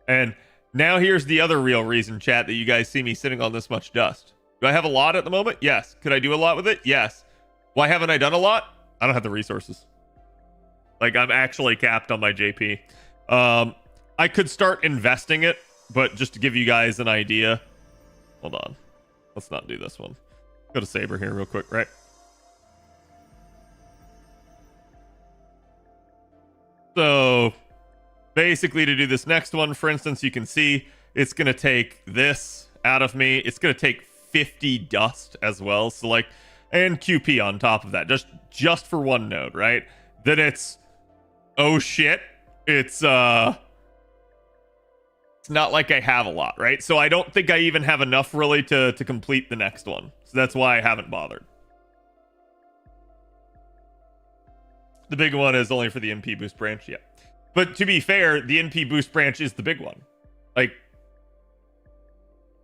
and now here's the other real reason, chat, that you guys see me sitting on this much dust. Do I have a lot at the moment? Yes. Could I do a lot with it? Yes. Why haven't I done a lot? I don't have the resources. Like, I'm actually capped on my JP. I could start investing it, but just to give you guys an idea. Hold on. Let's not do this one. Go to Saber here real quick, right? So, basically to do this next one, for instance, you can see it's going to take this out of me. It's going to take 50 dust as well. So, like, and QP on top of that, just for one node, right? Then it's, oh shit, it's not like I have a lot, right? So I don't think I even have enough really to complete the next one. So that's why I haven't bothered. The big one is only for the NP boost branch, yeah. But to be fair, the NP boost branch is the big one. Like,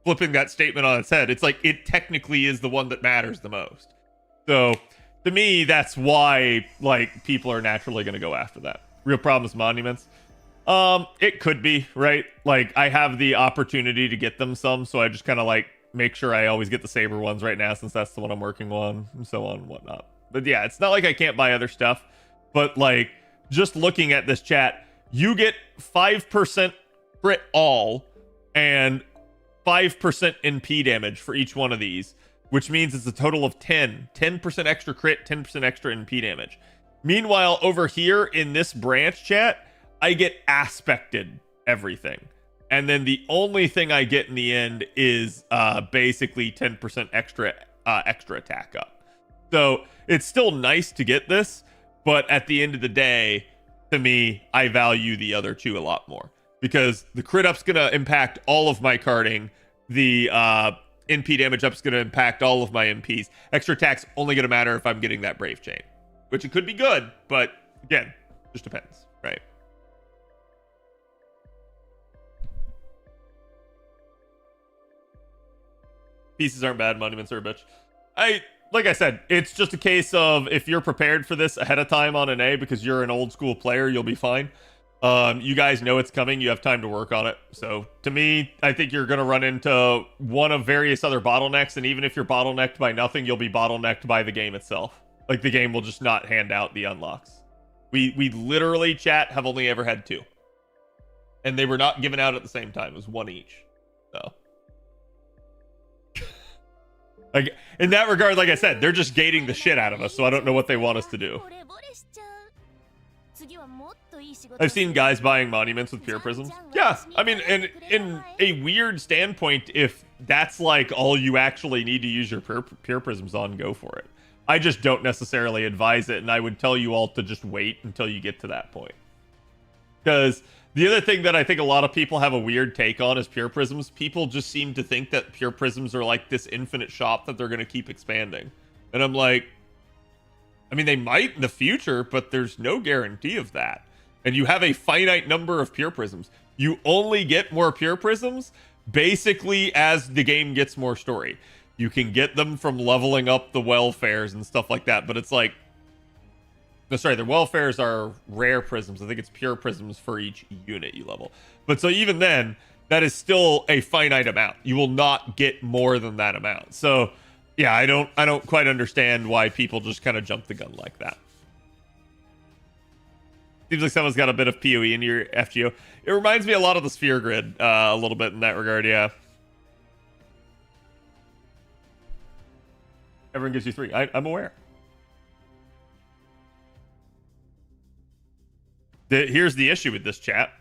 flipping that statement on its head, it's like it technically is the one that matters the most. So to me, that's why like people are naturally going to go after that. Real problem is monuments. It could be, right? Like, I have the opportunity to get them some, so I just kind of like make sure I always get the saber ones right now, since that's the one I'm working on, and so on and whatnot. But yeah, it's not like I can't buy other stuff. But like, just looking at this chat, you get 5% crit all and 5% NP damage for each one of these, which means it's a total of 10% extra crit, 10% extra NP damage. Meanwhile, over here in this branch chat, I get aspected everything. And then the only thing I get in the end is basically 10% extra attack up. So it's still nice to get this, but at the end of the day, to me, I value the other two a lot more, because the crit up's going to impact all of my carding. The NP damage up's going to impact all of my MPs. Extra attack's only going to matter if I'm getting that Brave Chain, which it could be good, but again, just depends, right? Pieces aren't bad, monuments are a bitch. Like I said, it's just a case of if you're prepared for this ahead of time on an A because you're an old school player, you'll be fine. You guys know it's coming. You have time to work on it. So to me, I think you're going to run into one of various other bottlenecks. And even if you're bottlenecked by nothing, you'll be bottlenecked by the game itself. Like, the game will just not hand out the unlocks. We literally, chat, have only ever had 2. And they were not given out at the same time. It was 1 each. So, like, in that regard, like I said, they're just gating the shit out of us, so I don't know what they want us to do. I've seen guys buying monuments with pure prisms. Yeah, I mean, and in a weird standpoint, if that's like all you actually need to use your pure prisms on, go for it. I just don't necessarily advise it, and I would tell you all to just wait until you get to that point. Because the other thing that I think a lot of people have a weird take on is pure prisms. People just seem to think that pure prisms are like this infinite shop that they're going to keep expanding. And I'm like, I mean, they might in the future, but there's no guarantee of that. And you have a finite number of pure prisms. You only get more pure prisms basically as the game gets more story. You can get them from leveling up the welfares and stuff like that, but it's like, no, sorry, the welfares are rare prisms. I think it's pure prisms for each unit you level. But so even then, that is still a finite amount. You will not get more than that amount. So yeah, I don't quite understand why people just kind of jump the gun like that. Seems like someone's got a bit of PoE in your FGO. It reminds me a lot of the Sphere Grid, a little bit in that regard, yeah. Everyone gives you 3. I'm aware. Here's the issue with this, chat.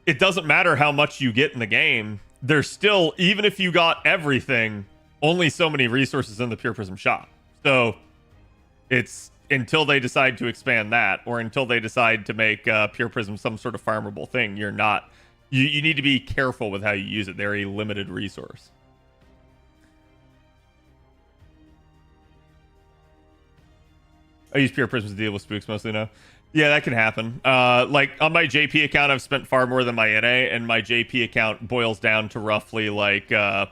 It doesn't matter how much you get in the game. There's still, even if you got everything, only so many resources in the Pure Prism shop. So it's until they decide to expand that, or until they decide to make Pure Prism some sort of farmable thing, you're not. You need to be careful with how you use it. They're a limited resource. I use Pure Prisms to deal with spooks mostly now. Yeah, that can happen. Like on my JP account, I've spent far more than my NA, and my JP account boils down to roughly like I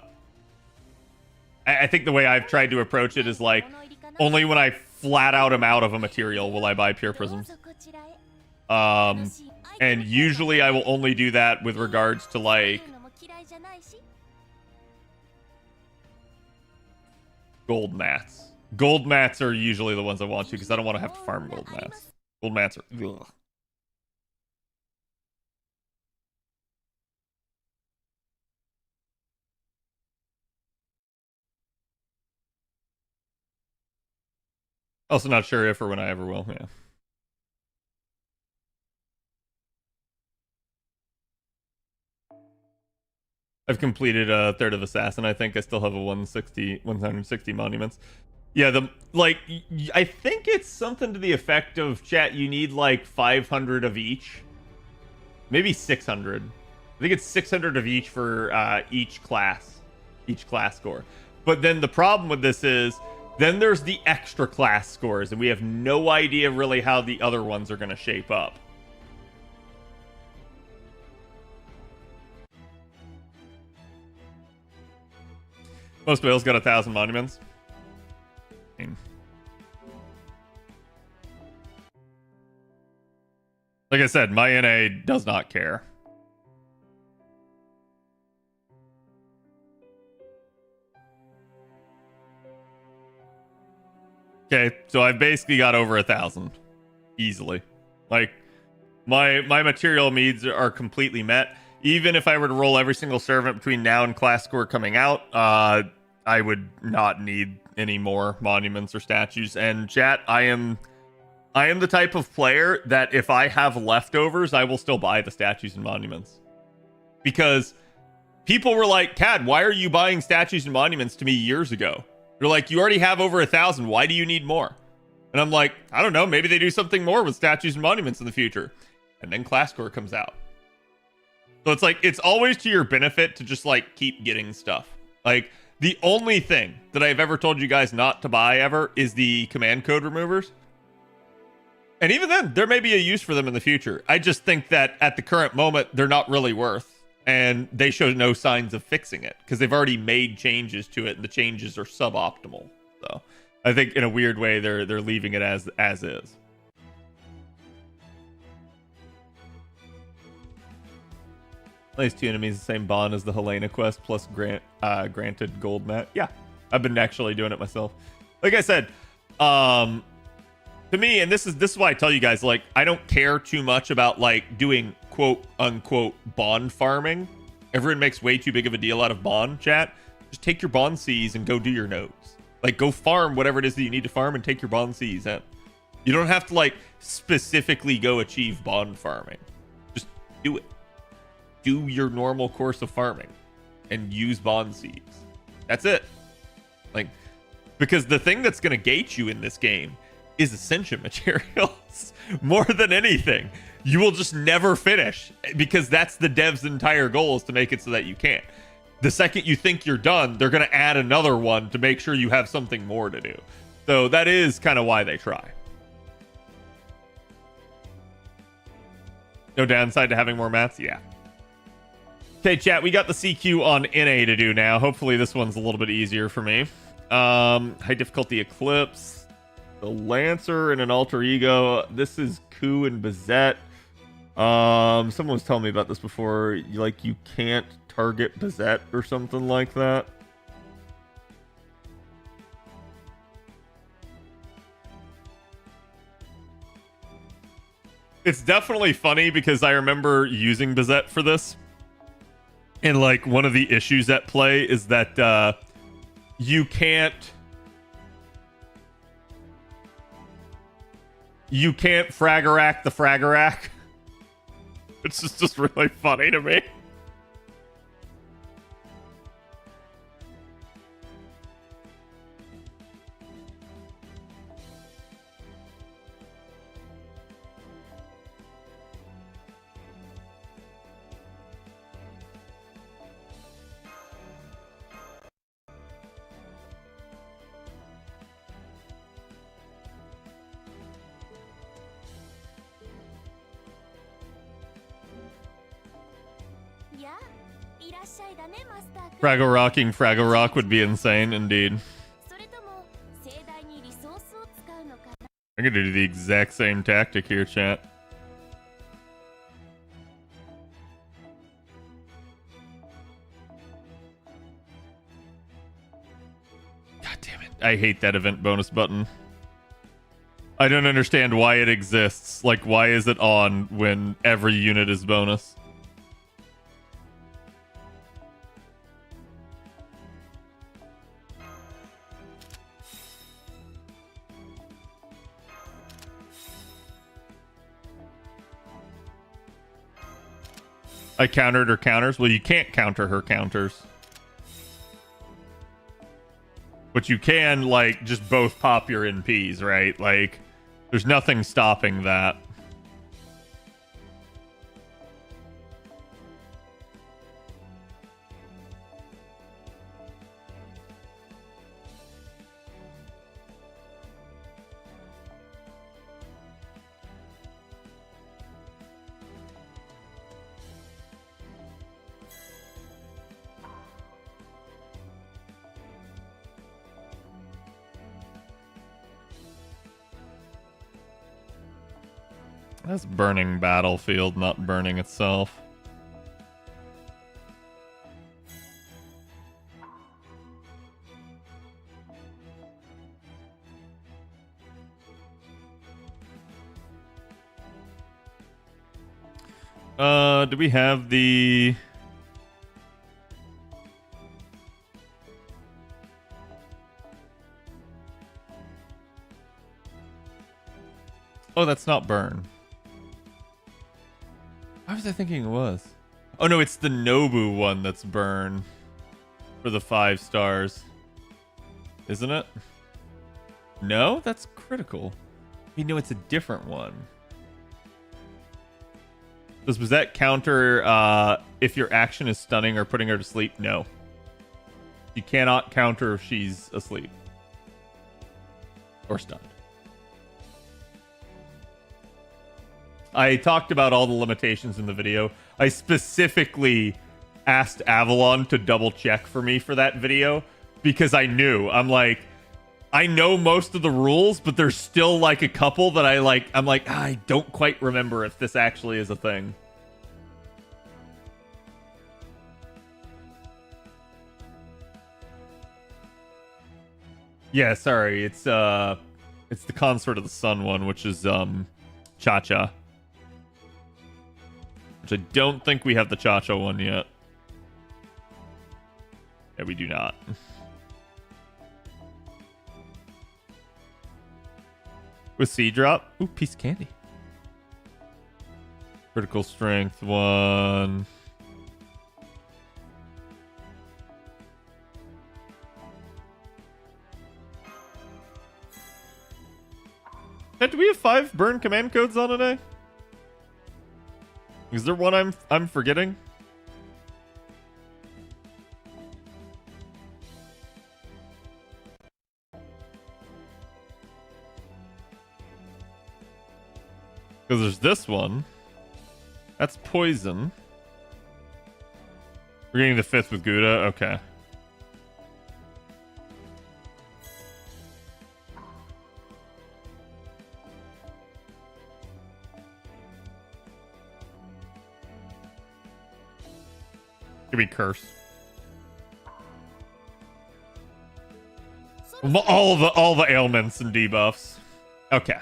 think the way I've tried to approach it is like only when I flat out am out of a material will I buy pure prisms. And usually I will only do that with regards to like gold mats. Gold mats are usually the ones I want to because I don't want to have to farm gold mats. Gold mats are ugh. Also not sure if or when I ever will. Yeah. I've completed a third of Assassin. I think I still have a 160 monuments. Yeah, I think it's something to the effect of chat. You need like 500 of each, maybe 600. I think it's 600 of each for each class score. But then the problem with this is then there's the extra class scores, and we have no idea really how the other ones are going to shape up. Most whales got 1,000 monuments. Like I said, my NA does not care. Okay, so I've basically got over 1,000 easily. Like my material needs are completely met. Even if I were to roll every single servant between now and class score coming out, I would not need any more monuments or statues. And chat, I am the type of player that if I have leftovers, I will still buy the statues and monuments. Because people were like, Cad, why are you buying statues and monuments to me years ago? They're like, you already have over 1,000. Why do you need more? And I'm like, I don't know. Maybe they do something more with statues and monuments in the future. And then class score comes out. So it's like, it's always to your benefit to just like keep getting stuff. Like the only thing that I've ever told you guys not to buy ever is the command code removers. And even then, there may be a use for them in the future. I just think that at the current moment, they're not really worth. And they show no signs of fixing it because they've already made changes to it, and the changes are suboptimal. So I think in a weird way, they're leaving it as is. Place 2 enemies the same bond as the Helena quest plus granted gold mat. Yeah, I've been actually doing it myself. Like I said, to me, and this is why I tell you guys, like, I don't care too much about like doing quote unquote bond farming. Everyone makes way too big of a deal out of bond, chat. Just take your bond Cs and go do your nodes. Like, go farm whatever it is that you need to farm and take your bond Cs in. You don't have to like specifically go achieve bond farming. Just do it. Do your normal course of farming and use bond seeds. That's it. Like, because the thing that's going to gate you in this game is ascension materials more than anything. You will just never finish because that's the dev's entire goal, is to make it so that you can't. The second you think you're done, they're going to add another one to make sure you have something more to do. So that is kind of why they try. No downside to having more mats? Yeah. Okay, chat, we got the CQ on NA to do now. Hopefully this one's a little bit easier for me. High difficulty Eclipse. The Lancer and an alter ego. This is Ku and Bazette. Someone was telling me about this before. You can't target Bazette or something like that. It's definitely funny because I remember using Bazette for this. And like one of the issues at play is that you can't Fragarack the Fragarack. It's just really funny to me. Fraggle Rocking Fraggle Rock would be insane, indeed. I'm gonna do the exact same tactic here, chat. God damn it. I hate that event bonus button. I don't understand why it exists. Like, why is it on when every unit is bonus? I countered her counters. Well, you can't counter her counters. But you can, like, just both pop your NPs, right? Like, there's nothing stopping that. That's burning Battlefield, not burning itself. Do we have the... Oh, that's not burn. Why was I thinking it was? Oh no, it's the Nobu one that's burn for the 5 stars. Isn't it? No, that's critical. You know, it's a different one. Was that counter if your action is stunning or putting her to sleep? No. You cannot counter if she's asleep. Or stunned. I talked about all the limitations in the video. I specifically asked Avalon to double check for me for that video because I knew. I'm like, I know most of the rules, but there's still like a couple that I'm like, I don't quite remember if this actually is a thing. Yeah, sorry. It's the Consort of the Sun one, which is Cha-Cha. Which I don't think we have the Cha-Cha one yet. Yeah, we do not. With Sea Drop. Ooh, piece of candy. Critical Strength 1. Do we have 5 burn command codes on today? Is there one I'm forgetting? Because there's this one. That's poison. We're getting the 5th with Gouda? Okay. Give me Curse. All the ailments and debuffs. Okay.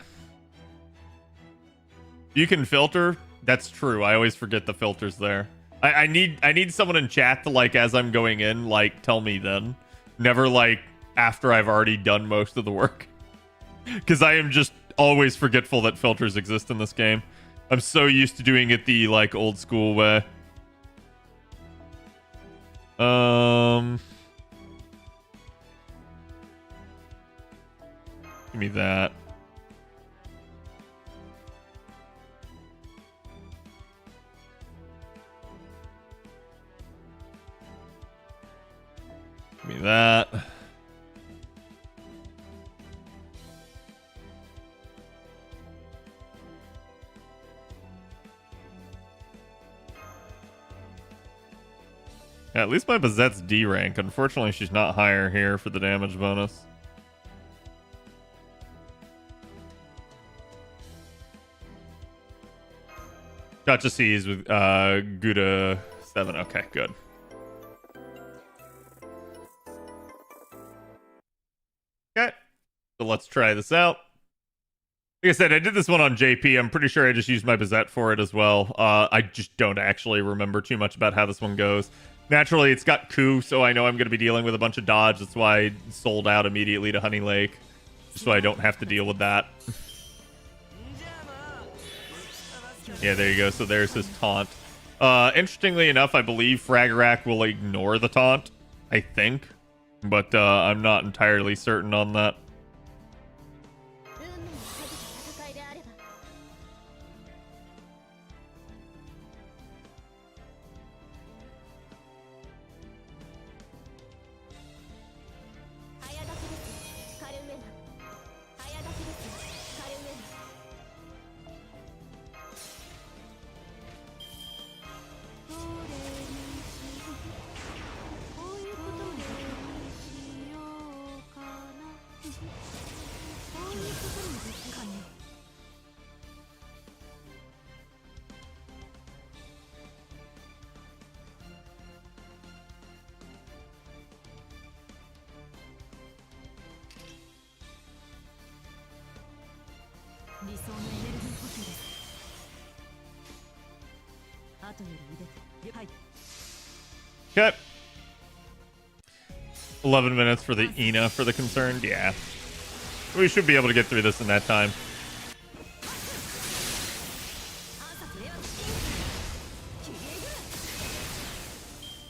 You can filter. That's true. I always forget the filters there. I need someone in chat to, like, as I'm going in, like, tell me then. Never, like, after I've already done most of the work. Because I am just always forgetful that filters exist in this game. I'm so used to doing it the, like, old school way. Give me that. Give me that. At least my Bazette's D rank. Unfortunately, she's not higher here for the damage bonus. Gacha C's with Gouda 7. Okay, good. Okay, so let's try this out. Like I said, I did this one on JP. I'm pretty sure I just used my Bazette for it as well. I just don't actually remember too much about how this one goes. Naturally, it's got coup, so I know I'm going to be dealing with a bunch of dodge. That's why I sold out immediately to Honey Lake, just so I don't have to deal with that. Yeah, there you go. So there's his taunt. Interestingly enough, I believe Fragarak will ignore the taunt, I think. But I'm not entirely certain on that. Okay. 11 minutes for the Ina for the concerned. Yeah. We should be able to get through this in that time.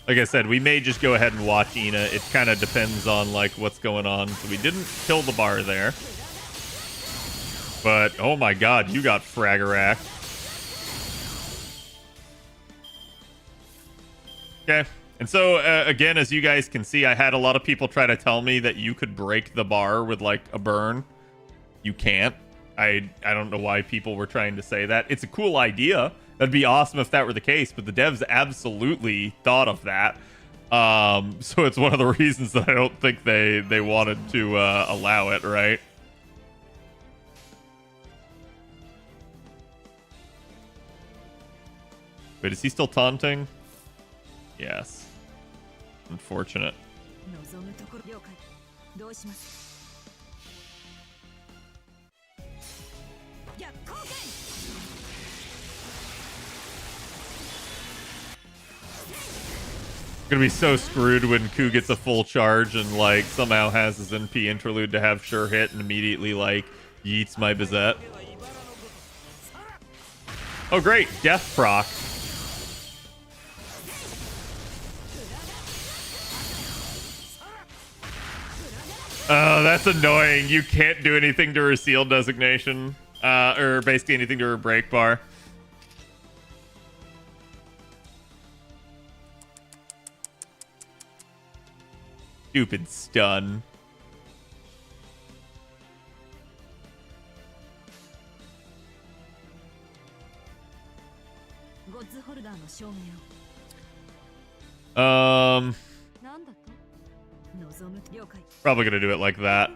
Like I said, we may just go ahead and watch Ina. It kind of depends on like what's going on. So we didn't kill the bar there. But, oh my god, you got Fragarak. Okay. And so, again, as you guys can see, I had a lot of people try to tell me that you could break the bar with, like, a burn. You can't. I don't know why people were trying to say that. It's a cool idea. That'd be awesome if that were the case, but the devs absolutely thought of that. So it's one of the reasons that I don't think they wanted to allow it, right? Wait, is he still taunting? Yes. Unfortunate. Gonna be so screwed when Ku gets a full charge and like somehow has his NP interlude to have sure hit and immediately like yeets my Bazette. Oh great, death proc. Oh, that's annoying. You can't do anything to her seal designation. Or basically anything to her break bar. Stupid stun. Probably gonna do it like that.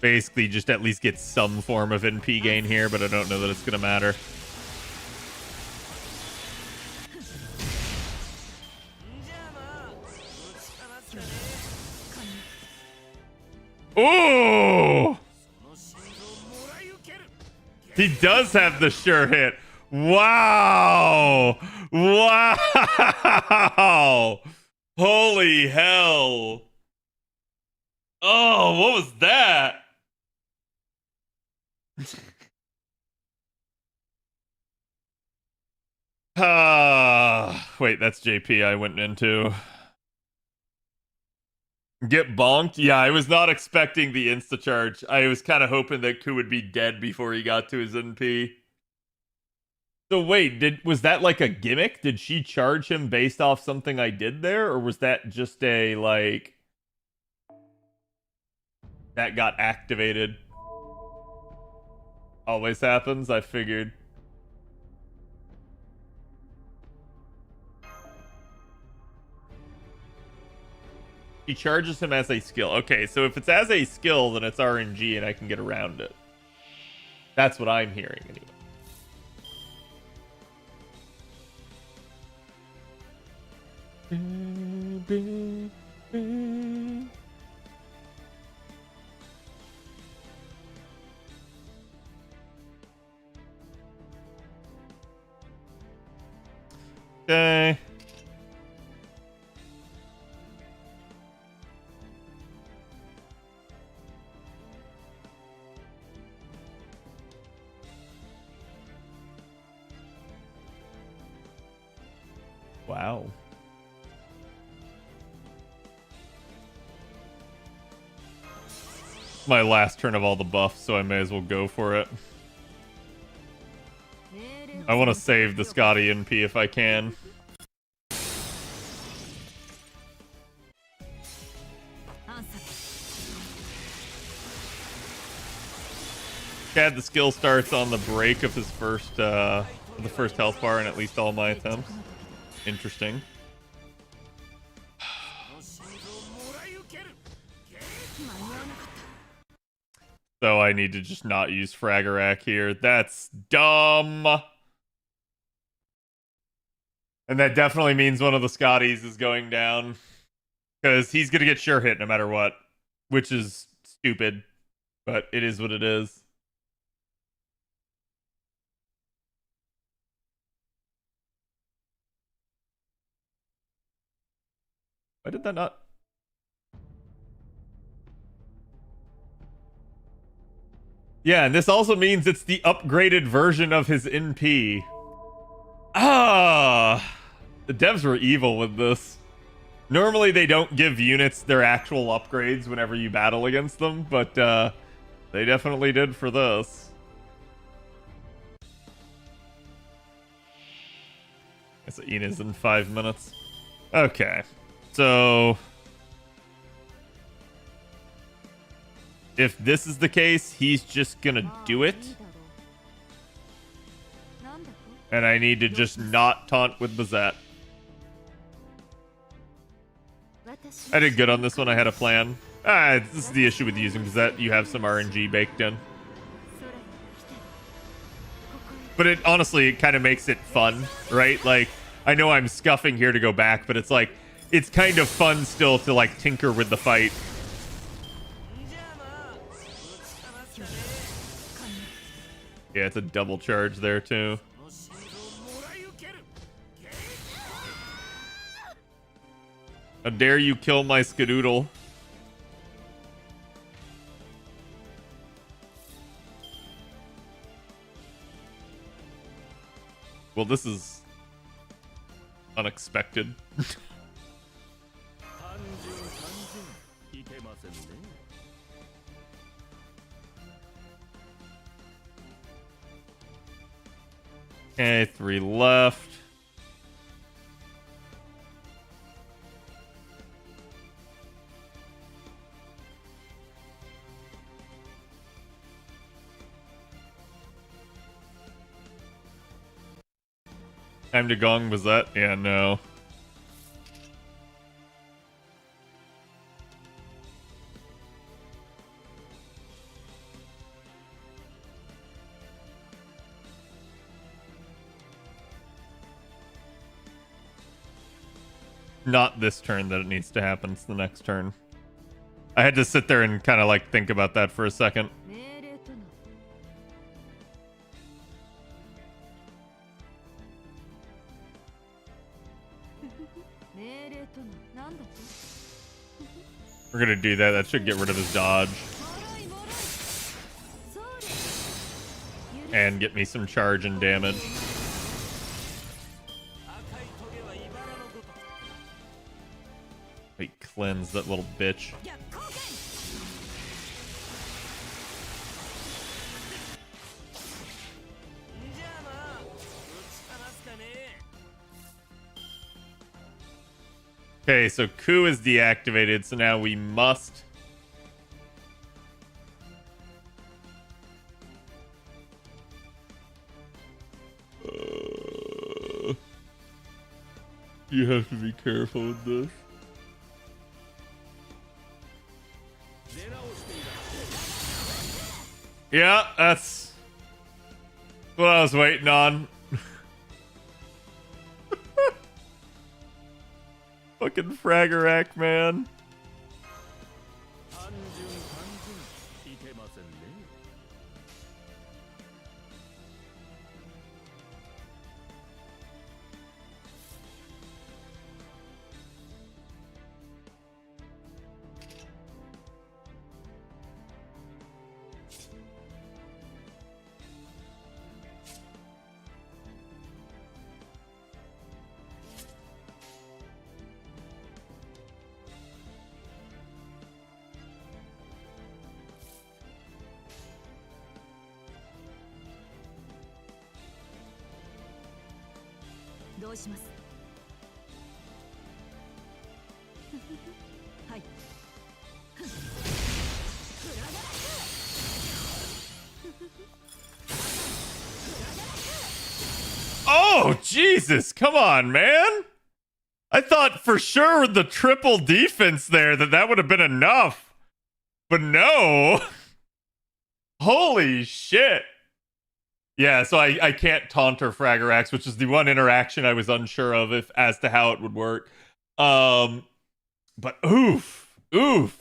Basically just at least get some form of NP gain here, but I don't know that it's gonna matter. Oh! He does have the sure hit. Wow! Wow! Holy hell! Oh, what was that? Wait, that's JP I went into. Get bonked? Yeah, I was not expecting the insta-charge. I was kind of hoping that Ku would be dead before he got to his NP. So wait, was that like a gimmick? Did she charge him based off something I did there? Or was that just a, like... that got activated? Always happens, I figured. He charges him as a skill. Okay, so if it's as a skill, then it's RNG and I can get around it. That's what I'm hearing anyway. Okay. Wow. My last turn of all the buffs, so I may as well go for it. I want to save the Scotty NP if I can. Had the skill starts on the break of his first, the first health bar in at least all my attempts. Interesting. So I need to just not use Fragarak here. That's dumb. And that definitely means one of the Scotties is going down. Because he's going to get sure hit no matter what. Which is stupid. But it is what it is. Why did that not... Yeah, and this also means it's the upgraded version of his NP. Ah! The devs were evil with this. Normally they don't give units their actual upgrades whenever you battle against them, but they definitely did for this. Guess Ina's in 5 minutes. Okay, so... if this is the case, he's just gonna do it. And I need to just not taunt with Bazette. I did good on this one. I had a plan. This is the issue with using Bazette. You have some RNG baked in. But it honestly, it kind of makes it fun, right? Like, I know I'm scuffing here to go back, but it's like, it's kind of fun still to like tinker with the fight. Yeah, it's a double charge there too. How dare you kill my Skadoodle? Well, this is unexpected. Okay, 3 left. Time to gong, was that? Yeah, no. Not this turn that it needs to happen. It's the next turn. I had to sit there and kind of like think about that for a second. We're gonna do that. That should get rid of his dodge. And get me some charge and damage. Wait, cleanse that little bitch. Okay, so coup is deactivated, so now we must... you have to be careful with this. Yeah, that's what I was waiting on. Fucking Fragerack, man. 単純単純いけませんね。どうします？はい。 Oh, Jesus. Come on, man. I thought for sure with the triple defense there that would have been enough. But no. Holy shit. Yeah, so I can't taunt or Fragerax, which is the one interaction I was unsure of as to how it would work. But oof. Oof.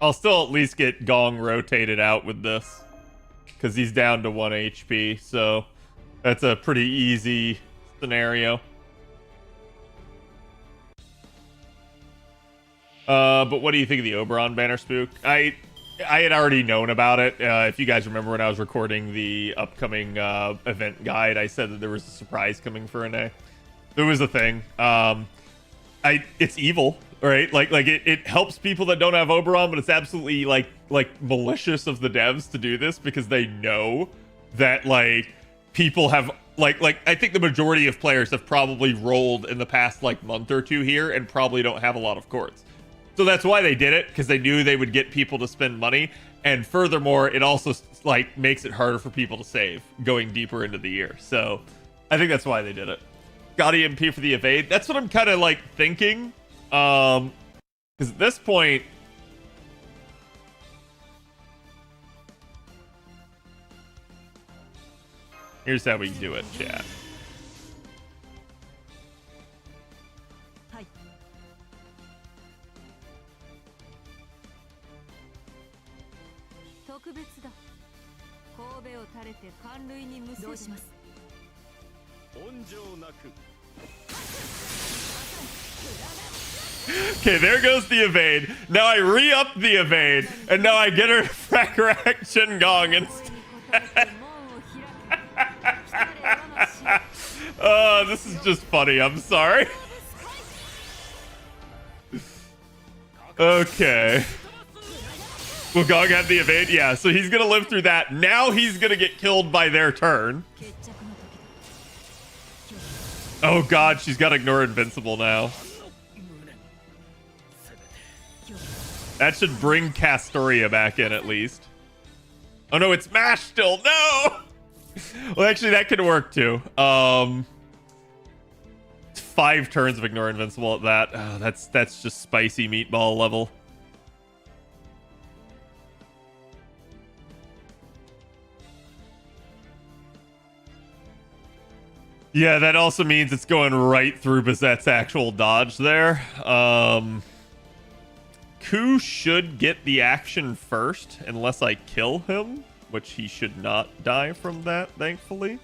I'll still at least get Gong rotated out with this. Because he's down to 1 HP, so that's a pretty easy scenario. But what do you think of the Oberon banner spook? I had already known about it. If you guys remember when I was recording the upcoming event guide, I said that there was a surprise coming for Ine. There was a thing. It's evil, right? Like it helps people that don't have Oberon, but it's absolutely like malicious of the devs to do this because they know that like people have like I think the majority of players have probably rolled in the past like month or two here and probably don't have a lot of courts. So that's why they did it, because they knew they would get people to spend money. And furthermore, it also like makes it harder for people to save going deeper into the year. So I think that's why they did it. Got EMP for the evade. That's what I'm kind of like thinking. Because at this point, here's how we do it, chat. Okay, there goes the evade. Now I re-up the evade, and now I get her to Fragerack Shin-Gong instead. Oh, this is just funny. I'm sorry. Okay. Will Gong have the evade? Yeah, so he's gonna live through that. Now he's gonna get killed by their turn. Oh god, she's got Ignore Invincible now. That should bring Castoria back in at least. Oh no, it's MASH still. No! Well, actually, that could work too. 5 turns of Ignore Invincible at that. Oh, that's just spicy meatball level. Yeah, that also means it's going right through Bazette's actual dodge there. Ku should get the action first, unless I kill him, which he should not die from that, thankfully.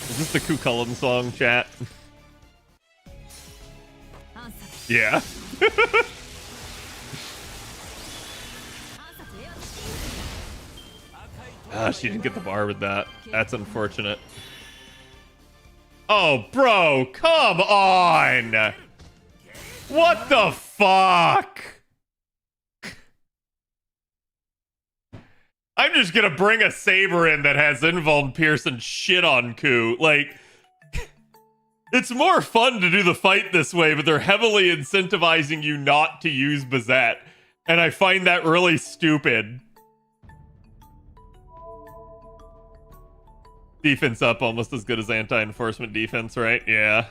Is this the Ku Cullen song, chat? Yeah. She didn't get the bar with that. That's unfortunate. Oh, bro, come on! What the fuck? I'm just gonna bring a Saber in that has Invuln Pierce and shit on Ku. Like, It's more fun to do the fight this way, but they're heavily incentivizing you not to use Bazette. And I find that really stupid. Defense up almost as good as anti-enforcement defense, right? Yeah.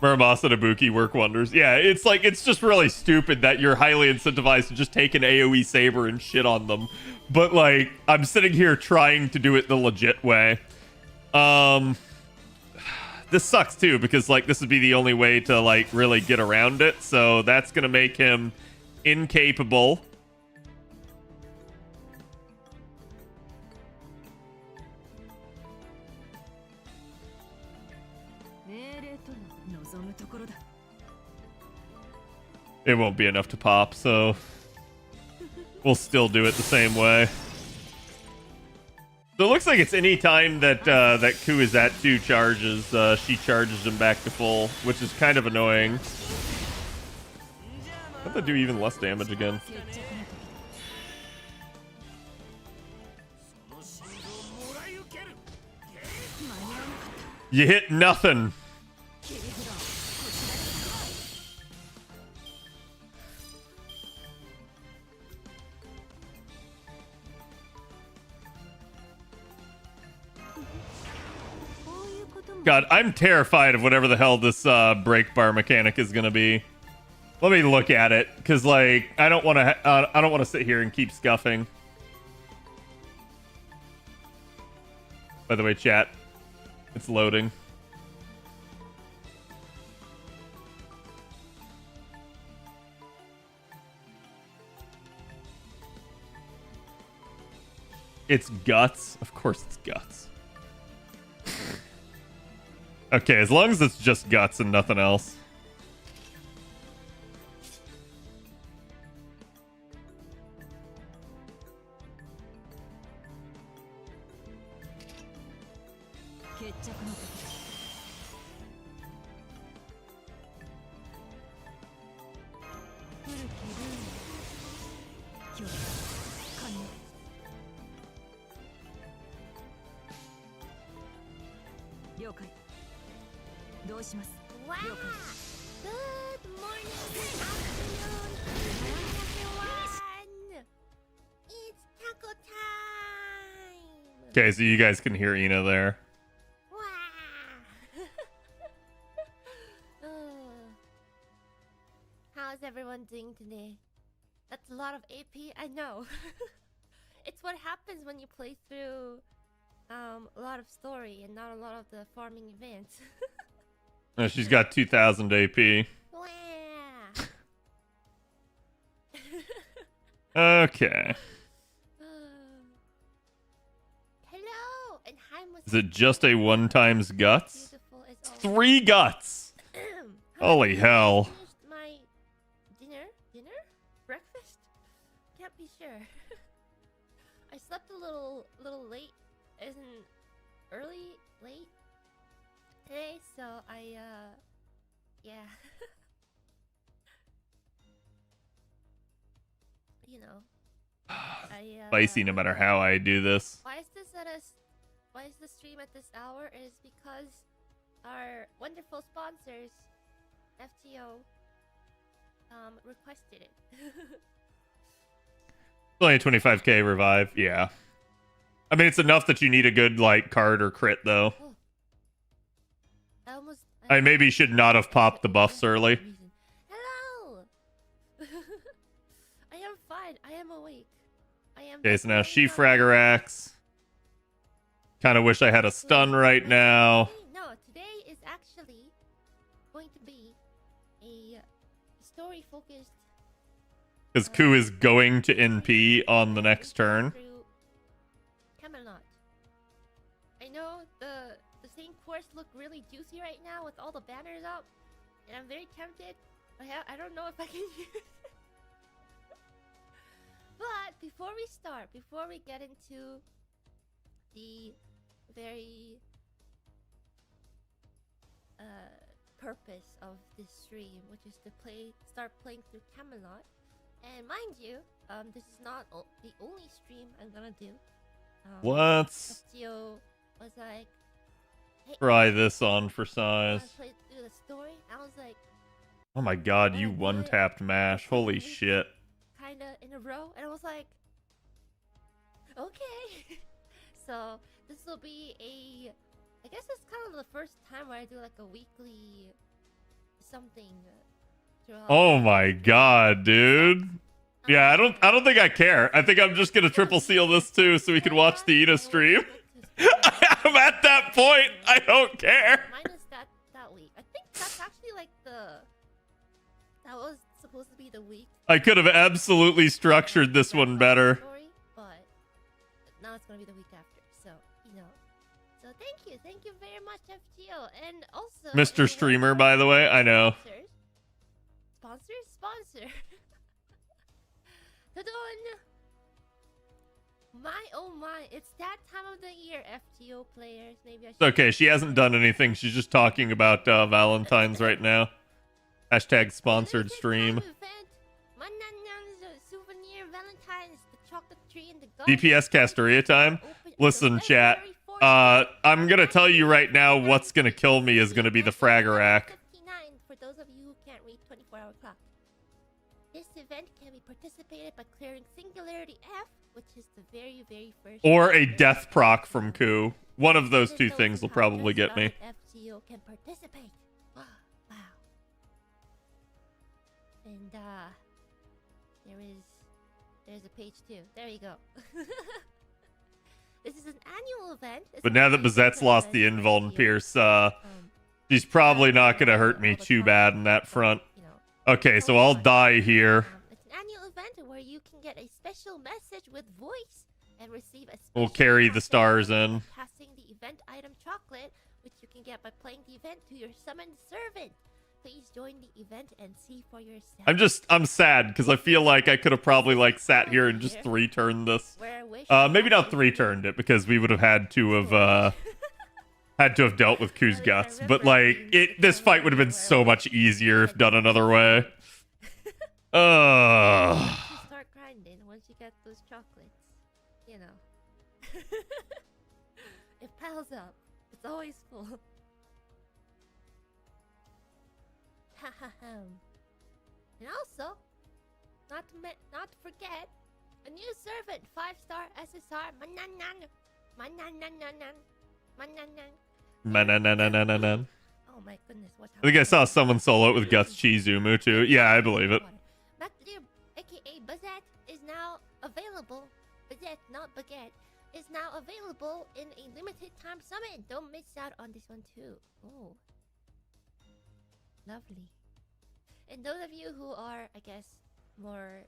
Muramasa and Ibuki work wonders. Yeah, it's like, it's just really stupid that you're highly incentivized to just take an AoE saber and shit on them. But like, I'm sitting here trying to do it the legit way. This sucks too, because like, this would be the only way to like really get around it. So that's gonna make him incapable. It won't be enough to pop, so we'll still do it the same way. So it looks like it's any time that that Kuizatsu charges, she charges him back to full, which is kind of annoying. Don't they do even less damage again? You hit nothing. God, I'm terrified of whatever the hell this break bar mechanic is gonna be. Let me look at it, because like I don't want to sit here and keep scuffing. By the way, chat, it's loading. It's guts. Of course, it's guts. Okay, as long as it's just guts and nothing else. Wow! Good morning, good afternoon, everyone! It's taco time! Okay, so you guys can hear Ina there. Wow! How's everyone doing today? That's a lot of AP, I know. It's what happens when you play through a lot of story and not a lot of the farming events. She's got 2,000 AP. Wow. Okay. Hello and hi. Is it just a one times guts? It's 3 guts. Holy hell. Finished my dinner, breakfast. Can't be sure. I slept a little late, isn't early late today, so yeah. You know, Spicy no matter how I do this. Why is the stream at this hour? Is because our wonderful sponsors, FTO, requested it. Only 25k revive, yeah. I mean, it's enough that you need a good like card or crit though. Oh. I maybe should not have popped the buffs early. Hello. I am fine. I am awake. I am. Okay, so now she Fraggerax. Kind of wish I had a stun right now. No, today is actually going to be a story-focused. Because Ku is going to NP on the next turn. Camelot. I know the same course look really juicy right now with all the banners up, and I'm very tempted. I don't know if I can use it. But before we start, before we get into the very purpose of this stream, which is to start playing through Camelot. And mind you, this is not the only stream I'm gonna do. Let's FGO was like, hey, try this on for I size. played through the story. I was like, Oh my god, you wanna do it one-tapped mash. Holy week shit. kind of in a row, and I was like, okay. So this will be I guess it's kind of the first time where I do like a weekly something throughout. Oh my god, dude. Yeah, I don't think I care. I think I'm just gonna triple seal this too so we can watch the Ida stream. I'm at that point. I don't care. Minus that week. I think that's actually like that was supposed to be the week. I could have absolutely structured this one better. Story, but now it's gonna be the week after. So you know. So thank you very much, FGO, and also Mr. Streamer, by the way, I know. Sponsor. Tadon. My oh my, it's that time of the year, FGO players. Maybe I should. It's okay, she hasn't done anything. She's just talking about Valentines right now. Hashtag sponsored stream. Souvenir Valentines, the chocolate tree and the garden. DPS Castoria time. Listen, chat. I'm gonna tell you right now what's gonna kill me is gonna be the Fragerack. 59 for those of you who can't read 24-hour clock. This event can be participated by clearing Singularity F, which is the very, very first. Or a death proc from Ku. One of those two things will probably get me. FGO can participate. Wow. And there's a page 2. There you go. This is an annual event. But now that Bazette's lost the invuln Pierce, she's probably not gonna hurt me too bad in that front. Okay, so I'll die here. It's an annual event where you can get a special message with voice and receive a special We'll carry the stars in. passing the event item chocolate, which you can get by playing the event to your summoned servant. Please join the event and see for yourself. I'm sad because I feel like I could have probably like sat here and just 3-turned this. Maybe not 3-turned it because we would have had to have dealt with Ku's guts. But like this fight would have been so much easier if done another way. Start grinding once you get those chocolates. You know. It piles up. It's always full. And also, not to forget, a new servant, 5-star SSR, Manananananan. Oh my goodness, what I think I saw someone solo it with Guts Chizumu too. Yeah, I believe it. MacLear, aka Bazette, is now available. Bazette, not Baguette, is now available in a limited time summon. Don't miss out on this one too. Oh. Lovely. And those of you who are, I guess, more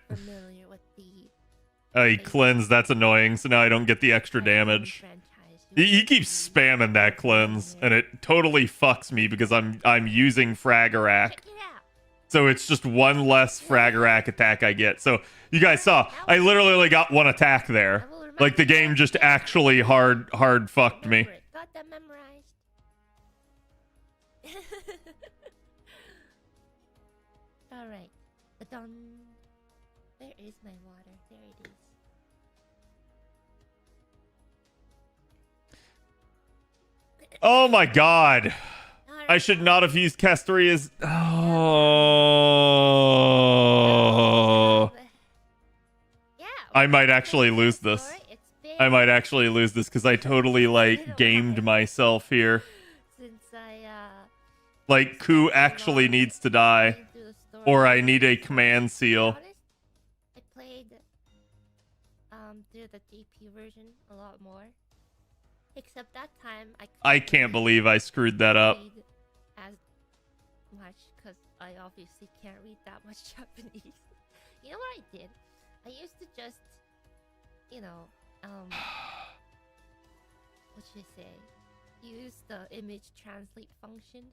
familiar with the He cleanse, that's annoying, so now I don't get the extra damage. He keeps spamming that cleanse, and it totally fucks me because I'm using Fragerack. Check it out. So it's just one less Fragerack attack I get. So you guys saw, I literally only got one attack there. Like the game just actually hard fucked me. Got that memorized. Alright. Dun. Where is my water? There it is. Oh my god. Alright. I should not have used Castoria's. Oh. Yeah. I might actually lose this. I might actually lose this because I totally like gamed myself here. Since Like Ku actually needs to die. Or I need a command seal. I played through the DP version a lot more. Except that time I can't believe I screwed that up. read as much because I obviously can't read that much Japanese. You know what I did? I used to just, you know, what should I say? Use the image translate function.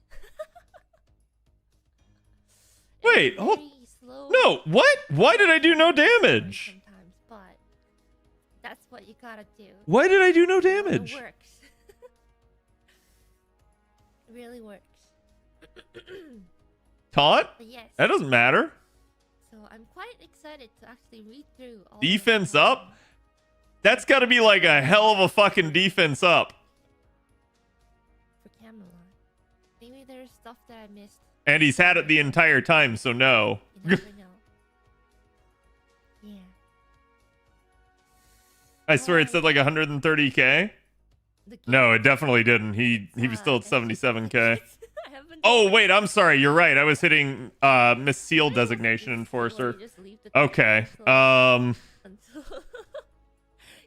Wait, Very slow no, what? Why did I do no damage? sometimes, but that's what you gotta do. Why did I do no It damage? works. It really works. Taunt? But yes. That doesn't matter. So I'm quite excited to actually read through all Defense the, up? That's got to be like a hell of a fucking defense up. For Camelot. Maybe there's stuff that I missed. And he's had it the entire time, so no. You never know. Yeah. I swear it said like 130k. No, it definitely didn't. He was still at 77k. Oh wait, I'm sorry. You're right. I was hitting Miss Seal designation enforcer. Okay. Until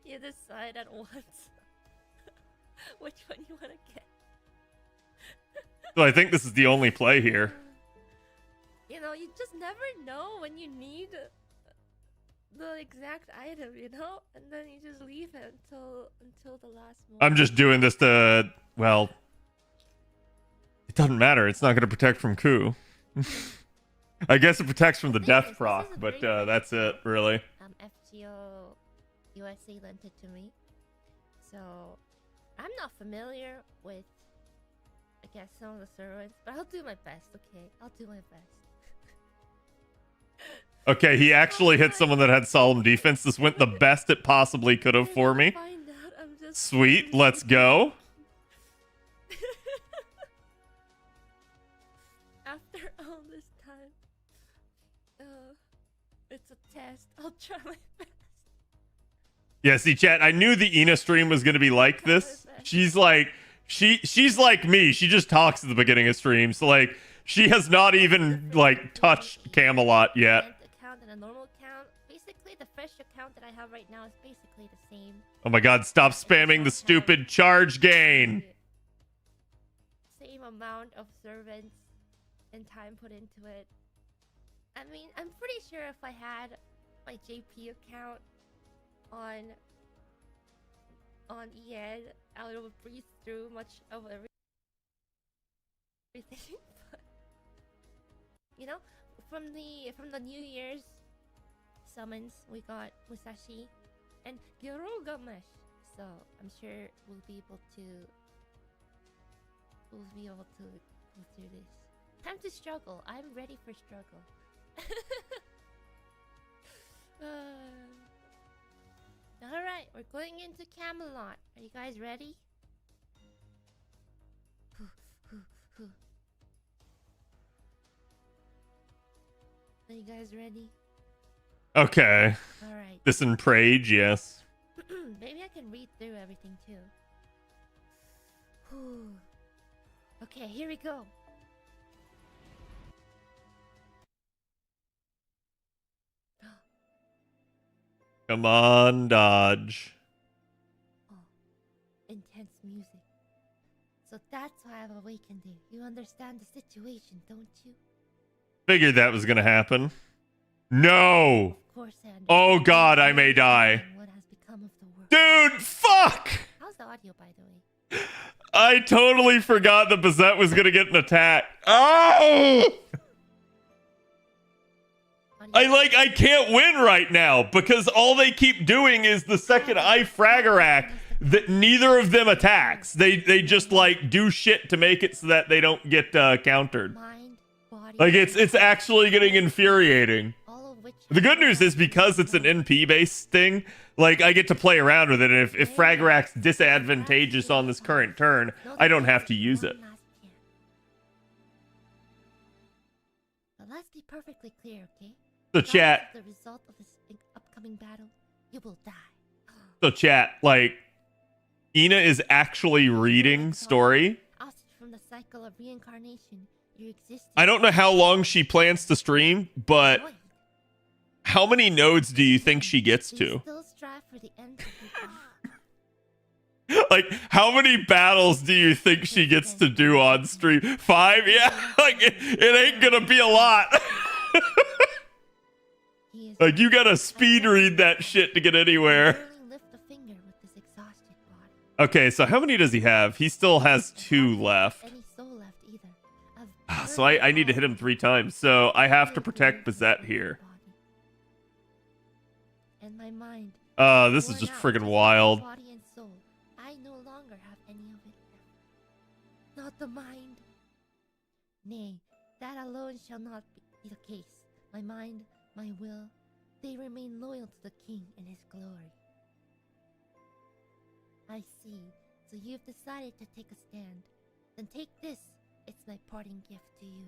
you decide at once which one you want to get. So I think this is the only play here. You know, you just never know when you need the exact item, you know, and then you just leave it until the last moment. I'm just doing this to, well, it doesn't matter. It's not going to protect from coup. I guess it protects from the death proc, but that's it, really. FGO USA lent it to me, so I'm not familiar with, I guess, some of the servants, but I'll do my best. Okay, I'll do my best. Okay, he actually hit someone that had solemn defense. This went the best it possibly could have for me. Sweet, let's go. After all this time, it's a test. I'll try my best. Yeah, see, chat, I knew the Ina stream was going to be like this. She's like, she's like me. She just talks at the beginning of streams. So, like, she has not even, like, touched Camelot yet. Account and a normal account. Basically, the fresh account that I have right now is basically the same. Oh my god, stop spamming the stupid charge gain. Same amount of servants and time put into it. I mean, I'm pretty sure if I had my JP account on EN, I would breeze through much of everything. But, you know, from the New Year's summons, we got Musashi and Gilgamesh, so I'm sure we'll be able to go through this. Time to struggle. I'm ready for struggle. Alright, we're going into Camelot. Are you guys ready? Are you guys ready? Okay. Alright. This in Prage, yes. Maybe I can read through everything too. Okay, here we go. Come on, dodge. Oh, intense music. So that's why I've awakened you. You understand the situation, don't you? Figured that was gonna happen. No! Of course I understand. Oh god, I may die. What has become of the world? Dude, fuck! How's the audio, by the way? I totally forgot that Bazette was gonna get an attack. Oh! I can't win right now because all they keep doing is the second I Fragarack that neither of them attacks. They just like do shit to make it so that they don't get countered. Mind, body, Like it's actually getting infuriating. all of which The good news is because it's an NP based thing, like I get to play around with it. And if Fragarack's disadvantageous on this current turn, I don't have to use it. But let's be perfectly clear, okay? So chat, The result of this upcoming battle, you will die. like Ina is actually reading story. Ousted from the cycle of reincarnation, your existence. I don't know how long she plans to stream, but how many nodes do you think she gets to? Still strive for the end of your life. Like, how many battles do you think she gets to do on stream? 5? Yeah, like it ain't gonna be a lot. Like, you gotta speed read that shit to get anywhere. Okay, so how many does he have? He still has 2 left. So I need to hit him 3 times. So I have to protect Bazette here. And my mind. This is just friggin' wild. Body and soul. I no longer have any of it left. Not the mind. Nay, that alone shall not be the case. My mind, my will, they remain loyal to the king and his glory. I see. So you've decided to take a stand. Then take this. It's my parting gift to you.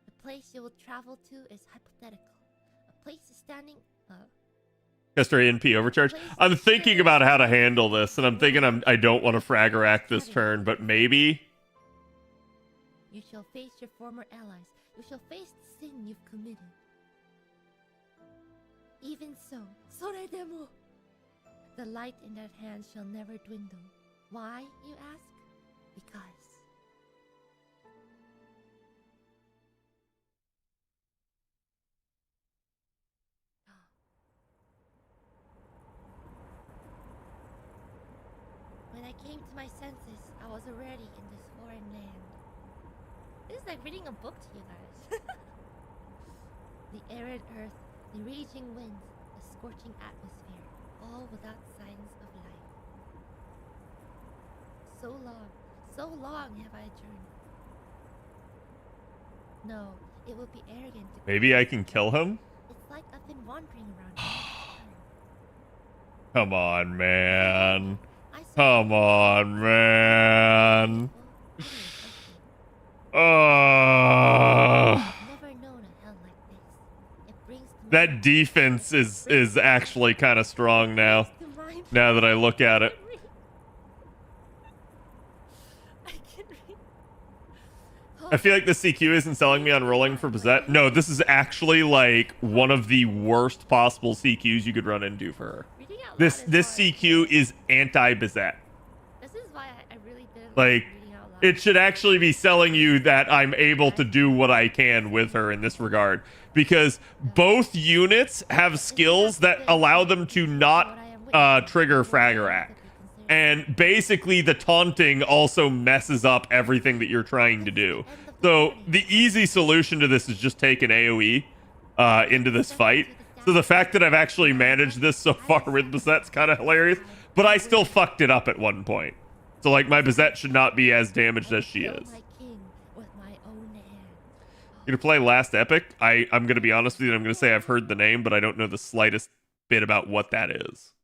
The place you will travel to is hypothetical. A place is standing... Custer NP overcharge. I'm thinking about how to handle this, and I'm thinking I don't want to Fragarack this turn, but maybe... You shall face your former allies. You shall face the sin you've committed. Even so, Soredemo! The light in that hand shall never dwindle. Why, you ask? Because. When I came to my senses, I was already in this foreign land. This is like reading a book to you guys. The arid earth, the raging winds, the scorching atmosphere, all without signs of life. So long have I journeyed. No, it would be arrogant to... Maybe I can kill him? It's like I've been wandering around. Come on, man. Come on, man. Never known a hell like this. It brings to That defense is actually kind of strong now. Now that I look at it. I feel like the CQ isn't selling me on rolling for Bizette. No, this is actually like one of the worst possible CQs you could run into for her. This CQ is anti-Bizette. This is why I really didn't Like, reading out loud. it should actually be selling you that I'm able to do what I can with her in this regard. Because both units have skills that allow them to not trigger Fragarack. And basically the taunting also messes up everything that you're trying to do. So the easy solution to this is just take an AoE into this fight. So the fact that I've actually managed this so far with Bizette's kind of hilarious. But I still fucked it up at one point. So like my Bizette should not be as damaged as she is. You gonna play Last Epic? I'm gonna be honest with you, I'm gonna say I've heard the name, but I don't know the slightest bit about what that is.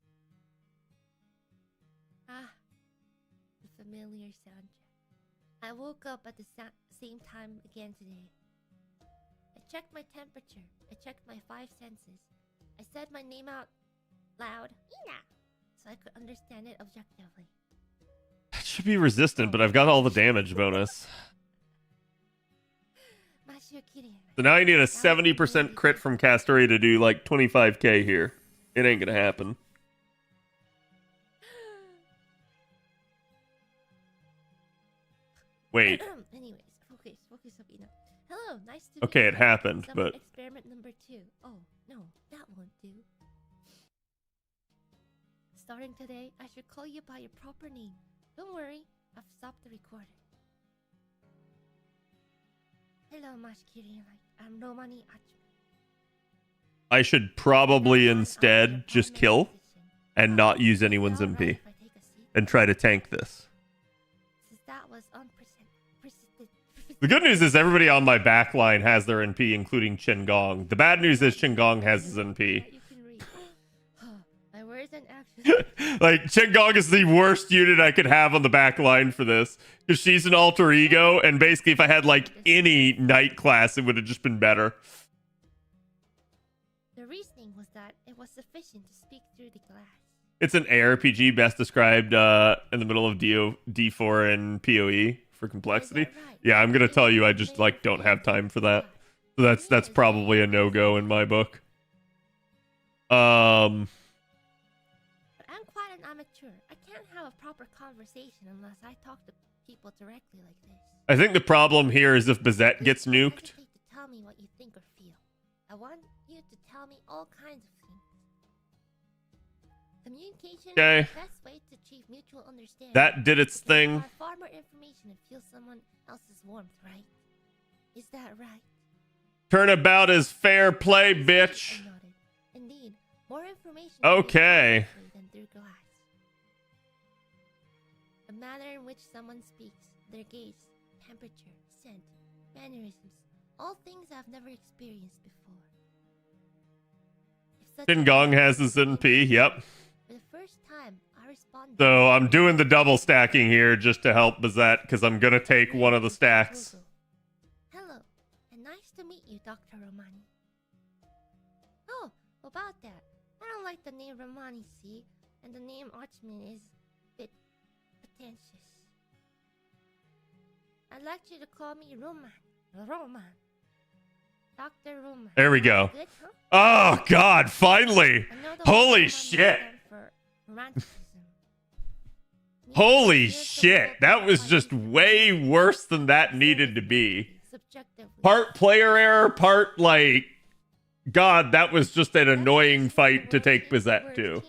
The familiar soundtrack. I woke up at the same time again today. I checked my temperature. I checked my 5 senses. I said my name out loud, Ina, so I could understand it objectively. It should be resistant, but I've got all the damage bonus. So now I need a 70% crit from Castoria to do like 25k here. It ain't gonna happen. Wait. Anyways, focus up, Ina. Hello, nice to Okay, meet it you. happened, Summon but... Experiment number 2. Oh, no, that won't do. Starting today, I should call you by your proper name. Don't worry, I've stopped the recording. Hello, Mashkiri. I'm Romani Achme. I should probably instead just kill and not use anyone's MP and try to tank this. That was The good news is everybody on my backline has their NP, including Chen Gong. The bad news is Chen Gong has his NP. My words and actions. Like, Chen Gong is the worst unit I could have on the backline for this. Because she's an alter ego, and basically if I had, like, any knight class, it would have just been better. The reasoning was that it was sufficient to speak through the glass. It's an ARPG best described in the middle of D4 and PoE for complexity. Yeah, I'm gonna tell you I just, like, don't have time for that. So that's probably a no-go in my book. But I'm quite an amateur. I can't have a proper conversation unless I talk to people directly like this. I think the problem here is if Bizette gets nuked. To tell me what you think or feel. I want you to tell me all kinds of things. Communication is the best way to achieve mutual understanding. That did its thing. Have far more information and feel someone else's warmth, right? Is that right? Turnabout is fair play, bitch. Indeed, more information. Okay. Than through glass. The manner in which someone speaks, their gaze, temperature, scent, mannerisms, all things I've never experienced before. Chen Gong has his NP, yep. For the first time, on. So I'm doing the double stacking here just to help Bazette because I'm gonna take one of the stacks. Hello, and nice to meet you, Dr. Romani. Oh, about that. I don't like the name Romani, see? And the name Archman is a bit pretentious. I'd like you to call me Roman. Roman. Dr. Roman. There we go. Good, huh? Oh God! Finally! I know the Holy Roman shit! stands for romanticism. Holy Here's the shit! book That was Romani. just way worse than that needed to be. Subjectively. Part player error, part like, God, that was just an annoying fight to take Bazette to.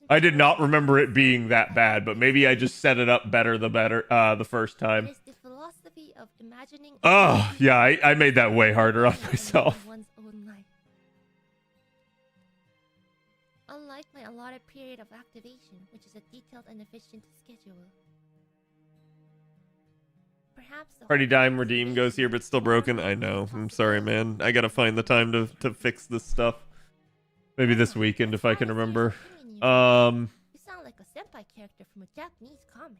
I did not remember it being that bad, but maybe I just set it up better the first time. It is the philosophy of imagining. Oh, yeah, I made that way harder on myself. One's own life. Unlike my allotted period of activation, which is a detailed and efficient schedule. Perhaps the Party whole Dime Redeem activation goes here, but still broken. I know. I'm sorry, man. I gotta find the time to fix this stuff. Maybe this weekend if I can remember. You sound like a senpai character from a Japanese comic.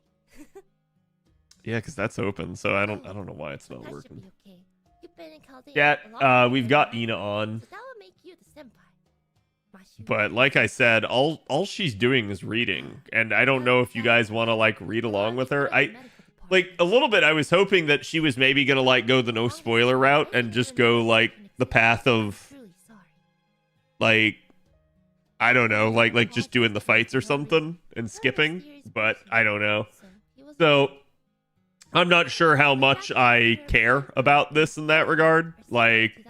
Yeah, because that's open, so I don't know why it's not That should working. be okay. You've been in Chaldean Yeah, a lot we've longer got than I Ina have, on, so that will make you the senpai. Mashu. but like I said, all she's doing is reading, and I don't know if you guys want to like read along with her. Like a little bit, I was hoping that she was maybe gonna like go the no spoiler route and just go like the path of like, I don't know, like just doing the fights or something and skipping, but I don't know. So I'm not sure how much I care about this in that regard. Like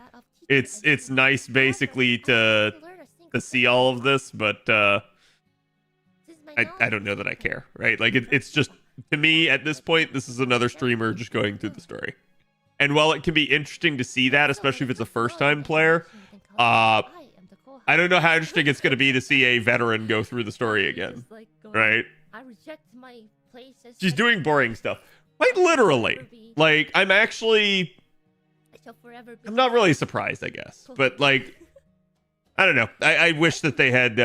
it's nice basically to see all of this, but I don't know that I care, right? Like it's just, to me at this point, this is another streamer just going through the story. And while it can be interesting to see that, especially if it's a first time player, I don't know how interesting it's going to be to see a veteran go through the story again, right? I reject my place as She's doing boring stuff. Like literally. Like I'm not really surprised, I guess. But like, I don't know. I wish that they had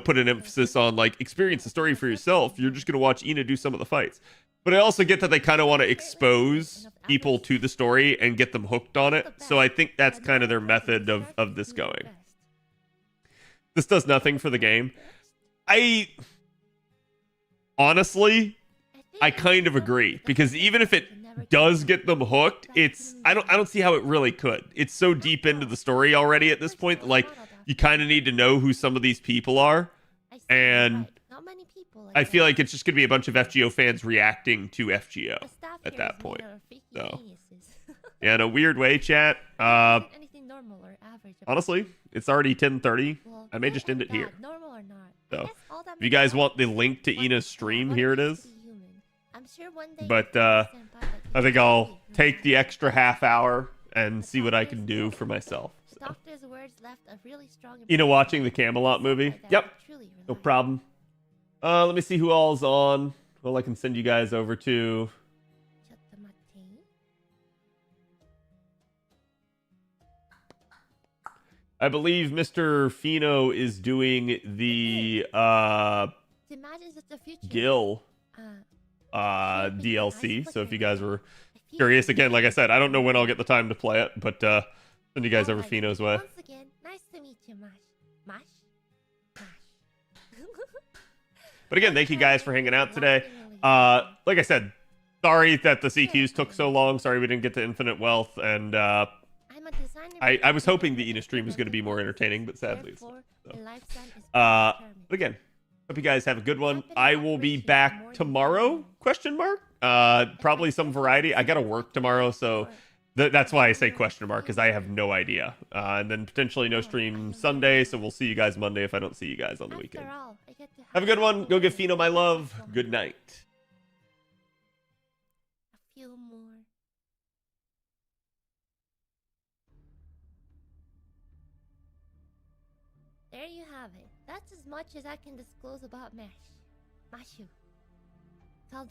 put an emphasis on like experience the story for yourself. You're just gonna watch Ina do some of the fights. But I also get that they kind of want to expose people to the story and get them hooked on it. So I think that's kind of their method of this going. This does nothing for the game. Honestly, I kind of agree, because even if it does get them hooked, I don't see how it really could. It's so deep into the story already at this point, like you kind of need to know who some of these people are, and I feel like it's just going to be a bunch of FGO fans reacting to FGO at that point. So, yeah, in a weird way, chat. Honestly, it's already 10:30. I may just end it here. So, if you guys want the link to Ina's stream, here it is. But I think I'll take the extra half hour and see what I can do for myself. So. Ina watching the Camelot movie? Yep. No problem. Let me see who all's on. Well, I can send you guys over to. I believe Mr. Fino is doing the Gil DLC. So if you guys were curious, again, like I said, I don't know when I'll get the time to play it, but send you guys over Fino's way. Once again, nice to meet you, Mash. Mash? But again, thank you guys for hanging out today. Like I said, sorry that the CQs took so long. Sorry we didn't get to Infinite Wealth, and I was hoping the Ina stream was going to be more entertaining, but sadly it's not. So. But again, hope you guys have a good one. I will be back tomorrow, question mark. Probably some variety. I got to work tomorrow, so that's why I say question mark, because I have no idea. And then potentially no stream Sunday, so we'll see you guys Monday if I don't see you guys on the weekend. Have a good one. Go give Fino my love. Good night. A few more. There you have it. That's as much as I can disclose about Mashu.